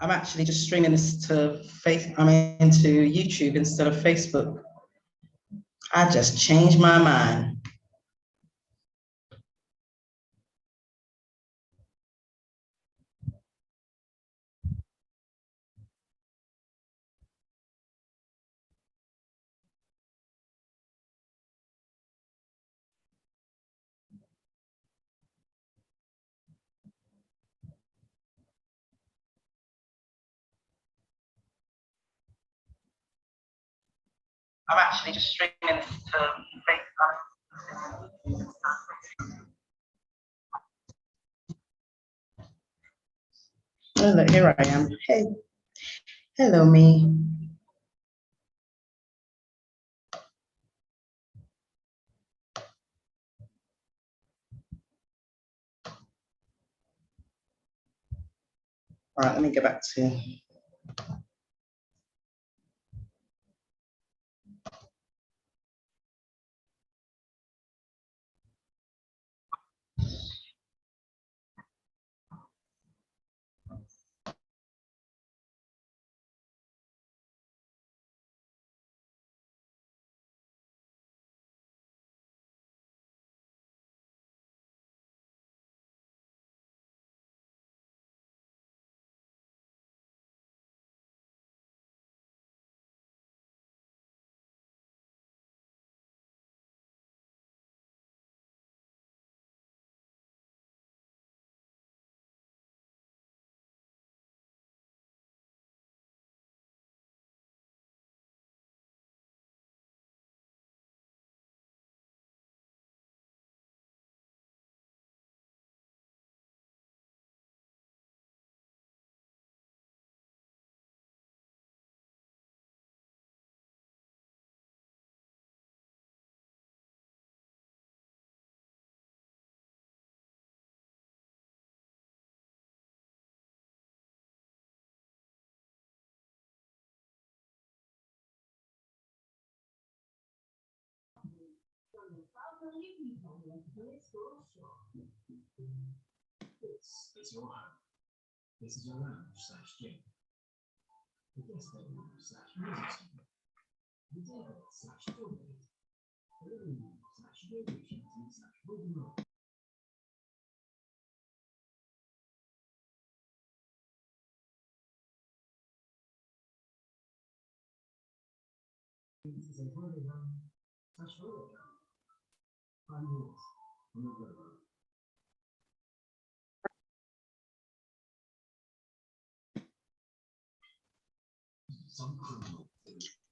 I'm actually just streaming this to into YouTube instead of Facebook. I just changed my mind. I'm actually just streaming this to Facebook. Oh, look, here I am. Hey, hello, me. All right, let me get back to.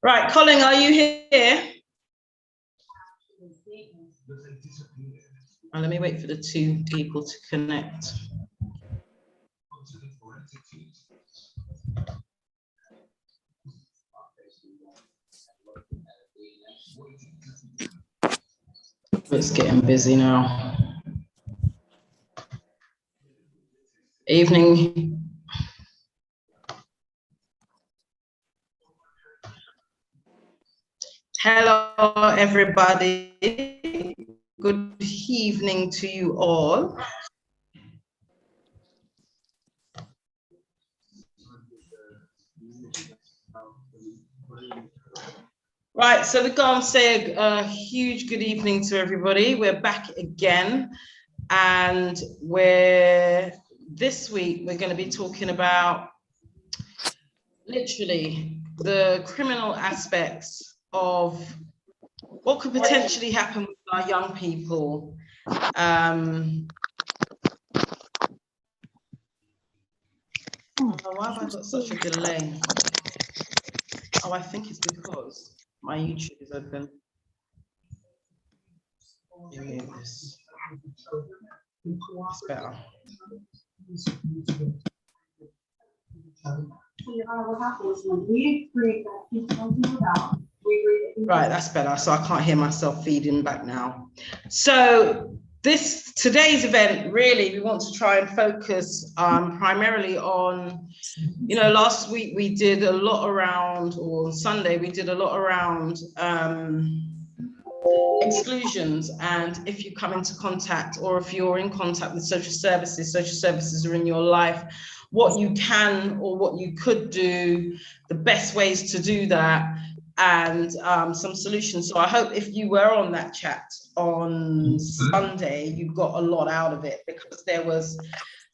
Right, Colin, are you here? Oh, let me wait for the two people to connect. It's getting busy now. Evening. Hello, everybody. Good evening to you all. Right, so we're going to say a huge good evening to everybody. We're back again, and this week we're going to be talking about literally the criminal aspects of what could potentially happen with our young people. Oh, why have I got such a delay? Oh, I think it's because my YouTube is open. This. It's better. Right, that's better. So I can't hear myself feeding back now. So today's event, really, we want to try and focus primarily on, last week we did a lot around, or on Sunday we did a lot around exclusions, and if you come into contact, or if you're in contact with social services are in your life, what you can or what you could do, the best ways to do that, and some solutions. So I hope if you were on that chat on Sunday, you got a lot out of it, because there was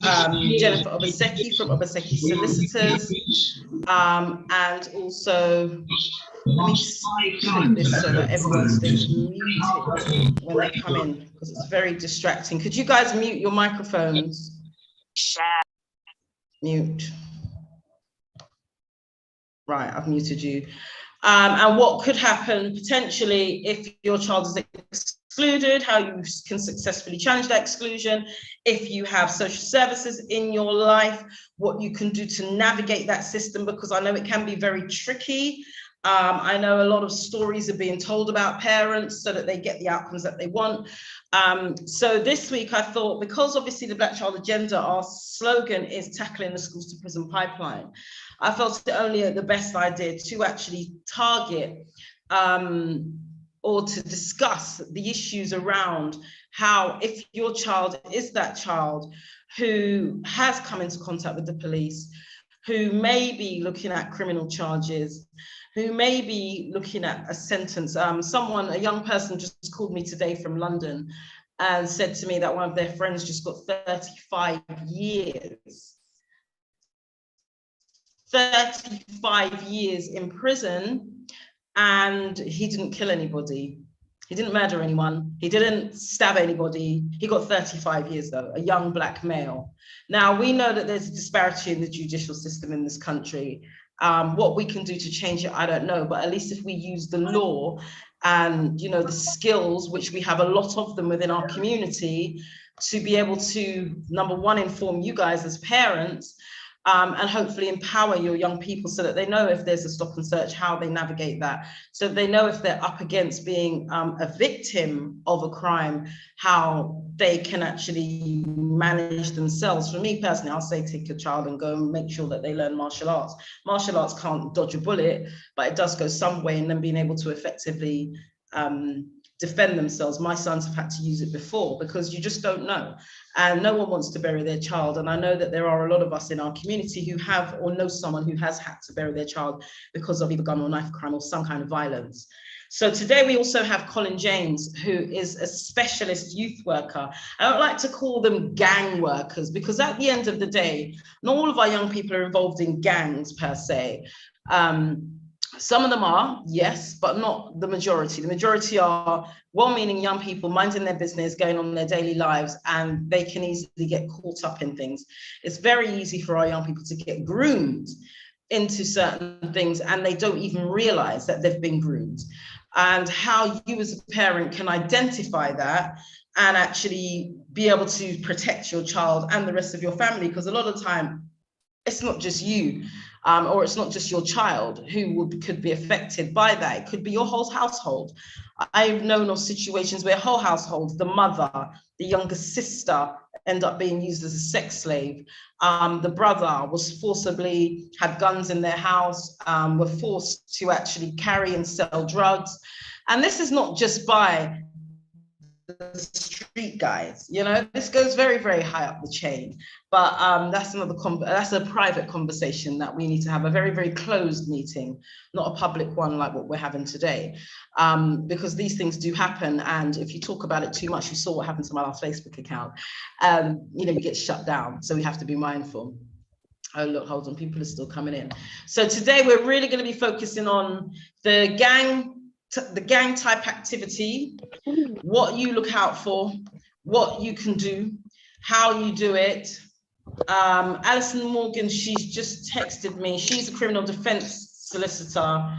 Jennifer Obaseki from Obaseki Solicitors, and also, let me click this so that everyone stays muted when they come in, because it's very distracting. Could you guys mute your microphones? Mute. Right, I've muted you. And what could happen potentially if your child is excluded, how you can successfully challenge that exclusion, if you have social services in your life, what you can do to navigate that system, because I know it can be very tricky. I know a lot of stories are being told about parents so that they get the outcomes that they want. So this week I thought, because obviously the Black Child Agenda, our slogan is tackling the schools to prison pipeline, I felt it only the best idea to actually target or to discuss the issues around how, if your child is that child who has come into contact with the police, who may be looking at criminal charges, who may be looking at a sentence. A young person just called me today from London and said to me that one of their friends just got 35 years. 35 years in prison, and he didn't kill anybody. He didn't murder anyone. He didn't stab anybody. He got 35 years though, a young Black male. Now, we know that there's a disparity in the judicial system in this country. What we can do to change it, I don't know, but at least if we use the law and, you know, the skills, which we have a lot of them within our community, to be able to, number one, inform you guys as parents, and hopefully empower your young people so that they know if there's a stop and search, how they navigate that. So they know if they're up against being a victim of a crime, how they can actually manage themselves. For me personally, I'll say take your child and go and make sure that they learn martial arts. Martial arts can't dodge a bullet, but it does go some way in them being able to effectively defend themselves. My sons have had to use it before, because you just don't know. And no one wants to bury their child. And I know that there are a lot of us in our community who have, or know someone who has had to bury their child because of either gun or knife crime or some kind of violence. So today we also have Colin James, who is a specialist youth worker. I don't like to call them gang workers, because at the end of the day, not all of our young people are involved in gangs per se. Some of them are, yes, but not the majority. The majority are well-meaning young people minding their business, going on their daily lives, and they can easily get caught up in things. It's very easy for our young people to get groomed into certain things, and they don't even realize that they've been groomed. And how you as a parent can identify that and actually be able to protect your child and the rest of your family, because a lot of the time, it's not just you, or it's not just your child who could be affected by that. It could be your whole household. I've known of situations where whole household, the mother, the younger sister, end up being used as a sex slave. The brother was forcibly, had guns in their house, were forced to actually carry and sell drugs. And this is not just by the street guys, you know, this goes very, very high up the chain. But that's a private conversation that we need to have, a very, very closed meeting, not a public one like what we're having today, because these things do happen. And if you talk about it too much, you saw what happened to my last Facebook account, you know, you get shut down. So we have to be mindful. Oh, look, hold on, people are still coming in. So today we're really going to be focusing on the gang type activity, what you look out for, what you can do, how you do it. Alison Morgan, she's just texted me. She's a criminal defense solicitor.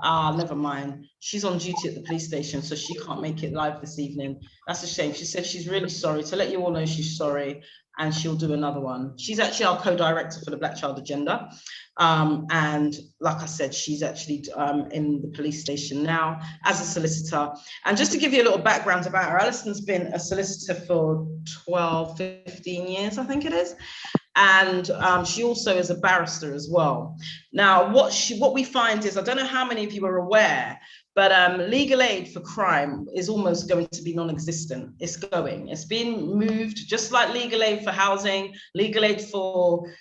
Never mind. She's on duty at the police station, so she can't make it live this evening. That's a shame. She said she's really sorry. To let you all know, she's sorry, and she'll do another one. She's actually our co-director for the Black Child Agenda. And like I said, she's actually in the police station now as a solicitor. And just to give you a little background about her, Alison's been a solicitor for 12, 15 years, I think it is. And she also is a barrister as well. Now, what we find is, I don't know how many of you are aware, But legal aid for crime is almost going to be non-existent. It's been moved, just like legal aid for housing, legal aid for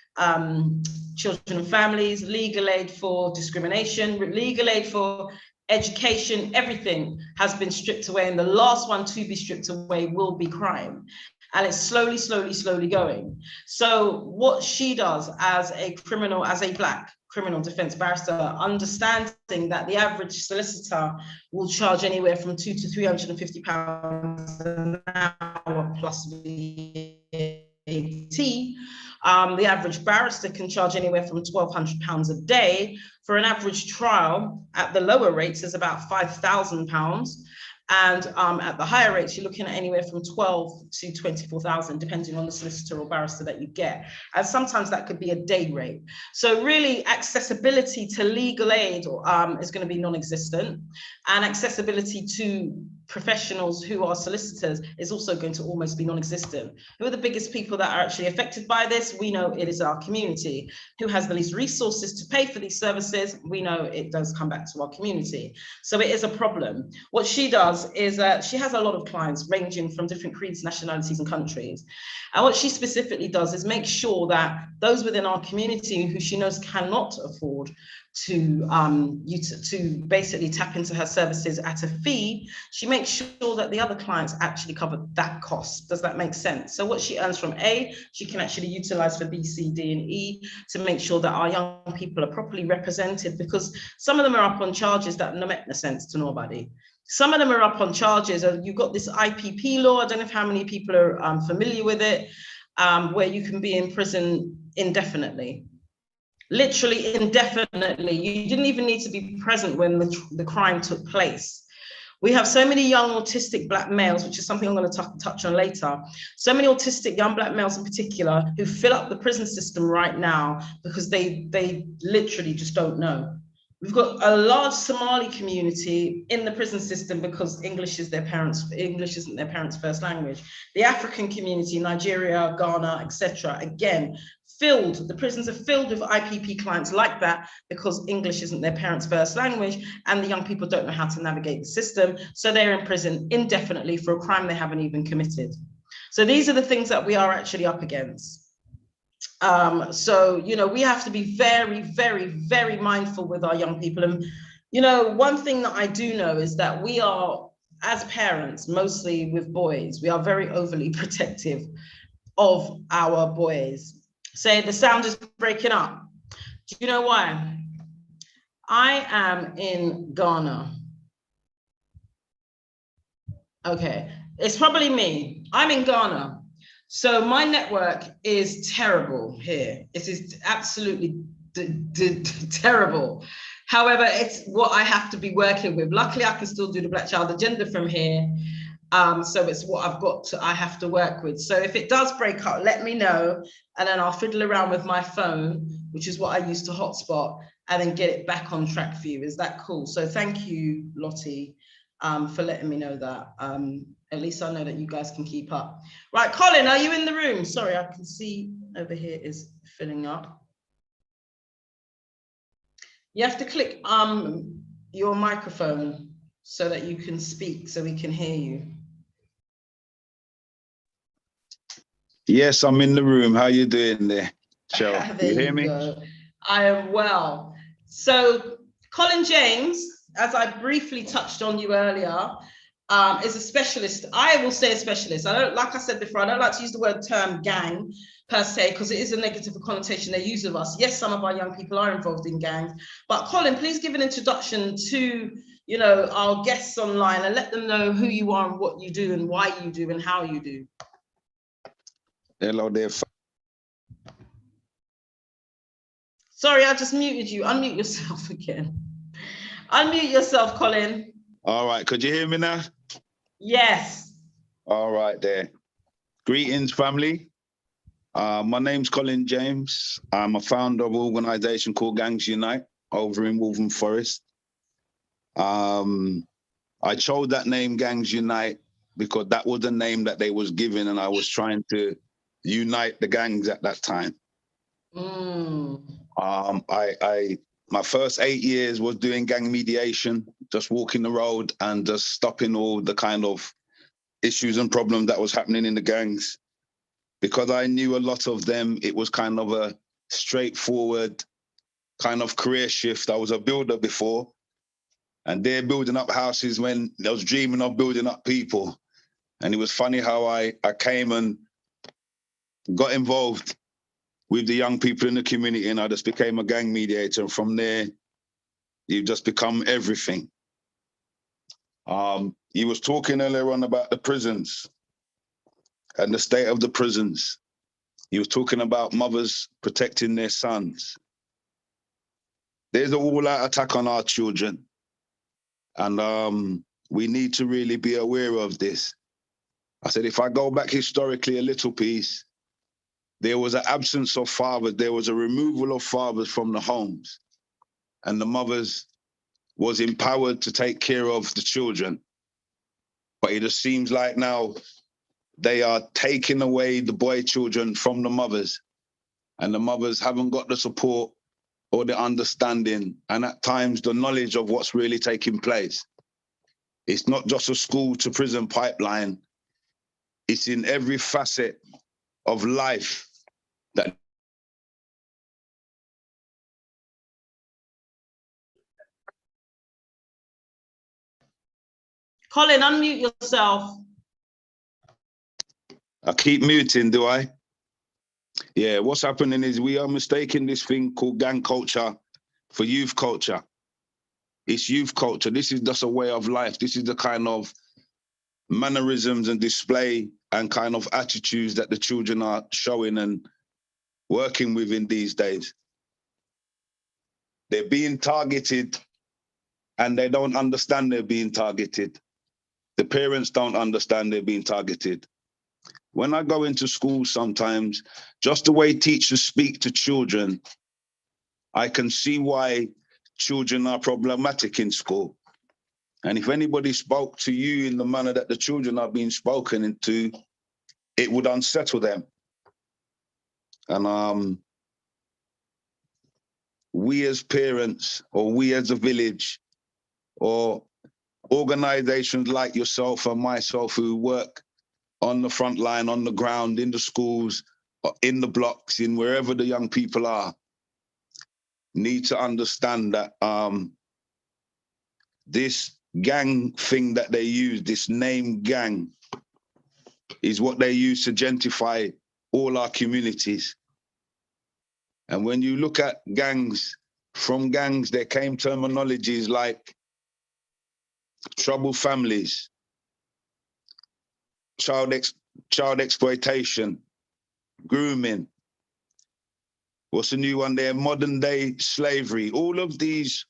children and families, legal aid for discrimination, legal aid for education. Everything has been stripped away, and the last one to be stripped away will be crime. And it's slowly going. So what she does as a criminal, as a Black criminal defense barrister, understanding that the average solicitor will charge anywhere from £200 to £350 an hour plus VAT. The average barrister can charge anywhere from £1,200 a day. For an average trial at the lower rates is about £5,000. And at the higher rates, you're looking at anywhere from 12 to 24,000, depending on the solicitor or barrister that you get. And sometimes that could be a day rate. So really, accessibility to legal aid is going to be non-existent, and accessibility to professionals who are solicitors is also going to almost be non-existent. Who are the biggest people that are actually affected by this? We know it is our community. Who has the least resources to pay for these services? We know it does come back to our community. So it is a problem. What she does is she has a lot of clients ranging from different creeds, nationalities, and countries. And what she specifically does is make sure that those within our community who she knows cannot afford to basically tap into her services at a fee, she makes sure that the other clients actually cover that cost. Does that make sense? So what she earns from A, she can actually utilize for B, C, D, and E to make sure that our young people are properly represented, because some of them are up on charges that no make no sense to nobody. Some of them are up on charges. You've got this IPP law. I don't know how many people are familiar with it, where you can be in prison indefinitely. Literally indefinitely. You didn't even need to be present when the crime took place. We have so many young autistic Black males, which is something I'm going to touch on later. So many autistic young Black males in particular who fill up the prison system right now because they literally just don't know. We've got a large Somali community in the prison system because English isn't their parents' first language. The African community, Nigeria, Ghana, etc. Again, filled. The prisons are filled with IPP clients like that because English isn't their parents' first language, and the young people don't know how to navigate the system. So they're in prison indefinitely for a crime they haven't even committed. So these are the things that we are actually up against. So, you know, we have to be very, very, very mindful with our young people. And, you know, one thing that I do know is that we are, as parents, mostly with boys, we are very overly protective of our boys. Say the sound is breaking up. Do you know why? I am in Ghana. Okay, it's probably me. I'm in Ghana. So my network is terrible here. It is absolutely terrible. However, it's what I have to be working with. Luckily, I can still do the Black Child Agenda from here. So it's what I have to work with. So if it does break up, let me know, and then I'll fiddle around with my phone, which is what I use to hotspot, and then get it back on track for you. Is that cool? So thank you, Lottie, for letting me know that. At least I know that you guys can keep up. Right, Colin, are you in the room? Sorry, I can see over here is filling up. You have to click your microphone so that you can speak, so we can hear you. Yes, I'm in the room. How you doing there, Cheryl? There you hear me? Go. I am well. So Colin James, as I briefly touched on you earlier, is a specialist. I will say a specialist. I don't, like I said before, I don't like to use the term gang per se, because it is a negative connotation they use of us. Yes, some of our young people are involved in gangs, but Colin, please give an introduction to, you know, our guests online and let them know who you are and what you do and why you do and how you do. Hello there. Sorry, I just muted you. Unmute yourself again. Unmute yourself, Colin. All right, could you hear me now? Yes. All right there. Greetings, family. My name's Colin James. I'm a founder of an organization called Gangs Unite over in Waltham Forest. I chose that name, Gangs Unite, because that was the name that they was given, and I was trying to unite the gangs at that time. My first 8 years was doing gang mediation just walking the road and just stopping all the kind of issues and problems that was happening in the gangs. Because I knew a lot of them, it was kind of a straightforward kind of career shift. I was a builder before, and they're building up houses when I was dreaming of building up people. And it was funny how I came and got involved with the young people in the community, and I just became a gang mediator. And from there, you just become everything. You was talking earlier on about the prisons and the state of the prisons. You was talking about mothers protecting their sons. There's an all-out attack on our children. And we need to really be aware of this. I said, if I go back historically a little piece, there was an absence of fathers. There was a removal of fathers from the homes. And the mothers was empowered to take care of the children. But it just seems like now they are taking away the boy children from the mothers. And the mothers haven't got the support or the understanding, and at times the knowledge of what's really taking place. It's not just a school to prison pipeline. It's in every facet of life that. Colin, unmute yourself. I keep muting, do I? Yeah, what's happening is we are mistaking this thing called gang culture for youth culture. It's youth culture. This is just a way of life. This is the kind of mannerisms and display and kind of attitudes that the children are showing and working with in these days. They're being targeted and they don't understand they're being targeted. The parents don't understand they're being targeted. When I go into school sometimes, just the way teachers speak to children, I can see why children are problematic in school. And if anybody spoke to you in the manner that the children are being spoken into, it would unsettle them. And we as parents, or we as a village, or organizations like yourself and myself who work on the front line, on the ground, in the schools, in the blocks, in wherever the young people are, need to understand that this gang thing that they use, this name gang, is what they use to gentrify all our communities. And when you look at gangs, from gangs there came terminologies like troubled families, child exploitation, grooming. What's the new one there? Modern day slavery. All of these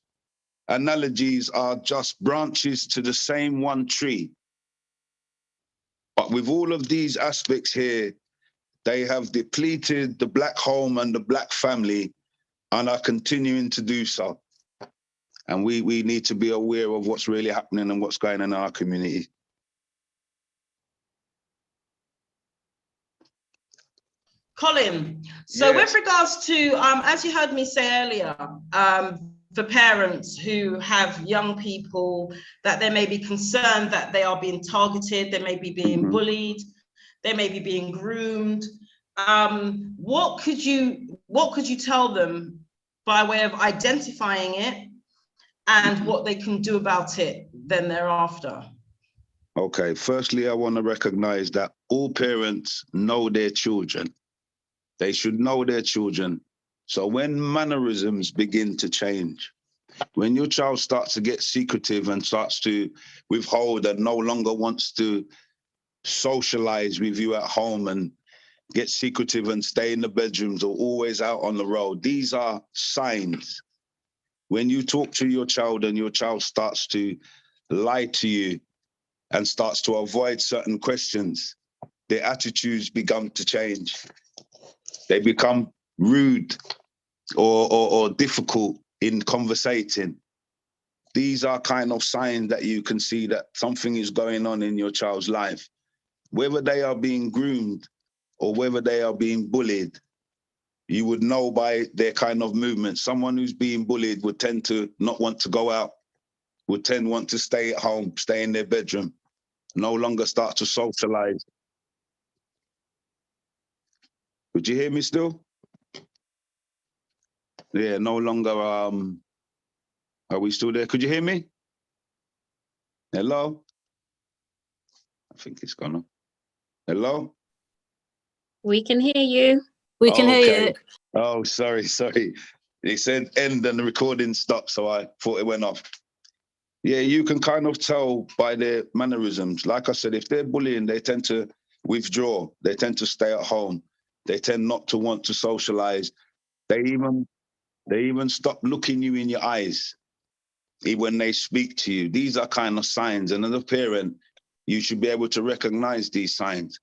analogies are just branches to the same one tree. But with all of these aspects here, they have depleted the black home and the black family and are continuing to do so. And we need to be aware of what's really happening and what's going on in our community. Colin, so yes. With regards to, as you heard me say earlier, for parents who have young people that they may be concerned that they are being targeted, they may be being bullied, they may be being groomed. What could you tell them by way of identifying it and what they can do about it then thereafter? Okay, firstly, I want to recognize that all parents know their children. They should know their children. So when mannerisms begin to change, when your child starts to get secretive and starts to withhold and no longer wants to socialize with you at home and get secretive and stay in the bedrooms or always out on the road, these are signs. When you talk to your child and your child starts to lie to you and starts to avoid certain questions, their attitudes begin to change. They become rude or difficult in conversating. These are kind of signs that you can see that something is going on in your child's life. Whether they are being groomed or whether they are being bullied, you would know by their kind of movement. Someone who's being bullied would tend to not want to go out would tend want to stay at home, stay in their bedroom, no longer start to socialize. Could you hear me still? Yeah, no longer, are we still there? Could you hear me? Hello? I think it's gone. Hello? We can hear you. We can hear you. Oh, sorry. It said end and the recording stopped, so I thought it went off. Yeah, you can kind of tell by their mannerisms. Like I said, if they're bullying, they tend to withdraw. They tend to stay at home. They tend not to want to socialize. They even stop looking you in your eyes when they speak to you. These are kind of signs. And as a parent, you should be able to recognize these signs.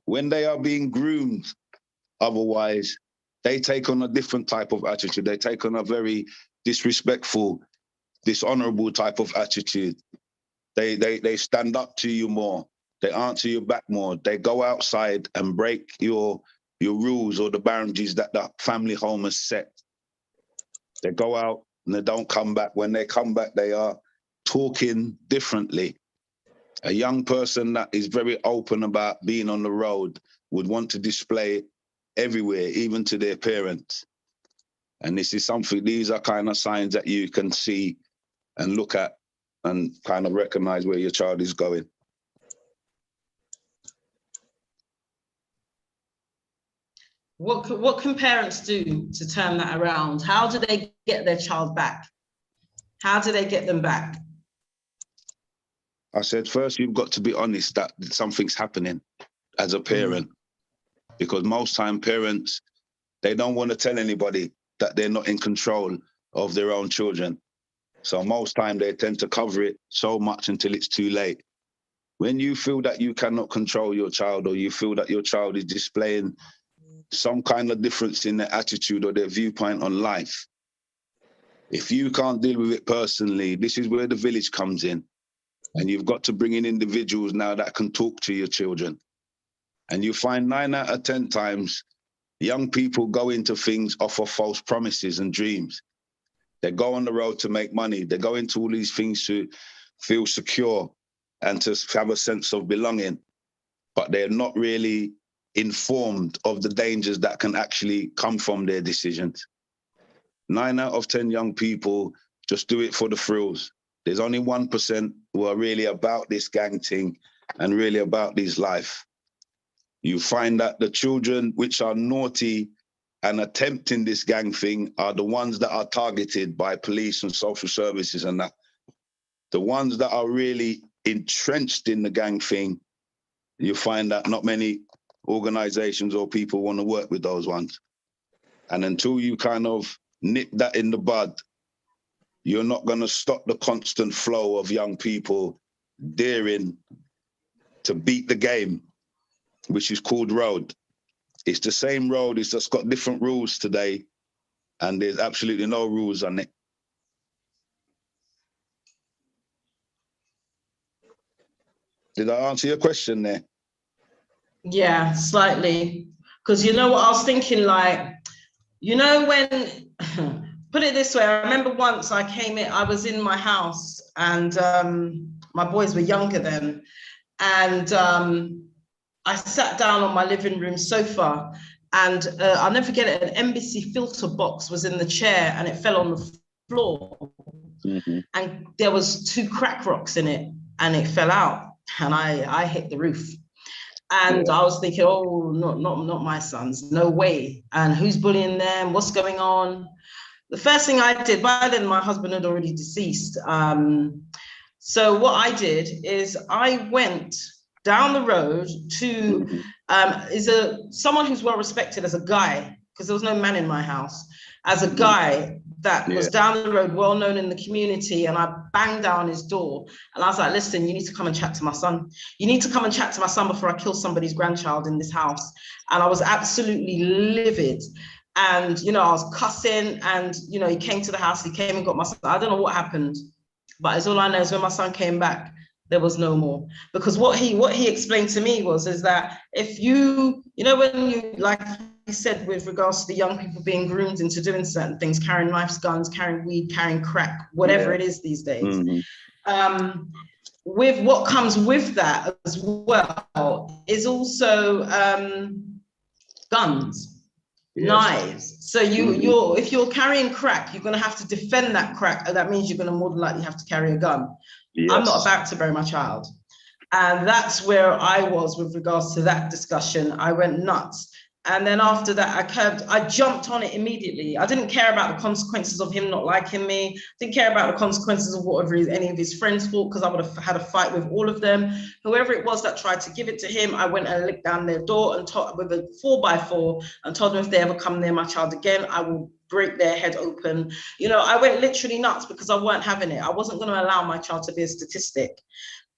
When they are being groomed, otherwise, they take on a different type of attitude. They take on a very disrespectful, dishonorable type of attitude. They stand up to you more. They answer you back more. They go outside and break your rules or the boundaries that the family home has set. They go out and they don't come back. When they come back, they are talking differently. A young person that is very open about being on the road would want to display it everywhere, even to their parents. And these are kind of signs that you can see and look at and kind of recognize where your child is going. What can parents do to turn that around? How do they get their child back? How do they get them back? I said, first, you've got to be honest that something's happening as a parent. Because most time parents, they don't want to tell anybody that they're not in control of their own children. So most time they tend to cover it so much until it's too late. When you feel that you cannot control your child, or you feel that your child is displaying some kind of difference in their attitude or their viewpoint on life, if you can't deal with it personally, this is where the village comes in. And you've got to bring in individuals now that can talk to your children. And you find 9 out of 10 times, young people go into things off of false promises and dreams. They go on the road to make money. They go into all these things to feel secure and to have a sense of belonging. But they're not really informed of the dangers that can actually come from their decisions. 9 out of 10 young people just do it for the thrills. There's only 1% who are really about this gang thing and really about this life. You find that the children which are naughty and attempting this gang thing are the ones that are targeted by police and social services and that. The ones that are really entrenched in the gang thing, you find that not many organizations or people want to work with those ones. And until you kind of nip that in the bud, you're not going to stop the constant flow of young people daring to beat the game, which is called road. It's the same road, it's just got different rules today, and there's absolutely no rules on it. Did I answer your question there? Yeah, slightly. Because you know what I was thinking, like, you know, when, put it this way, I remember once I was in my house and my boys were younger then. And I sat down on my living room sofa and I'll never forget it, an embassy filter box was in the chair and it fell on the floor. Mm-hmm. And there was 2 crack rocks in it and it fell out and I hit the roof. And I was thinking, oh, not my sons, no way. And who's bullying them? What's going on? The first thing I did, by then my husband had already deceased. So what I did is I went down the road to someone who's well respected as a guy, because there was no man in my house, as a guy that was down the road, well known in the community, and I banged down his door and I was like, listen, you need to come and chat to my son. You need to come and chat to my son before I kill somebody's grandchild in this house. And I was absolutely livid. And, you know, I was cussing and, you know, he came to the house, he came and got my son. I don't know what happened, but it's all I know is when my son came back, there was no more. Because what he explained to me is that if you know, when you, like you said, with regards to the young people being groomed into doing certain things, carrying knives, guns, carrying weed, carrying crack, whatever it is these days. With what comes with that as well is also guns, knives. So if you're carrying crack, you're going to have to defend that crack. And that means you're going to more than likely have to carry a gun. I'm not about to bury my child. And that's where I was with regards to that discussion. I went nuts. And then after that, I jumped on it immediately. I didn't care about the consequences of him not liking me. Didn't care about the consequences of whatever any of his friends thought, because I would have had a fight with all of them. Whoever it was that tried to give it to him, I went and licked down their door and with a 4x4 and told them if they ever come near my child again, I will break their head open. You know, I went literally nuts because I weren't having it. I wasn't going to allow my child to be a statistic.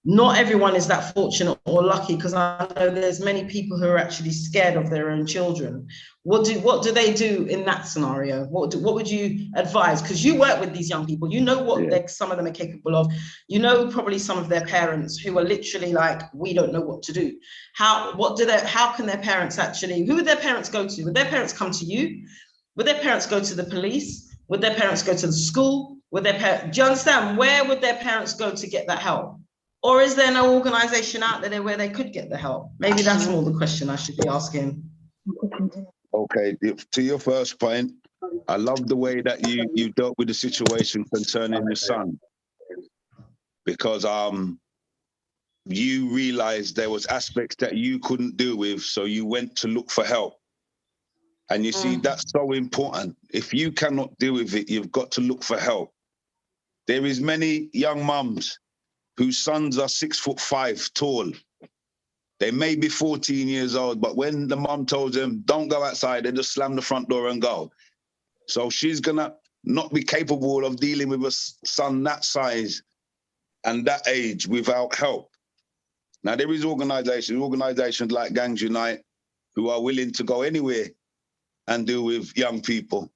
Not everyone is that fortunate or lucky, because I know there's many people who are actually scared of their own children. What do they do in that scenario? What would you advise? Because you work with these young people, you know what some of them are capable of. You know probably some of their parents who are literally like, we don't know what to do. How can their parents actually? Who would their parents go to? Would their parents come to you? Would their parents go to the police? Would their parents go to the school? Do you understand? Where would their parents go to get that help? Or is there no organization out there where they could get the help? Maybe that's more the question I should be asking. Okay, to your first point, I love the way that you dealt with the situation concerning your son, because you realized there was aspects that you couldn't deal with, so you went to look for help. And you see, that's so important. If you cannot deal with it, you've got to look for help. There is many young mums whose sons are 6'5" tall. They may be 14 years old, but when the mum told them, don't go outside, they just slam the front door and go. So she's gonna not be capable of dealing with a son that size and that age without help. Now, there is organizations like Gangs Unite who are willing to go anywhere and deal with young people.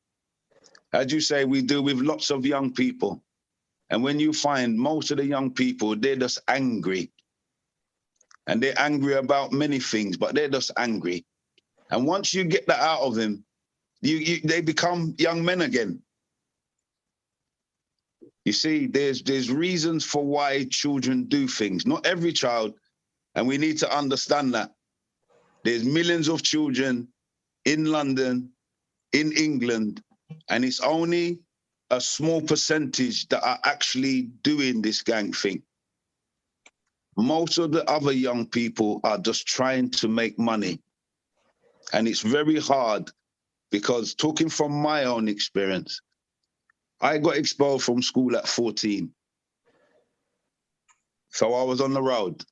As you say, we deal with lots of young people. And when you find most of the young people, they're just angry. And they're angry about many things, but they're just angry. And once you get that out of them, they become young men again. You see, there's reasons for why children do things. Not every child, and we need to understand that. There's millions of children in London, in England, and it's only a small percentage that are actually doing this gang thing. Most of the other young people are just trying to make money. And it's very hard, because talking from my own experience, I got expelled from school at 14. So I was on the road.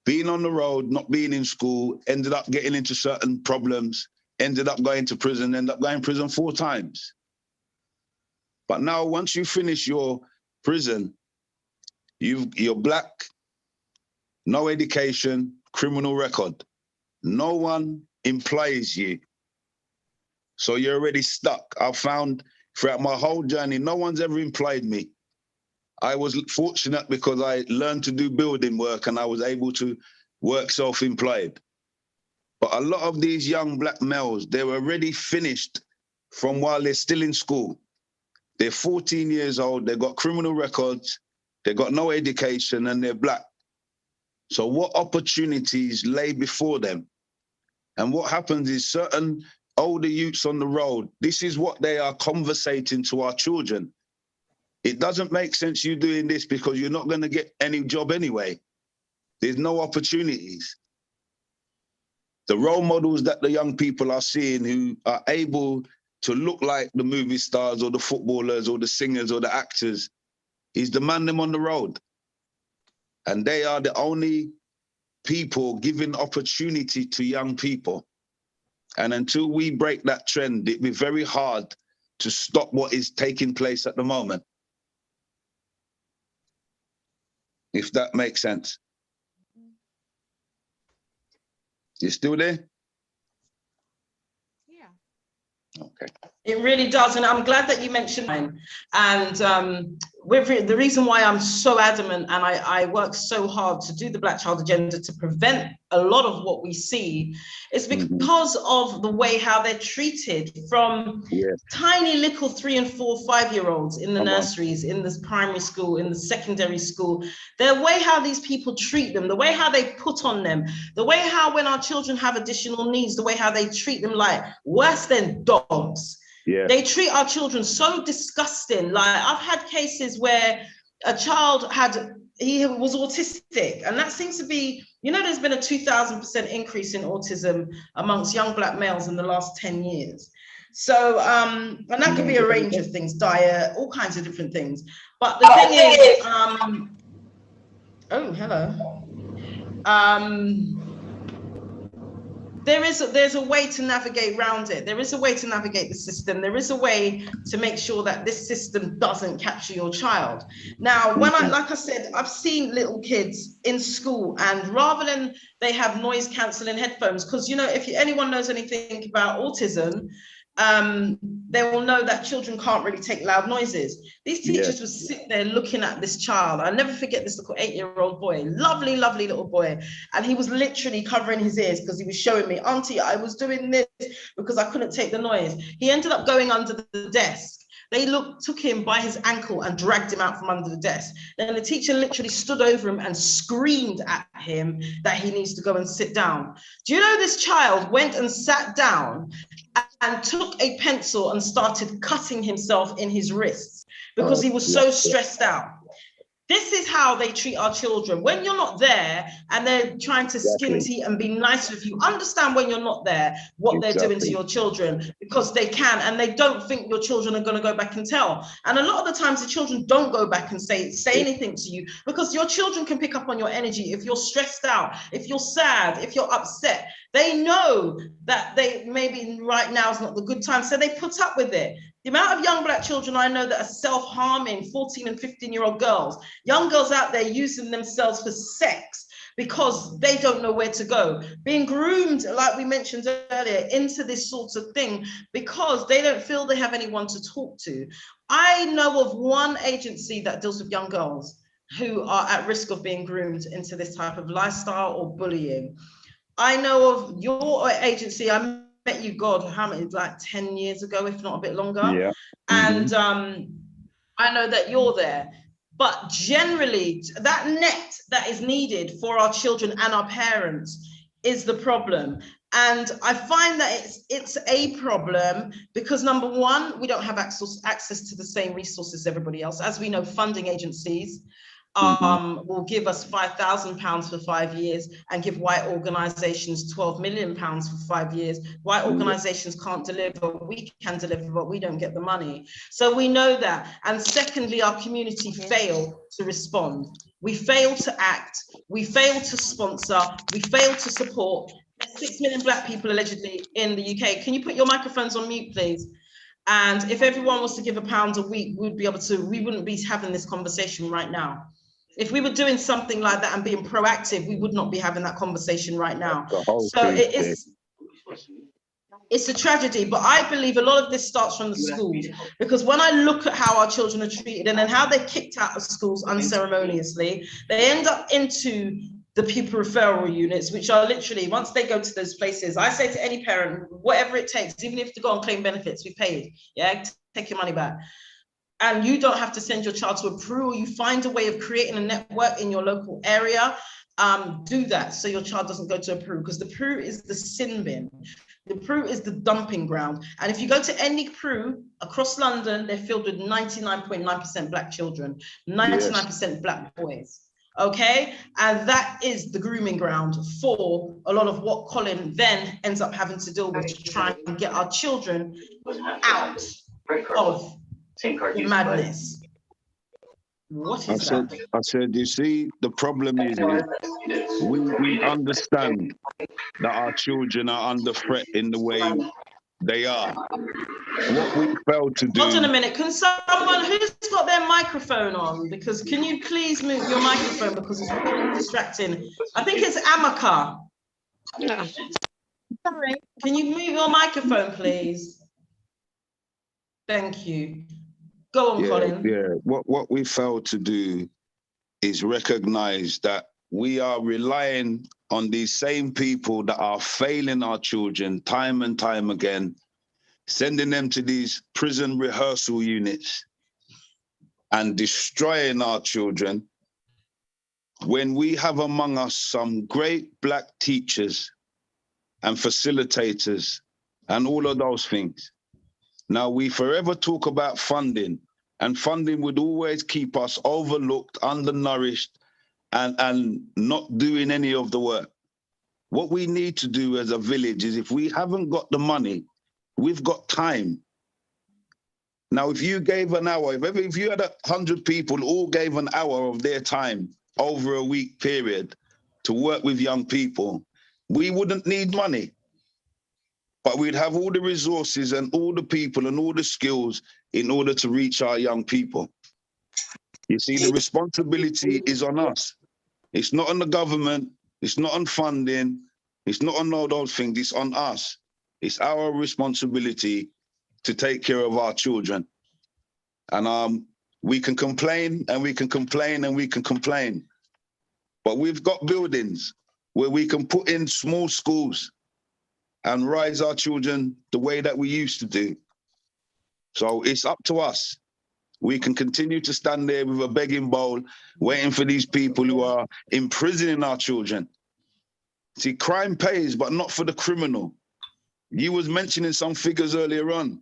Being on the road, not being in school, ended up getting into certain problems, ended up going to prison, ended up going to prison 4 times. But now, once you finish your prison, you're black, no education, criminal record. No one employs you. So you're already stuck. I've found throughout my whole journey, no one's ever employed me. I was fortunate because I learned to do building work and I was able to work self-employed. But a lot of these young black males, they're already finished from while they're still in school. They're 14 years old, they've got criminal records, they've got no education, and they're black. So what opportunities lay before them? And what happens is certain older youths on the road, this is what they are conversating to our children. It doesn't make sense you doing this because you're not going to get any job anyway. There's no opportunities. The role models that the young people are seeing who are able to look like the movie stars or the footballers or the singers or the actors is the man them on the road. And they are the only people giving opportunity to young people. And until we break that trend, it'll be very hard to stop what is taking place at the moment. If that makes sense. You still there? Yeah. Okay. It really does. And I'm glad that you mentioned mine. And the reason why I'm so adamant and I work so hard to do the Black Child Agenda to prevent a lot of what we see is because of the way how they're treated from tiny little 3 and 4, 5-year-olds in the nurseries, in this primary school, in the secondary school. The way how these people treat them, the way how they put on them, the way how when our children have additional needs, the way how they treat them like worse than dogs. Yeah. They treat our children so disgusting. Like I've had cases where a child he was autistic, and that seems to be, you know, there's been a 2000% increase in autism amongst young Black males in the last 10 years. So, and that could be a range of things, diet, all kinds of different things. But the thing is, oh, hello. There's a way to navigate around it. There is a way to navigate the system. There is a way to make sure that this system doesn't capture your child. Now, when like I said, I've seen little kids in school, and rather than they have noise cancelling headphones, because, you know, if anyone knows anything about autism, they will know that children can't really take loud noises. These teachers would sit there looking at this child. I'll never forget this little 8-year-old boy, lovely, lovely little boy. And he was literally covering his ears because he was showing me, Auntie, I was doing this because I couldn't take the noise. He ended up going under the desk. They took him by his ankle and dragged him out from under the desk. Then the teacher literally stood over him and screamed at him that he needs to go and sit down. Do you know this child went and sat down and took a pencil and started cutting himself in his wrists because he was so stressed out? This is how they treat our children. When you're not there and they're trying to skin tea and be nice with you, understand when you're not there what they're doing to your children, because they can, and they don't think your children are going to go back and tell. And a lot of the times the children don't go back and say anything to you, because your children can pick up on your energy. If you're stressed out, if you're sad, if you're upset, they know that maybe right now is not the good time, so they put up with it. The amount of young Black children I know that are self-harming, 14 and 15-year-old girls, young girls out there using themselves for sex because they don't know where to go, being groomed, like we mentioned earlier, into this sort of thing because they don't feel they have anyone to talk to. I know of one agency that deals with young girls who are at risk of being groomed into this type of lifestyle or bullying. I know of your agency, I met you, God, how many, like 10 years ago, if not a bit longer. Yeah. And I know that you're there. But generally, that net that is needed for our children and our parents is the problem. And I find that it's a problem because, number one, we don't have access to the same resources as everybody else. As we know, funding agencies will give us £5,000 for 5 years and give white organizations £12 million for 5 years. White organizations can't deliver, we can deliver, but we don't get the money. So we know that. And secondly, our community fail to respond. We fail to act, we fail to sponsor, we fail to support. There's 6 million Black people allegedly in the UK. Can you put your microphones on mute, please? And if everyone was to give £1 a week, we wouldn't be having this conversation right now. If we were doing something like that and being proactive, we would not be having that conversation right now. So it's a tragedy, but I believe a lot of this starts from the schools, because when I look at how our children are treated and then how they're kicked out of schools unceremoniously, they end up into the pupil referral units, which are literally, once they go to those places, I say to any parent, whatever it takes, even if to go and claim benefits, we paid, take your money back. And you don't have to send your child to a PRU, or you find a way of creating a network in your local area. Do that so your child doesn't go to a PRU, because the PRU is the sin bin. The PRU is the dumping ground. And if you go to any PRU across London, they're filled with 99.9% Black children, 99% Black boys. Okay, and that is the grooming ground for a lot of what Colin then ends up having to deal with to try and get our children out of madness. What is that? I said, you see, the problem is we understand that our children are under threat in the way they are. What we failed to do... Hold on a minute, can someone, who's got their microphone on? Because can you please move your microphone, because it's really distracting. I think it's Amaka. No. Sorry. Can you move your microphone, please? Thank you. Go on, Colin. Yeah. What we failed to do is recognize that we are relying on these same people that are failing our children time and time again, sending them to these prison rehearsal units and destroying our children, when we have among us some great Black teachers and facilitators and all of those things. Now, we forever talk about funding, and funding would always keep us overlooked, undernourished, and not doing any of the work. What we need to do as a village is, if we haven't got the money, we've got time. Now, if you gave an hour, if you had 100 people all gave an hour of their time over a week period to work with young people, we wouldn't need money. But we'd have all the resources and all the people and all the skills in order to reach our young people. You see, the responsibility is on us. It's not on the government. It's not on funding. It's not on all those things. It's on us. It's our responsibility to take care of our children. And we can complain and we can complain and we can complain. But we've got buildings where we can put in small schools and raise our children the way that we used to do. So it's up to us. We can continue to stand there with a begging bowl, waiting for these people who are imprisoning our children. See, crime pays, but not for the criminal. You was mentioning some figures earlier on,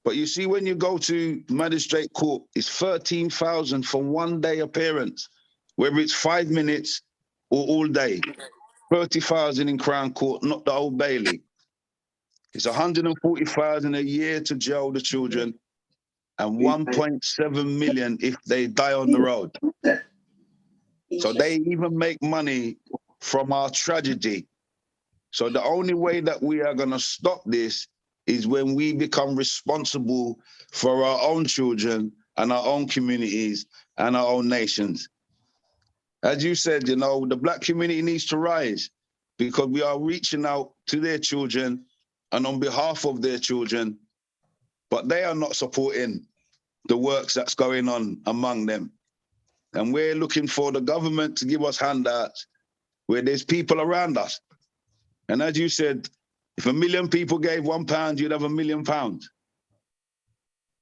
but you see, when you go to magistrate court, it's 13,000 for one day appearance, whether it's 5 minutes or all day. 30,000 in Crown Court, not the Old Bailey. It's 140,000 a year to jail the children, and 1.7 million if they die on the road. So they even make money from our tragedy. So the only way that we are going to stop this is when we become responsible for our own children and our own communities and our own nations. As you said, you know, the Black community needs to rise, because we are reaching out to their children and on behalf of their children, but they are not supporting the works that's going on among them. And we're looking for the government to give us handouts where there's people around us. And as you said, if 1 million people gave £1, you'd have £1 million.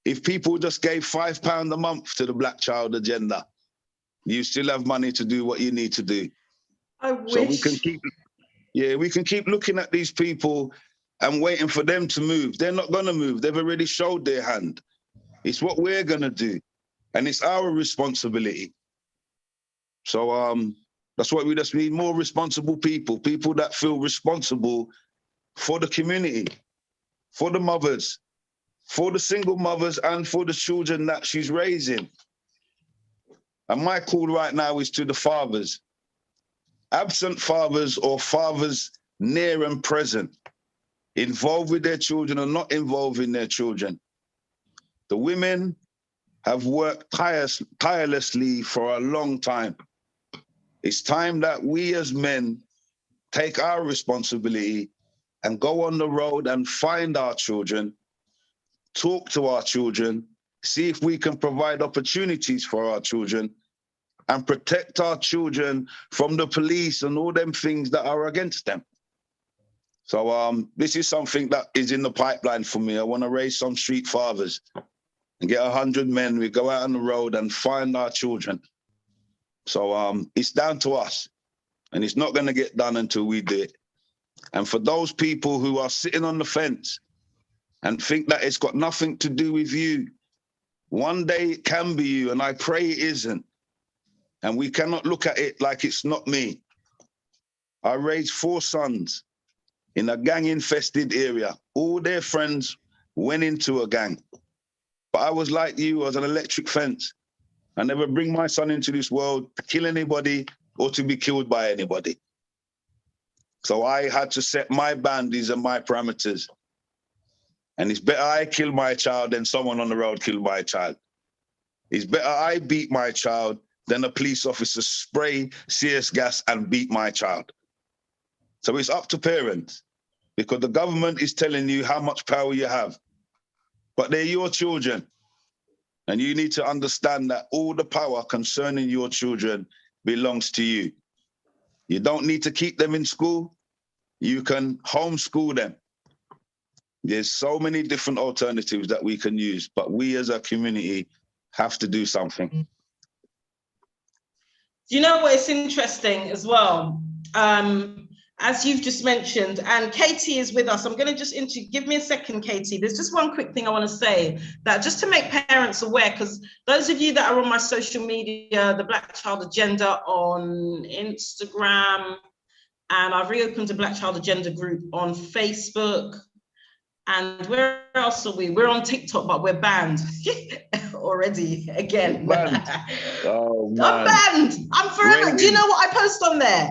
If people just gave £5 a month to the Black Child Agenda, you still have money to do what you need to do. I wish. So we can keep looking at these people and waiting for them to move. They're not gonna move. They've already showed their hand. It's what we're gonna do. And it's our responsibility. So that's why we just need more responsible people, people that feel responsible for the community, for the mothers, for the single mothers, and for the children that she's raising. And my call right now is to the fathers, absent fathers or fathers near and present, involved with their children or not involved in their children. The women have worked tirelessly for a long time. It's time that we as men take our responsibility and go on the road and find our children, talk to our children, see if we can provide opportunities for our children and protect our children from the police and all them things that are against them. So this is something that is in the pipeline for me. I want to raise some street fathers and get 100 men. We go out on the road and find our children. So it's down to us, and it's not going to get done until we do it. And for those people who are sitting on the fence and think that it's got nothing to do with you, one day it can be you, and I pray it isn't. And we cannot look at it like it's not me. I raised 4 sons in a gang-infested area. All their friends went into a gang. But I was like you, I was an electric fence. I never bring my son into this world to kill anybody or to be killed by anybody. So I had to set my boundaries and my parameters. And it's better I kill my child than someone on the road kill my child. It's better I beat my child than a police officer spray CS gas and beat my child. So it's up to parents, because the government is telling you how much power you have, but they're your children. And you need to understand that all the power concerning your children belongs to you. You don't need to keep them in school. You can homeschool them. There's so many different alternatives that we can use, but we as a community have to do something. You know what, it's interesting as well, as you've just mentioned, and Katie is with us. I'm going to just give me a second, Katie. There's just one quick thing I want to say, that just to make parents aware, because those of you that are on my social media, the Black Child Agenda on Instagram, and I've reopened a Black Child Agenda group on Facebook. And where else are we? We're on TikTok, but we're banned already again. Banned. Oh, man. I'm banned. I'm forever. Really? Do you know what I post on there?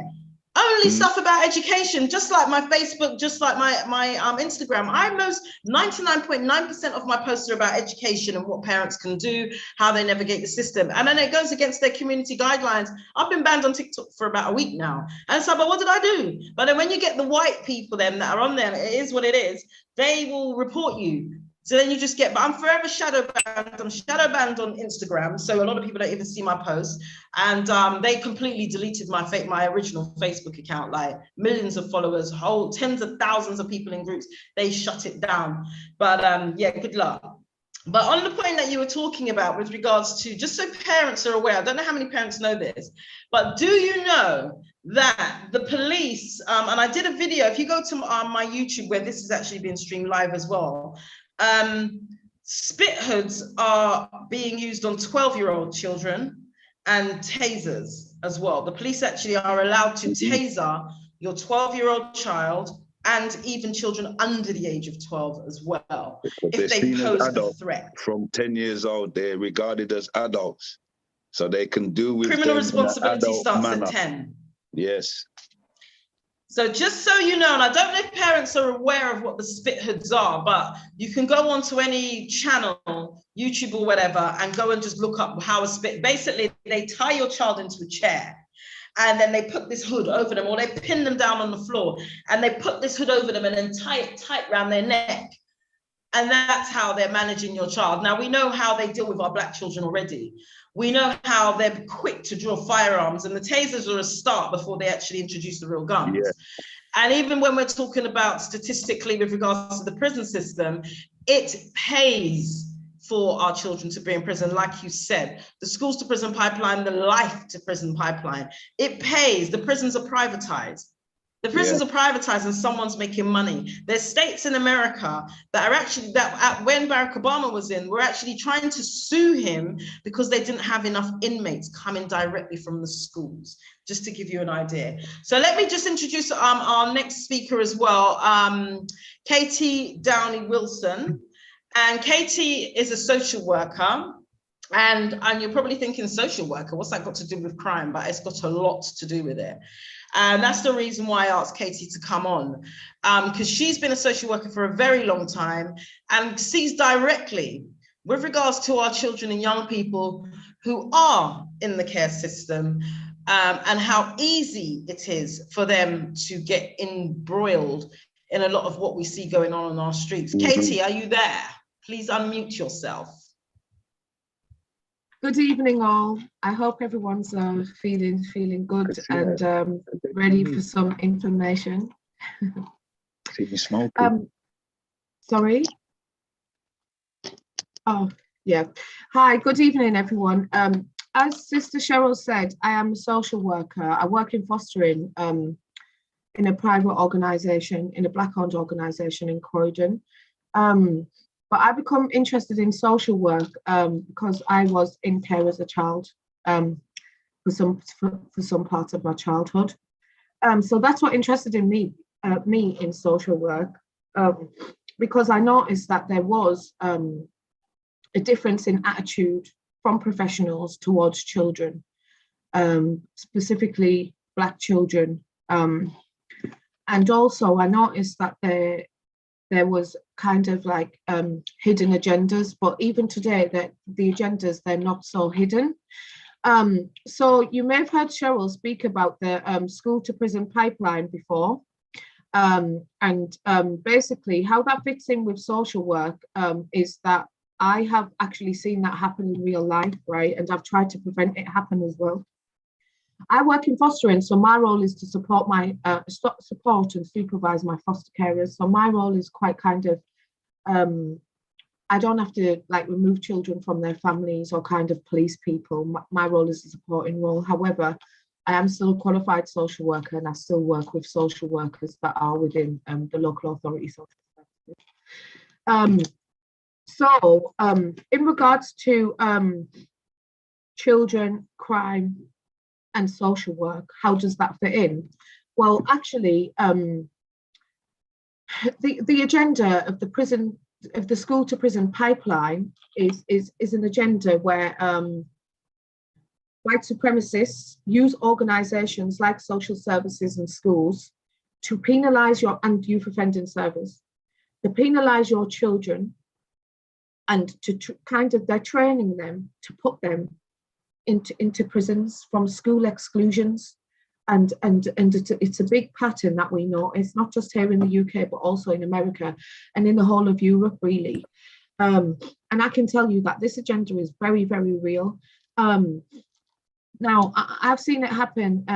Only stuff about education, just like my Facebook, just like my Instagram. I most 99.9% of my posts are about education and what parents can do, how they navigate the system. And then it goes against their community guidelines. I've been banned on TikTok for about a week now. And so, but what did I do? But then when you get the white people then that are on there, it is what it is, they will report you. So then you just get, but I'm forever shadow banned. I'm shadow banned on Instagram. So a lot of people don't even see my posts. And they completely deleted my original Facebook account, like millions of followers, whole tens of thousands of people in groups. They shut it down. But yeah, good luck. But on the point that you were talking about with regards to, just so parents are aware, I don't know how many parents know this, but do you know that the police, and I did a video, if you go to my YouTube where this is actually being streamed live as well, spit hoods are being used on 12-year-old children and tasers as well. The police actually are allowed to taser your 12-year-old child and even children under the age of 12 as well, if they pose a threat. From 10 years old, they're regarded as adults, so they can do with criminal responsibility starts at 10. Yes. So just so you know, and I don't know if parents are aware of what the spit hoods are, but you can go onto any channel, YouTube or whatever, and go and just look up how a spit, basically they tie your child into a chair and then they put this hood over them, or they pin them down on the floor and they put this hood over them and then tie it tight around their neck. And that's how they're managing your child. Now, we know how they deal with our Black children already. We know how they're quick to draw firearms, and the tasers are a start before they actually introduce the real guns. Yeah. And even when we're talking about statistically with regards to the prison system, it pays for our children to be in prison. Like you said, the schools to prison pipeline, the life to prison pipeline, it pays. The prisons are privatized. The prisons are privatized and someone's making money. There's states in America that are actually, when Barack Obama was in, were actually trying to sue him because they didn't have enough inmates coming directly from the schools, just to give you an idea. So let me just introduce our next speaker as well, Katie Downey Wilson. And Katie is a social worker. And you're probably thinking, social worker, what's that got to do with crime? But it's got a lot to do with it. And that's the reason why I asked Katie to come on, because she's been a social worker for a very long time and sees directly with regards to our children and young people who are in the care system, and how easy it is for them to get embroiled in a lot of what we see going on our streets. Katie, are you there? Please unmute yourself. Good evening, all. I hope everyone's feeling good and ready for some information. Sorry. Oh, yeah. Hi. Good evening, everyone. As Sister Cheryl said, I am a social worker. I work in fostering in a private organisation, in a Black-owned organisation in Croydon. But I become interested in social work because I was in care as a child for some parts of my childhood. So that's what interested in me in social work, because I noticed that there was a difference in attitude from professionals towards children, specifically Black children. And also I noticed that there was kind of like hidden agendas, but even today that the agendas, they're not so hidden. So you may have heard Cheryl speak about the school to prison pipeline before. And basically how that fits in with social work is that I have actually seen that happen in real life, right? And I've tried to prevent it happen as well. I work in fostering, so my role is to support support and supervise my foster carers. So my role is quite kind of, I don't have to like remove children from their families or kind of police people. My role is a supporting role. However, I am still a qualified social worker, and I still work with social workers that are within the local authority social services. So in regards to children, crime, and social work, how does that fit in? Well, actually, the agenda of the school to prison pipeline is an agenda where white supremacists use organizations like social services and schools to penalize and youth offending service, to penalize your children, and to they're training them to put them into prisons from school exclusions. And it's a big pattern that we know. It's not just here in the UK, but also in America and in the whole of Europe, really. And I can tell you that this agenda is very, very real. Now, I've seen it happen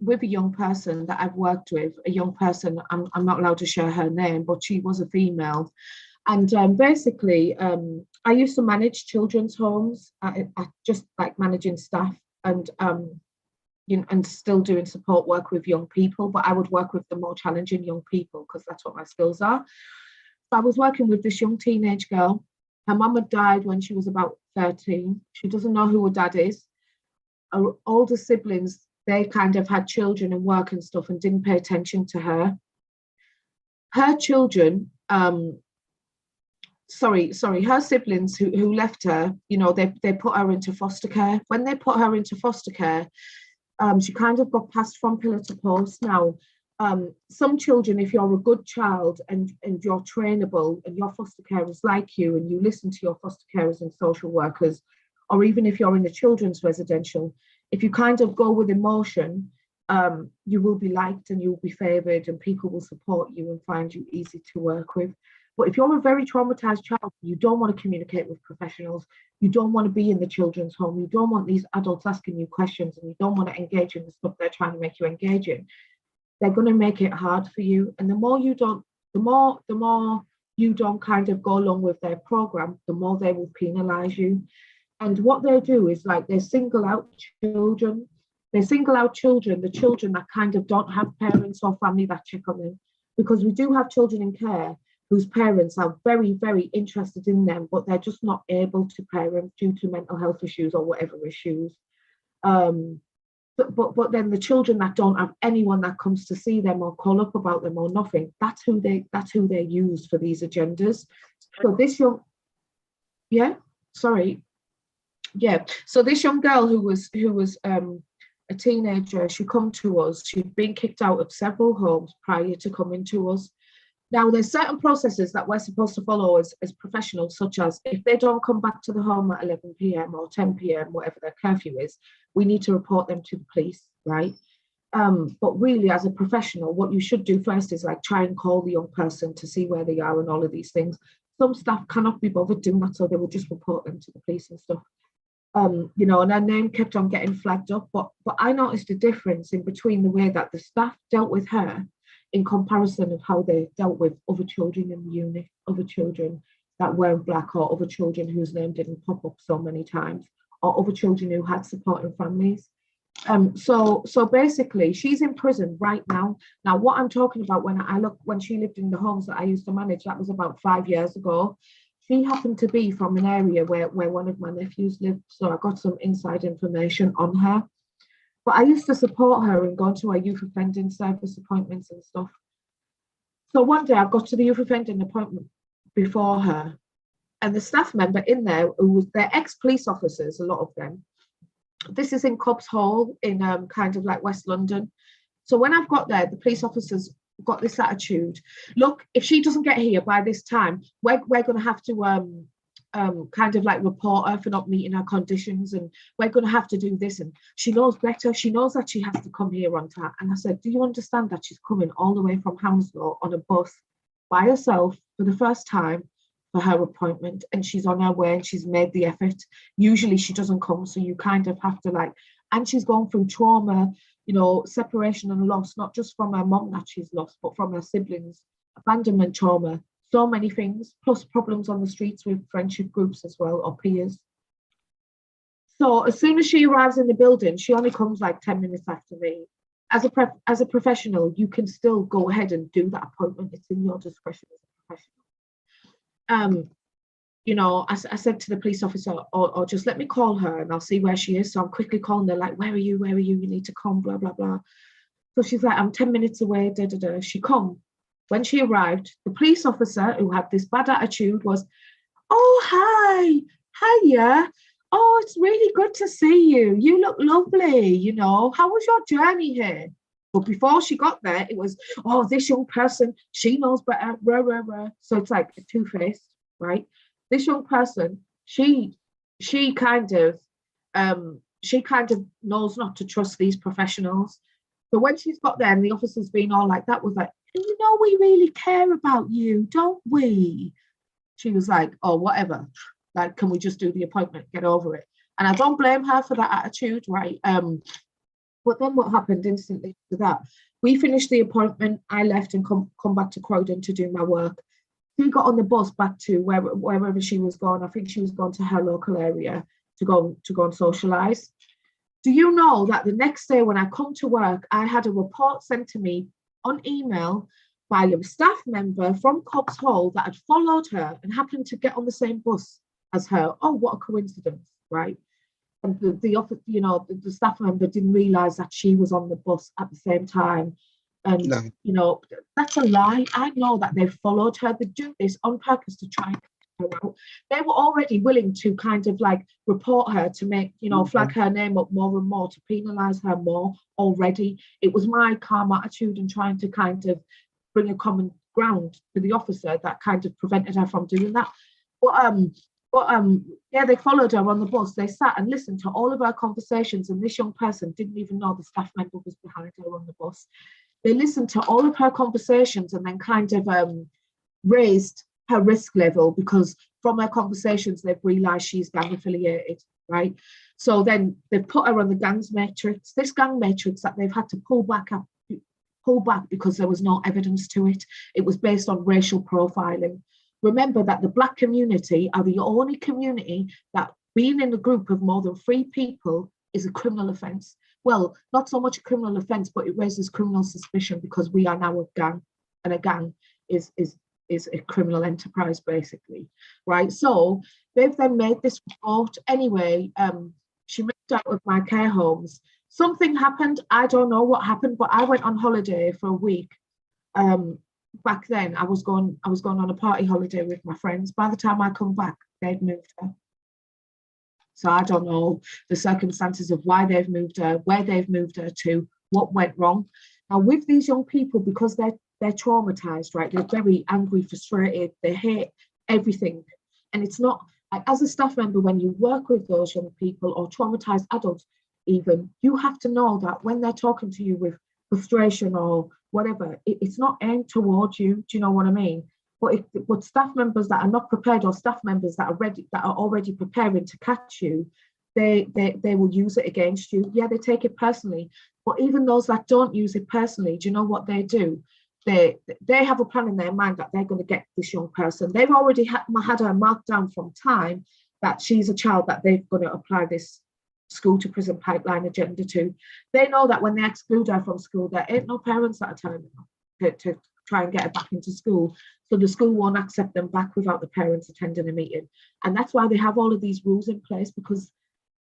with a young person that I've worked with, a young person, I'm not allowed to share her name, but she was a female. And basically, I used to manage children's homes, I just like managing staff and and still doing support work with young people, but I would work with the more challenging young people because that's what my skills are. So I was working with this young teenage girl. Her mum had died when she was about 13. She doesn't know who her dad is. Her older siblings, they kind of had children and work and stuff and didn't pay attention to her. Her children, her siblings who left her, they put her into foster care. When they put her into foster care, she kind of got passed from pillar to post. Now, some children, if you're a good child and you're trainable and your foster carers like you and you listen to your foster carers and social workers, or even if you're in the children's residential, if you kind of go with emotion, you will be liked and you'll be favoured and people will support you and find you easy to work with. But if you're a very traumatized child, you don't want to communicate with professionals, you don't want to be in the children's home, you don't want these adults asking you questions, and you don't want to engage in the stuff they're trying to make you engage in, they're going to make it hard for you. And the more you don't kind of go along with their program, the more they will penalize you. And what they do is like they single out children. They single out children, the children that kind of don't have parents or family that check on them. Because we do have children in care whose parents are very, very interested in them, but they're just not able to parent due to mental health issues or whatever issues. But then the children that don't have anyone that comes to see them or call up about them or nothing, that's who they use for these agendas. So this young, so this young girl who was a teenager, she come to us. She'd been kicked out of several homes prior to coming to us. Now, there's certain processes that we're supposed to follow as professionals, such as if they don't come back to the home at 11 p.m. or 10 p.m., whatever their curfew is, we need to report them to the police, right? But really, as a professional, what you should do first is like try and call the young person to see where they are and all of these things. Some staff cannot be bothered doing that, so they will just report them to the police and stuff. And her name kept on getting flagged up, but I noticed a difference in between the way that the staff dealt with her in comparison of how they dealt with other children in the unit, other children that weren't Black, or other children whose name didn't pop up so many times, or other children who had supporting families. So basically, she's in prison right now. Now, what I'm talking about when she lived in the homes that I used to manage, that was about 5 years ago. She happened to be from an area where one of my nephews lived, so I got some inside information on her. But I used to support her and go to her youth offending service appointments and stuff. So one day I got to the youth offending appointment before her, and the staff member in there, who was their ex-police officers, a lot of them. This is in Cobbs Hall in kind of like West London. So when I've got there, the police officers got this attitude: look, if she doesn't get here by this time, we're going to have to kind of like report her for not meeting her conditions, and we're going to have to do this, and she knows better. She knows that she has to come here on time. And I said, do you understand that she's coming all the way from Hounslow on a bus by herself for the first time for her appointment, and she's on her way and she's made the effort. Usually she doesn't come, so you kind of have to like, and she's gone through trauma, you know, separation and loss, not just from her mom that she's lost, but from her siblings, abandonment trauma, so many things, plus problems on the streets with friendship groups as well, or peers. So as soon as she arrives in the building, she only comes like 10 minutes after me. As a professional, you can still go ahead and do that appointment. It's in your discretion as a professional. You know, I said to the police officer, or just let me call her and I'll see where she is. So I'm quickly calling her, like, where are you? Where are you? You need to come, blah, blah, blah. So she's like, I'm 10 minutes away, da, da, da. She come. When she arrived, the police officer who had this bad attitude was, oh, hi, hiya. Oh, it's really good to see you. You look lovely, you know. How was your journey here? But before she got there, it was, oh, this young person, she knows better, rah, rah, rah. So it's like a two-faced, right? This young person, she kind of knows not to trust these professionals. So when she's got there and the officer's been all like that, was like, you know, we really care about you, don't we? She was like, oh, whatever. Like, can we just do the appointment, get over it? And I don't blame her for that attitude, right? But then what happened instantly after that? We finished the appointment. I left and come back to Croydon to do my work. She got on the bus back to wherever she was going. I think she was going to her local area to go and socialise. Do you know that the next day when I come to work, I had a report sent to me on email by a staff member from Cobbs Hall that had followed her and happened to get on the same bus as her. Oh, what a coincidence, right? And the staff member didn't realise that she was on the bus at the same time. And, no. You know, that's a lie. I know that they followed her. They do this on purpose to try and get her out. They were already willing to kind of like report her to make, you know, flag her name up more and more, to penalise her more already. It was my calm attitude and trying to kind of bring a common ground to the officer that kind of prevented her from doing that. Yeah, they followed her on the bus. They sat and listened to all of her conversations, and this young person didn't even know the staff member was behind her on the bus. They listened to all of her conversations and then kind of raised her risk level, because from her conversations, they've realised she's gang affiliated, right? So then they've put her on the gangs matrix, this gang matrix that they've had to pull back because there was no evidence to it. It was based on racial profiling. Remember that the Black community are the only community that being in a group of more than 3 people is a criminal offence. Well, not so much a criminal offence, but it raises criminal suspicion because we are now a gang, and a gang is a criminal enterprise, basically, right? So they've then made this report. Anyway, she moved out of my care homes. Something happened. I don't know what happened, but I went on holiday for a week. Back then, I was going on a party holiday with my friends. By the time I come back, they'd moved her. So I don't know the circumstances of why they've moved her, where they've moved her to, what went wrong. Now, with these young people, because they're traumatized, right? They're very angry, frustrated, they hate everything. And it's not, like, as a staff member, when you work with those young people or traumatized adults even, you have to know that when they're talking to you with frustration or whatever, it's not aimed towards you. Do you know what I mean? But staff members that are not prepared, or staff members that are already preparing to catch you, they will use it against you. Yeah, they take it personally. But even those that don't use it personally, do you know what they do? They have a plan in their mind that they're going to get this young person. They've already had her marked down from time that she's a child that they're going to apply this school to prison pipeline agenda to. They know that when they exclude her from school, there ain't no parents that are telling them to try and get her back into school. So the school won't accept them back without the parents attending a meeting. And that's why they have all of these rules in place, because,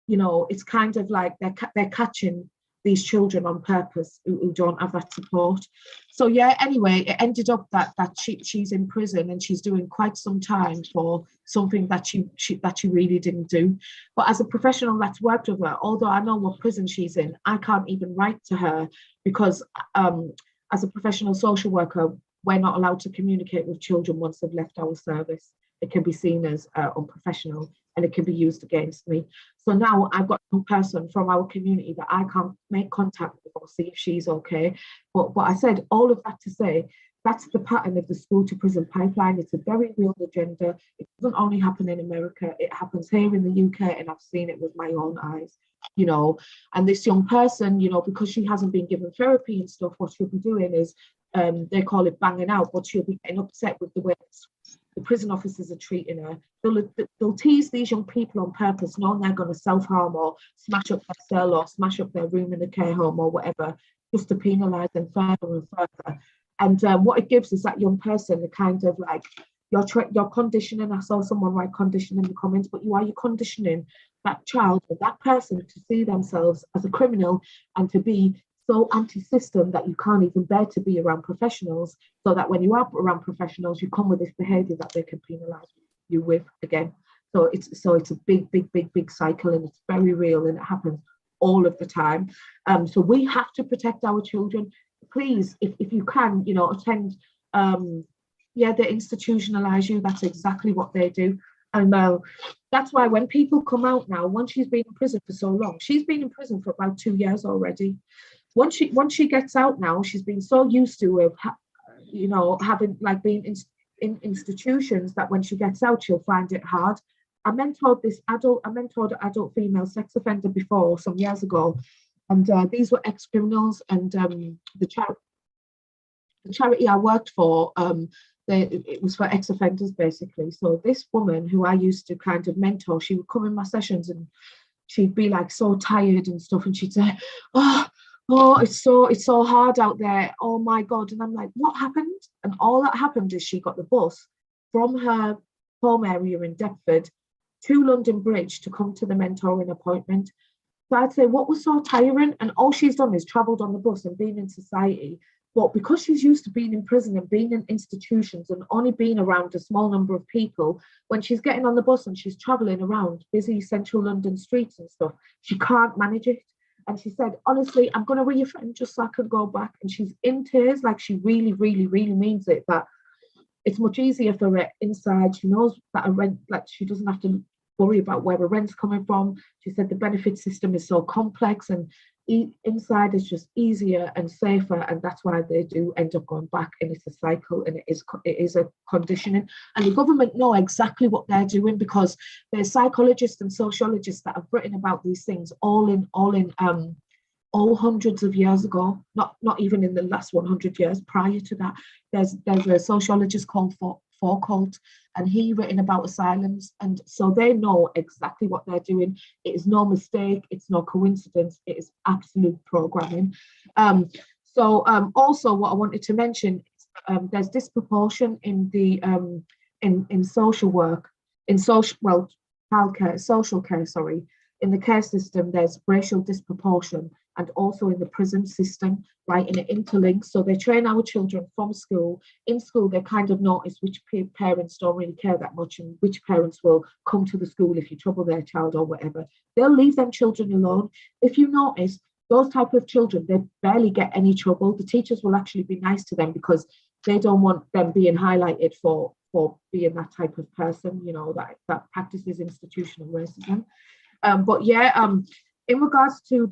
you know, it's kind of like they're catching these children on purpose who don't have that support. So yeah, anyway, it ended up that she's in prison and she's doing quite some time for something that she really didn't do. But as a professional that's worked with her, although I know what prison she's in, I can't even write to her because as a professional social worker, we're not allowed to communicate with children once they've left our service. It can be seen as unprofessional and it can be used against me. So now I've got one person from our community that I can't make contact with or see if she's okay. But I said all of that to say that's the pattern of the school to prison pipeline. It's a very real agenda. It doesn't only happen in America, it happens here in the UK, and I've seen it with my own eyes, you know. And this young person, you know, because she hasn't been given therapy and stuff, what she'll be doing is, they call it banging out, but she'll be getting upset with the way the prison officers are treating her. They'll tease these young people on purpose, knowing they're going to self-harm or smash up their cell or smash up their room in the care home or whatever, just to penalise them further and further. And what it gives is that young person the kind of like, you're conditioning. I saw someone write condition in the comments, but you're conditioning that child or that person to see themselves as a criminal and to be so anti-system that you can't even bear to be around professionals, so that when you are around professionals, you come with this behaviour that they can penalise you with again. So it's a big cycle, and it's very real, and it happens all of the time. So we have to protect our children. Please, if you can, you know, attend, they institutionalize you. That's exactly what they do. And that's why when people come out now, once she's been in prison for so long, she's been in prison for about 2 years already. Once she gets out now, she's been so used to, you know, having like being in institutions, that when she gets out, she'll find it hard. I mentored an adult female sex offender before some years ago, and these were ex-criminals, and the charity I worked for, it was for ex-offenders basically. So this woman who I used to kind of mentor, she would come in my sessions and she'd be like so tired and stuff, and she'd say, oh, it's so hard out there. Oh my God. And I'm like, what happened? And all that happened is she got the bus from her home area in Deptford to London Bridge to come to the mentoring appointment. So I'd say, what was so tiring? And all she's done is travelled on the bus and been in society. But because she's used to being in prison and being in institutions and only being around a small number of people, when she's getting on the bus and she's travelling around busy central London streets and stuff, she can't manage it. And she said, honestly, I'm going to ring your friend just so I can go back. And she's in tears, like she really, really, really means it, that it's much easier for her inside. She knows that a rent, like she doesn't have to worry about where the rent's coming from. She said the benefit system is so complex, and inside is just easier and safer, and that's why they do end up going back, and it's a cycle, and it is a conditioning. And the government know exactly what they're doing, because there's psychologists and sociologists that have written about these things all hundreds of years ago, not even in the last 100 years prior to that. There's a sociologist called Foucault, and he written about asylums, and so they know exactly what they're doing. It is no mistake, it's no coincidence, it is absolute programming. Also what I wanted to mention is there's disproportion in the in social work, in social care, sorry. In the care system, there's racial disproportion, and also in the prison system, right, and it interlinks. So they train our children from school. In school, they kind of notice which parents don't really care that much, and which parents will come to the school if you trouble their child or whatever. They'll leave them children alone. If you notice, those type of children, they barely get any trouble. The teachers will actually be nice to them because they don't want them being highlighted for being that type of person, you know, that practices institutional racism. But yeah, in regards to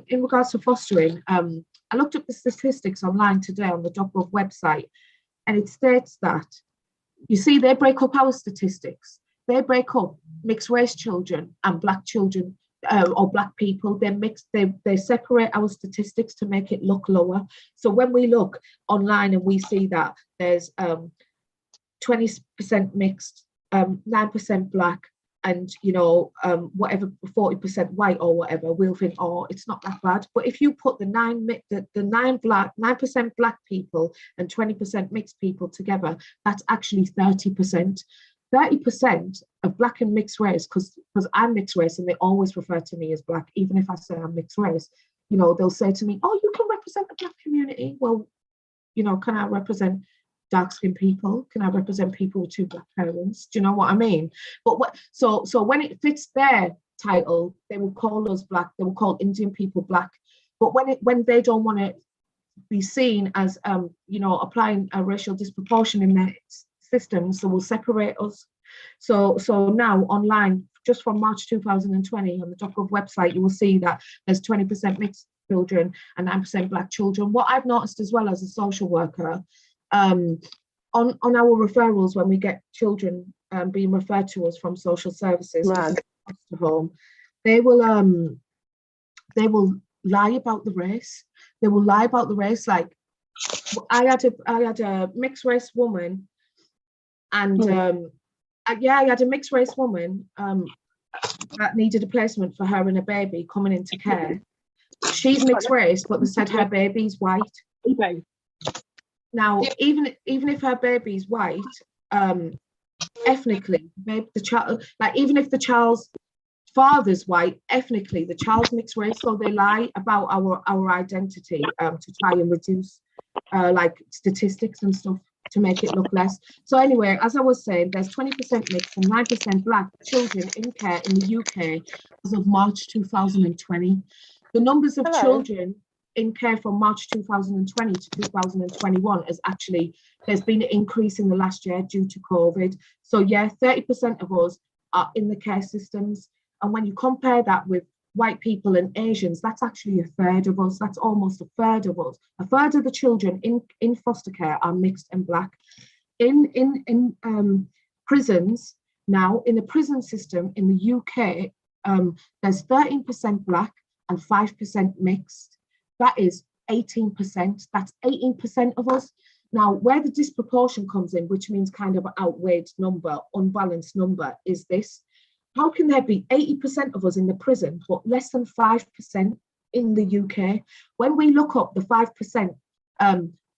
in regards to fostering, I looked up the statistics online today on the .gov website, and it states that, you see, they break up our statistics. They break up mixed race children and black children, or black people. They separate our statistics to make it look lower. So when we look online and we see that there's 20% mixed, 9% black, and you know, whatever, 40% white or whatever, we'll think, oh, it's not that bad. But if you put the 9% black people and 20% mixed people together, that's actually 30%. 30% of black and mixed race, because I'm mixed race, and they always refer to me as black, even if I say I'm mixed race. You know, they'll say to me, oh, you can represent the black community. Well, you know, can I represent dark-skinned people? Can I represent people with 2 black parents? Do you know what I mean? But so when it fits their title, they will call us black. They will call Indian people black. But when they don't want to be seen as you know, applying a racial disproportion in their systems, so will separate us. So now online, just from March 2020 on the .gov website, you will see that there's 20% mixed children and 9% Black children. What I've noticed as well as a social worker, on our referrals, when we get children being referred to us from social services to home, they will lie about the race. They will lie about the race. Like I had a mixed race woman, and I had a mixed race woman that needed a placement for her and a baby coming into care. She's mixed race, but they said her baby's white. Okay. Now, even if her baby's white, ethnically, maybe the child, like even if the child's father's white, ethnically the child's mixed race, so they lie about our identity to try and reduce like statistics and stuff to make it look less. So anyway, as I was saying, there's 20% mixed and 9% Black children in care in the UK as of March 2020. The numbers of children in care from March 2020 to 2021 is actually, there's been an increase in the last year due to COVID. So yeah, 30% of us are in the care systems. And when you compare that with white people and Asians, that's actually a third of us. That's almost a third of us. A third of the children in foster care are mixed and Black. In prisons now, in the prison system in the UK, there's 13% Black and 5% mixed. That is 18%. That's 18% of us. Now, where the disproportion comes in, which means kind of outweighed number, unbalanced number, is this. How can there be 80% of us in the prison, but less than 5% in the UK? When we look up the 5%,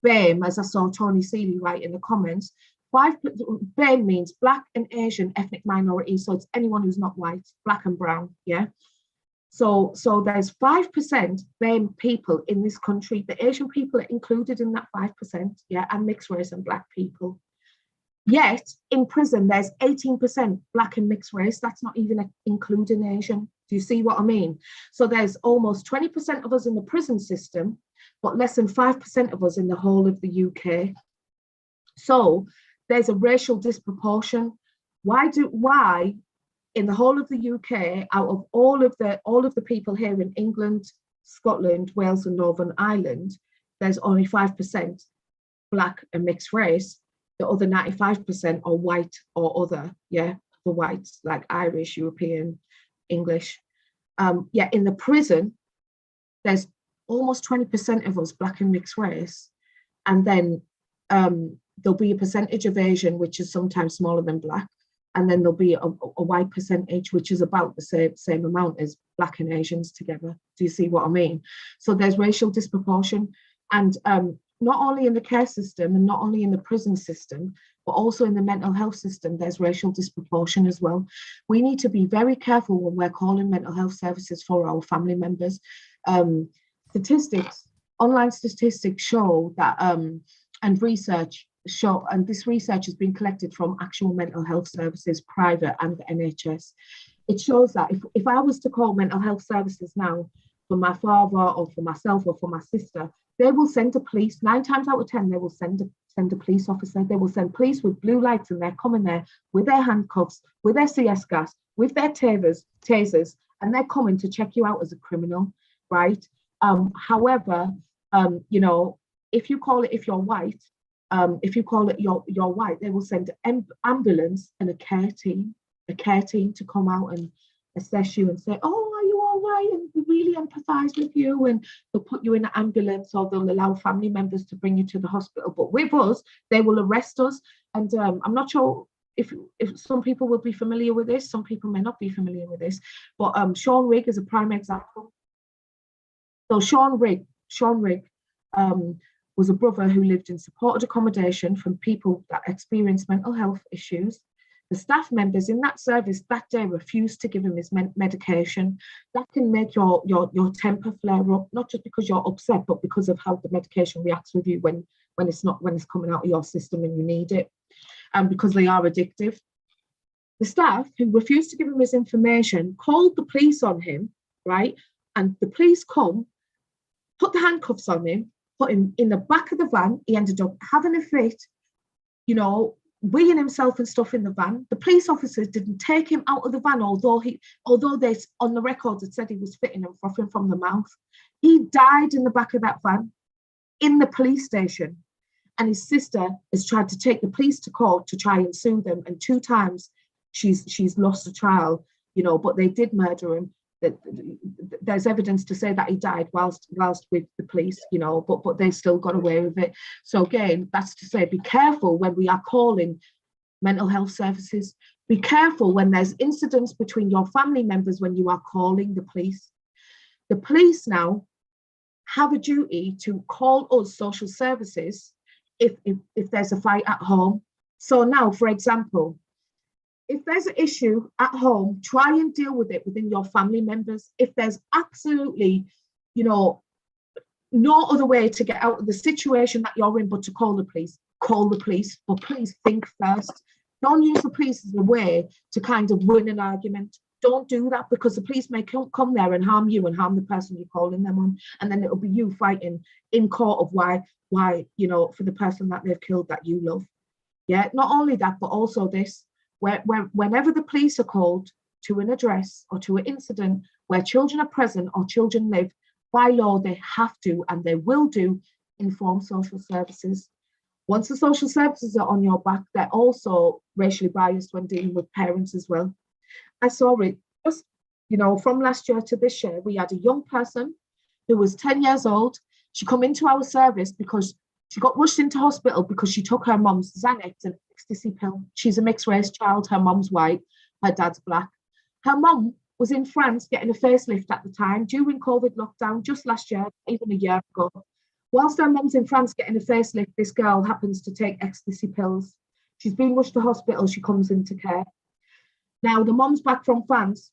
BAME, as I saw Tony Seeley write in the comments, BAME means Black and Asian ethnic minorities. So it's anyone who's not white, Black and brown, yeah? So there's 5% BAME people in this country. The Asian people are included in that 5%, yeah, and mixed race and Black people. Yet in prison, there's 18% Black and mixed race. That's not even including Asian. Do you see what I mean? So there's almost 20% of us in the prison system, but less than 5% of us in the whole of the UK. So there's a racial disproportion. Why in the whole of the UK, out of all of the people here in England, Scotland, Wales, and Northern Ireland, there's only 5% Black and mixed race. The other 95% are white or other, yeah, the whites, like Irish, European, English. Yeah, in the prison, there's almost 20% of us Black and mixed race. And then there'll be a percentage of Asian, which is sometimes smaller than Black. And then there'll be a white percentage, which is about the same amount as Black and Asians together. Do you see what I mean? So there's racial disproportion. And not only in the care system and not only in the prison system, but also in the mental health system, there's racial disproportion as well. We need to be very careful when we're calling mental health services for our family members. Statistics, online statistics show that, and research show, and this research has been collected from actual mental health services, private and the NHS. It shows that if I was to call mental health services now for my father or for myself or for my sister, they will send the police. 9 times out of 10, they will send a police officer. They will send police with blue lights, and they're coming there with their handcuffs, with their CS gas, with their tasers, and they're coming to check you out as a criminal, right? However, you know, if you're white, you're white, they will send an ambulance and a care team to come out and assess you and say, oh, are you all right? And we really empathize with you, and they'll put you in an ambulance, or they'll allow family members to bring you to the hospital. But with us, they will arrest us. And I'm not sure if some people will be familiar with this, some people may not be familiar with this, but Sean Rigg is a prime example. So Sean Rigg was a brother who lived in supported accommodation from people that experienced mental health issues. The staff members in that service that day refused to give him his medication. That can make your temper flare up, not just because you're upset, but because of how the medication reacts with you when it's coming out of your system and you need it, because they are addictive. The staff who refused to give him his information called the police on him, right? And the police come, put the handcuffs on him, put him in the back of the van. He ended up having a fit, you know, weeing himself and stuff in the van. The police officers didn't take him out of the van, although they on the records had said he was fitting and frothing from the mouth. He died in the back of that van in the police station. And his sister has tried to take the police to court to try and sue them. And 2 times she's lost a trial, you know, but they did murder him. There's evidence to say that he died whilst with the police, you know, but they still got away with it. So again, that's to say, be careful when we are calling mental health services. Be careful when there's incidents between your family members when you are calling the police. The police now have a duty to call us social services if there's a fight at home. So now, for example, if there's an issue at home, try and deal with it within your family members. If there's absolutely, you know, no other way to get out of the situation that you're in but to call the police, but please think first. Don't use the police as a way to kind of win an argument. Don't do that, because the police may come there and harm you and harm the person you're calling them on. And then it'll be you fighting in court of why, you know, for the person that they've killed that you love. Yeah, not only that, but also this, whenever the police are called to an address or to an incident where children are present or children live, by law, they have to, and they will do, inform social services. Once the social services are on your back, they're also racially biased when dealing with parents as well. I saw it just, you know, from last year to this year. We had a young person who was 10 years old. She come into our service because she got rushed into hospital because she took her mum's Xanax and ecstasy pill. She's a mixed race child. Her mum's white, her dad's black. Her mum was in France getting a facelift at the time during COVID lockdown, just last year, even a year ago. Whilst her mum's in France getting a facelift, this girl happens to take ecstasy pills. She's been rushed to hospital. She comes into care. Now, the mum's back from France.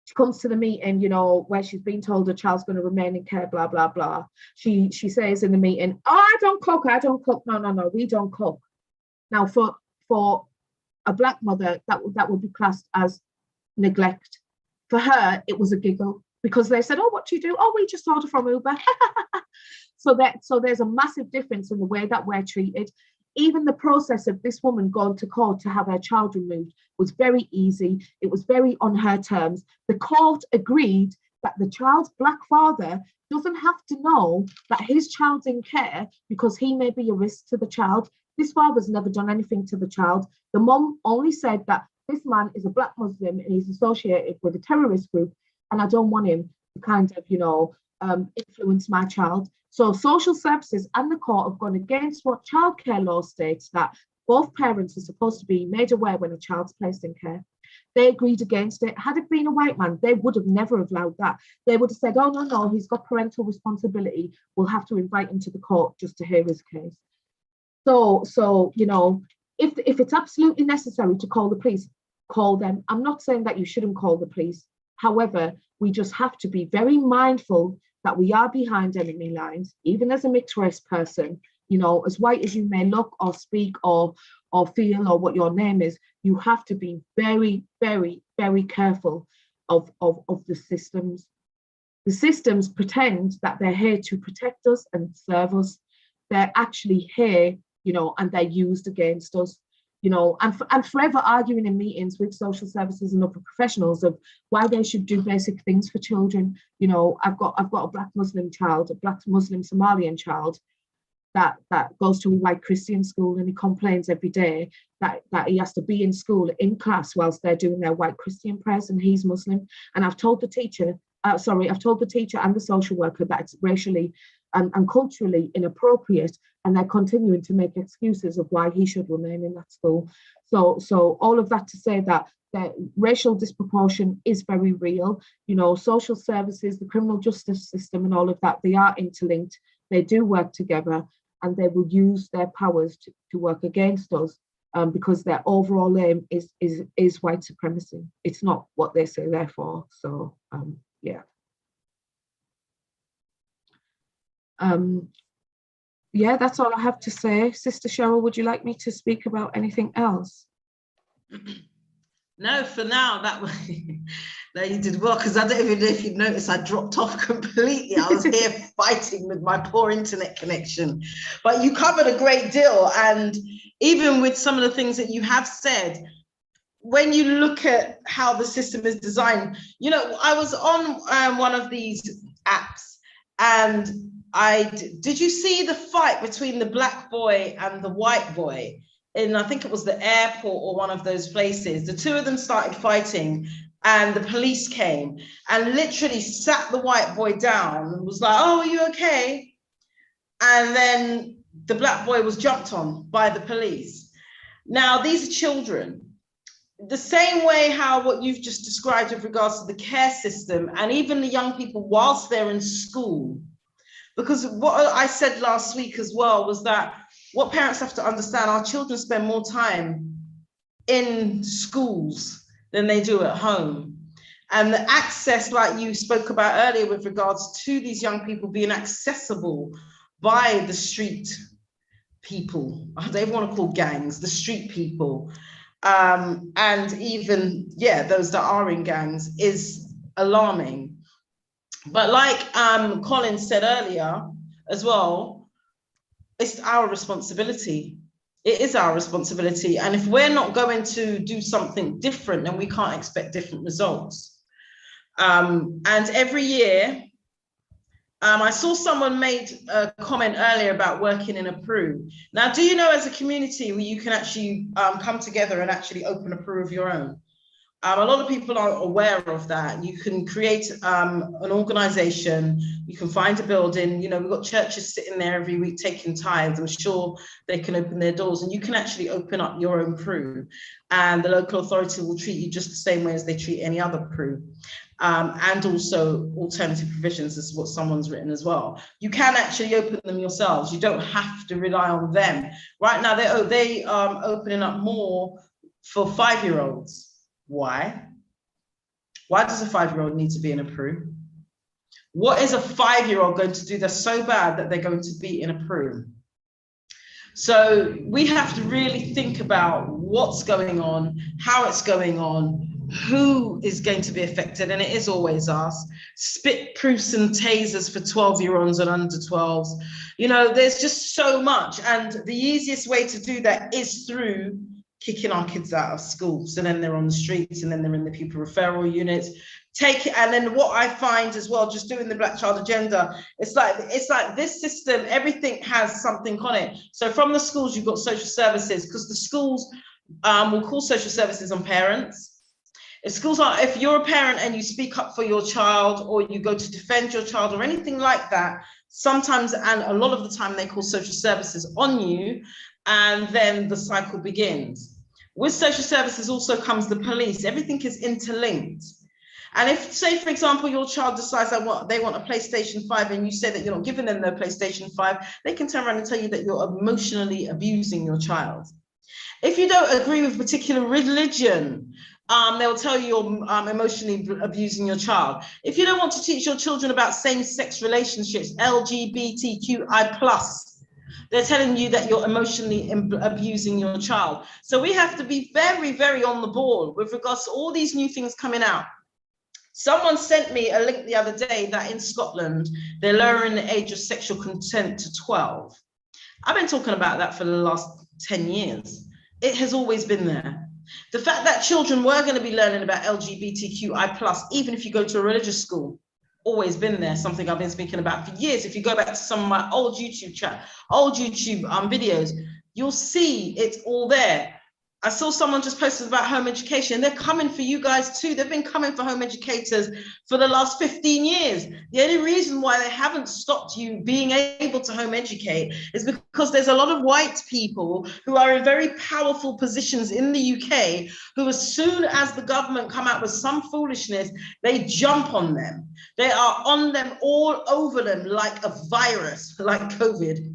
She comes to the meeting, you know, where she's been told her child's going to remain in care, blah, blah, blah. She says in the meeting, oh, I don't cook. No, we don't cook. Now, for a black mother, that would be classed as neglect. For her, it was a giggle, because they said, oh, what do you do? Oh, we just order from Uber. So there's a massive difference in the way that we're treated. Even the process of this woman going to court to have her child removed was very easy. It was very on her terms. The court agreed that the child's black father doesn't have to know that his child's in care because he may be a risk to the child. This father's never done anything to the child. The mum only said that this man is a black Muslim and he's associated with a terrorist group, and I don't want him to kind of, you know, influence my child. So social services and the court have gone against what childcare law states, that both parents are supposed to be made aware when a child's placed in care. They agreed against it. Had it been a white man, they would have never allowed that. They would have said, oh, no, he's got parental responsibility. We'll have to invite him to the court just to hear his case. So you know, if it's absolutely necessary to call the police, call them. I'm not saying that you shouldn't call the police. However, we just have to be very mindful that we are behind enemy lines, even as a mixed race person. You know, as white as you may look or speak or feel or what your name is, you have to be very, very, very careful of the systems. The systems pretend that they're here to protect us and serve us. They're actually here, you know, and they're used against us. You know, and forever arguing in meetings with social services and other professionals of why they should do basic things for children. You know, I've got a black Muslim child, a black Muslim Somalian child that goes to a white Christian school, and he complains every day that he has to be in school in class whilst they're doing their white Christian prayers, and he's Muslim. And I've told the teacher and the social worker that it's racially and culturally inappropriate, and they're continuing to make excuses of why he should remain in that school. So all of that to say that the racial disproportion is very real. You know, social services, the criminal justice system and all of that, they are interlinked. They do work together, and they will use their powers to work against us because their overall aim is white supremacy. It's not what they say they're for. So yeah. Yeah, that's all I have to say. Sister Cheryl, would you like me to speak about anything else? No, for now, no, you did well, because I don't even know if you'd noticed I dropped off completely. I was here fighting with my poor internet connection. But you covered a great deal. And even with some of the things that you have said, when you look at how the system is designed, you know, I was on one of these apps, And did you see the fight between the black boy and the white boy? And I think it was the airport or one of those places. The two of them started fighting, and the police came and literally sat the white boy down and was like, "Oh, are you okay?" And then the black boy was jumped on by the police. Now, these are children. The same way how what you've just described with regards to the care system and even the young people whilst they're in school. Because what I said last week as well was that what parents have to understand, our children spend more time in schools than they do at home. And the access, like you spoke about earlier with regards to these young people being accessible by the street people, I don't even want to call gangs, the street people, and even, those that are in gangs, is alarming. But like Colin said earlier as well, it's our responsibility. It is our responsibility. And if we're not going to do something different, then we can't expect different results. And every year, I saw someone made a comment earlier about working in a Peru. Now, do you know, as a community, where you can actually come together and actually open a Peru of your own? A lot of people aren't aware of that. You can create an organization, you can find a building, we've got churches sitting there every week taking tithes. I'm sure they can open their doors, and you can actually open up your own Peru, and the local authority will treat you just the same way as they treat any other Peru. And also alternative provisions is what someone's written as well. You can actually open them yourselves. You don't have to rely on them. Right now, they opening up more for 5-year-olds. Why? Why does a 5-year-old need to be in a Peru? What is a 5-year-old going to do that's so bad that they're going to be in a Peru? So we have to really think about what's going on, how it's going on, who is going to be affected, and it is always us. Spit proofs and tasers for 12-year-olds and under 12s. There's just so much, and the easiest way to do that is through kicking our kids out of school. So then they're on the streets, and then they're in the pupil referral units. And then what I find as well, just doing the Black Child Agenda, it's like this system, everything has something on it. So from the schools, you've got social services, because the schools will call social services on parents. If you're a parent and you speak up for your child, or you go to defend your child or anything like that, sometimes, and a lot of the time, they call social services on you, and then the cycle begins. With social services also comes the police. Everything is interlinked. And if, say, for example, your child decides that they want a PlayStation 5, and you say that you're not giving them their PlayStation 5, they can turn around and tell you that you're emotionally abusing your child. If you don't agree with a particular religion, they'll tell you you're emotionally abusing your child. If you don't want to teach your children about same-sex relationships, LGBTQI+, they're telling you that you're emotionally abusing your child. So we have to be very, very on the ball with regards to all these new things coming out. Someone sent me a link the other day that in Scotland, they're lowering the age of sexual consent to 12. I've been talking about that for the last 10 years. It has always been there. The fact that children were going to be learning about LGBTQI+, even if you go to a religious school, always been there, something I've been speaking about for years. If you go back to some of my old YouTube videos, you'll see it's all there. I saw someone just posted about home education. They're coming for you guys too. They've been coming for home educators for the last 15 years. The only reason why they haven't stopped you being able to home educate is because there's a lot of white people who are in very powerful positions in the UK who, as soon as the government come out with some foolishness, they jump on them. They are on them, all over them, like a virus, like COVID.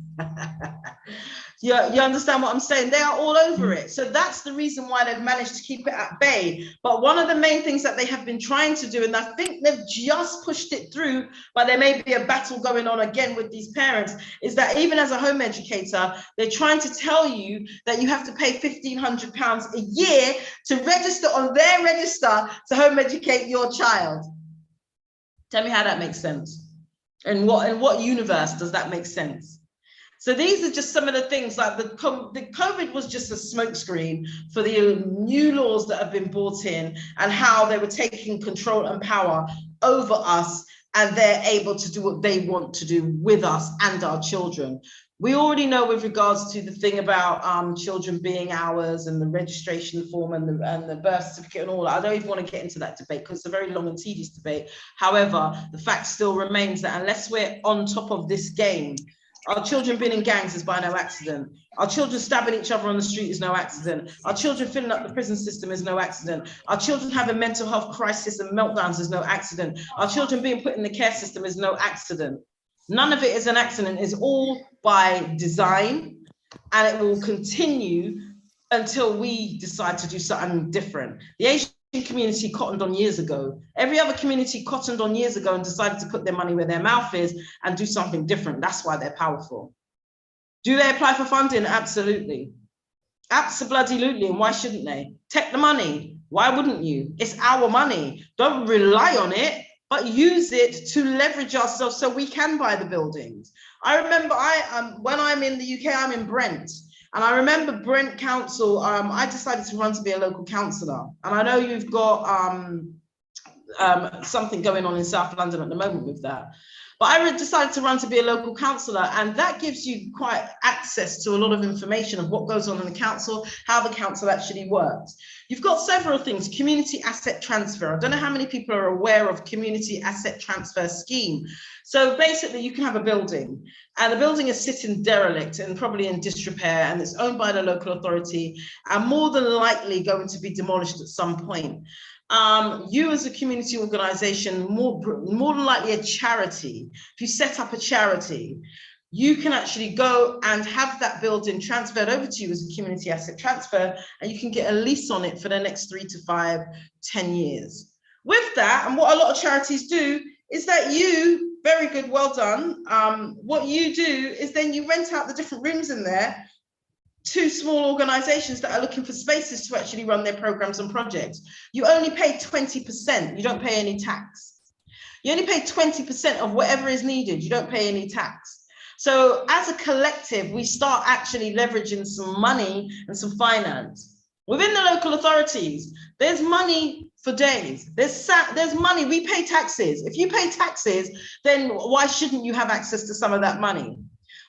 You understand what I'm saying? They are all over it. So that's the reason why they've managed to keep it at bay. But one of the main things that they have been trying to do, and I think they've just pushed it through, but there may be a battle going on again with these parents, is that even as a home educator, they're trying to tell you that you have to pay £1,500 a year to register on their register to home educate your child. Tell me how that makes sense. And what universe does that make sense? So these are just some of the things, like the COVID was just a smokescreen for the new laws that have been brought in and how they were taking control and power over us and they're able to do what they want to do with us and our children. We already know with regards to the thing about children being ours and the registration form and the birth certificate and all that. I don't even want to get into that debate because it's a very long and tedious debate. However, the fact still remains that unless we're on top of this game, our children being in gangs is by no accident. Our children stabbing each other on the street is no accident. Our children filling up the prison system is no accident. Our children having mental health crisis and meltdowns is no accident. Our children being put in the care system is no accident. None of it is an accident. It's all by design, and it will continue until we decide to do something different. The Asian community cottoned on years ago. Every other community cottoned on years ago and decided to put their money where their mouth is and do something different. That's why they're powerful. Do they apply for funding? Absolutely. Absolutely. And why shouldn't they? Take the money. Why wouldn't you? It's our money. Don't rely on it, but use it to leverage ourselves so we can buy the buildings. I remember when I'm in the UK, I'm in Brent. And I remember Brent Council, I decided to run to be a local councillor. And I know you've got something going on in South London at the moment with that. But I decided to run to be a local councillor, and that gives you quite access to a lot of information of what goes on in the council, how the council actually works. You've got several things, community asset transfer. I don't know how many people are aware of community asset transfer scheme. So basically you can have a building and the building is sitting derelict and probably in disrepair, and it's owned by the local authority and more than likely going to be demolished at some point. You as a community organization, more than likely a charity, if you set up a charity, you can actually go and have that building transferred over to you as a community asset transfer, and you can get a lease on it for the next 3 to 5, 10 years. With that, and what a lot of charities do is that you, very good, well done. What you do is then you rent out the different rooms in there to small organizations that are looking for spaces to actually run their programs and projects. You only pay 20%, you don't pay any tax. You only pay 20% of whatever is needed, you don't pay any tax. So as a collective, we start actually leveraging some money and some finance. Within the local authorities, there's money for days. There's money, we pay taxes. If you pay taxes, then why shouldn't you have access to some of that money?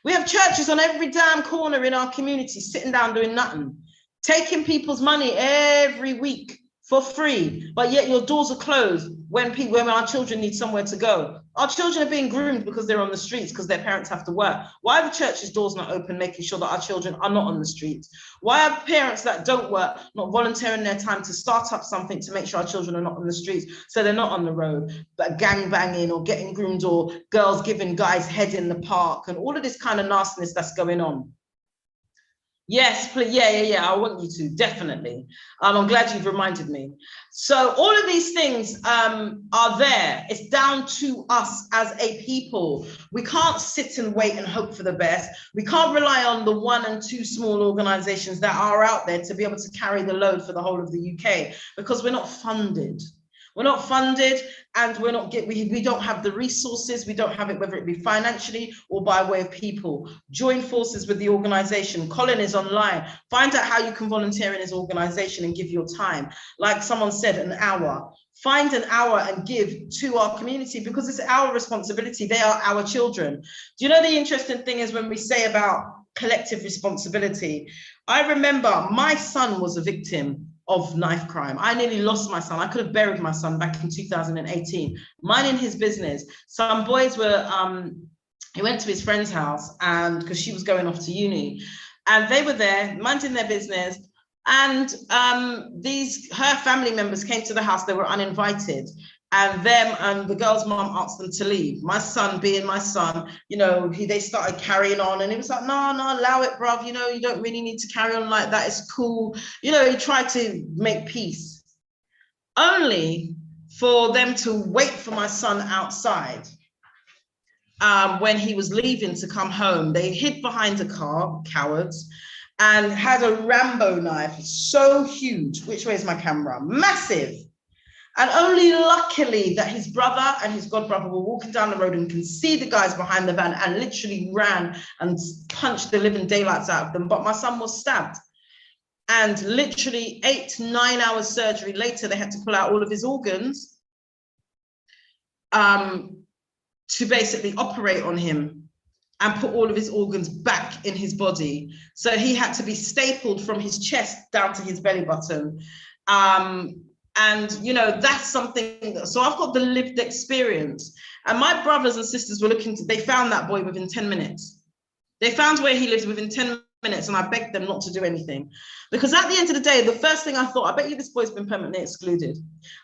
We have churches on every damn corner in our community sitting down doing nothing, taking people's money every week for free, but yet your doors are closed when our children need somewhere to go. Our children are being groomed because they're on the streets because their parents have to work. Why are the church's doors not open, making sure that our children are not on the streets? Why are parents that don't work not volunteering their time to start up something to make sure our children are not on the streets, so they're not on the road, but gang banging or getting groomed or girls giving guys head in the park and all of this kind of nastiness that's going on? Yes, please. Yeah. I want you to, definitely. I'm glad you've reminded me. So all of these things are there. It's down to us as a people. We can't sit and wait and hope for the best. We can't rely on the 1 and 2 small organizations that are out there to be able to carry the load for the whole of the UK, because we're not funded. We're not funded, and we don't have the resources. We don't have it, whether it be financially or by way of people. Join forces with the organization. Colin is online. Find out how you can volunteer in his organization and give your time. Like someone said, an hour. Find an hour and give to our community, because it's our responsibility. They are our children. Do you know the interesting thing is when we say about collective responsibility? I remember my son was a victim of knife crime. I nearly lost my son. I could have buried my son back in 2018, minding his business. Some boys were, he went to his friend's house, and because she was going off to uni, and they were there minding their business. And her family members came to the house. They were uninvited. And the girl's mom asked them to leave. My son, being my son, they started carrying on, and it was like, no, allow it, bruv. You don't really need to carry on like that. It's cool. He tried to make peace, only for them to wait for my son outside. When he was leaving to come home, they hid behind a car, cowards, and had a Rambo knife, so huge. Which way is my camera? Massive. And only luckily that his brother and his godbrother were walking down the road and can see the guys behind the van, and literally ran and punched the living daylights out of them. But my son was stabbed. And literally 8 to 9 hours surgery later, they had to pull out all of his organs. to basically operate on him and put all of his organs back in his body. So he had to be stapled from his chest down to his belly button. And, you know, that's something that, so I've got the lived experience. And my brothers and sisters were they found that boy within 10 minutes. They found where he lives within 10 minutes, and I begged them not to do anything. Because at the end of the day, the first thing I thought, I bet you this boy's been permanently excluded.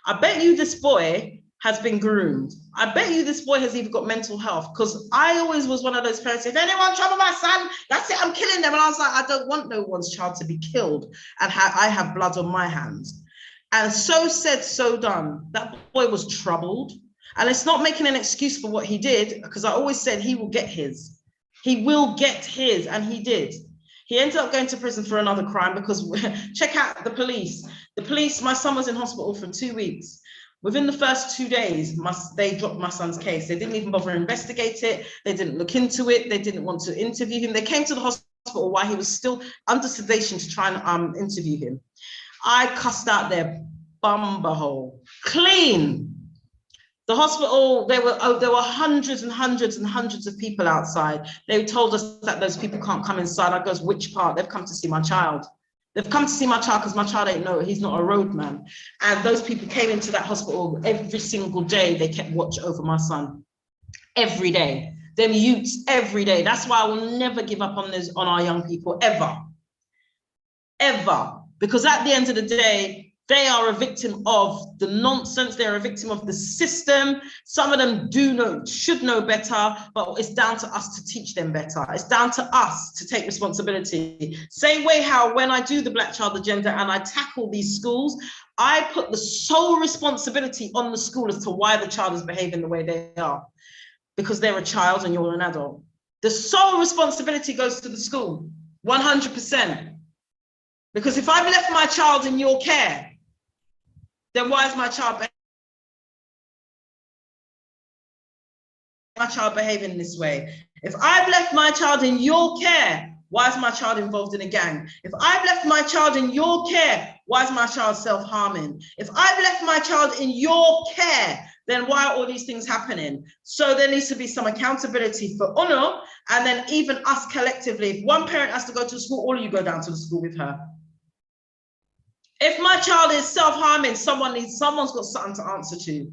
I bet you this boy has been groomed. I bet you this boy has even got mental health, because I always was one of those parents, if anyone trouble my son, that's it, I'm killing them. And I was like, I don't want no one's child to be killed and I have blood on my hands. And so said, so done. That boy was troubled. And it's not making an excuse for what he did, because I always said he will get his. He will get his, and he did. He ended up going to prison for another crime, because check out the police. The police, my son was in hospital for 2 weeks. Within the first 2 days, they dropped my son's case. They didn't even bother to investigate it. They didn't look into it. They didn't want to interview him. They came to the hospital while he was still under sedation to try and interview him. I cussed out their bumberhole clean. The hospital, there were hundreds and hundreds and hundreds of people outside. They told us that those people can't come inside. I goes, which part? They've come to see my child. They've come to see my child because my child ain't know, he's not a roadman. And those people came into that hospital every single day. They kept watch over my son every day. Them youths every day. That's why I will never give up on our young people, ever, ever. Because at the end of the day, they are a victim of the nonsense. They're a victim of the system. Some of them should know better, but it's down to us to teach them better. It's down to us to take responsibility. Same way how when I do the Black Child Agenda and I tackle these schools, I put the sole responsibility on the school as to why the child is behaving the way they are, because they're a child and you're an adult. The sole responsibility goes to the school, 100%. Because if I've left my child in your care, then why is my child behaving this way? If I've left my child in your care, why is my child involved in a gang? If I've left my child in your care, why is my child self-harming? If I've left my child in your care, then why are all these things happening? So there needs to be some accountability for Uno, and then even us collectively. If one parent has to go to school, all of you go down to the school with her. If my child is self-harming, someone's got something to answer to.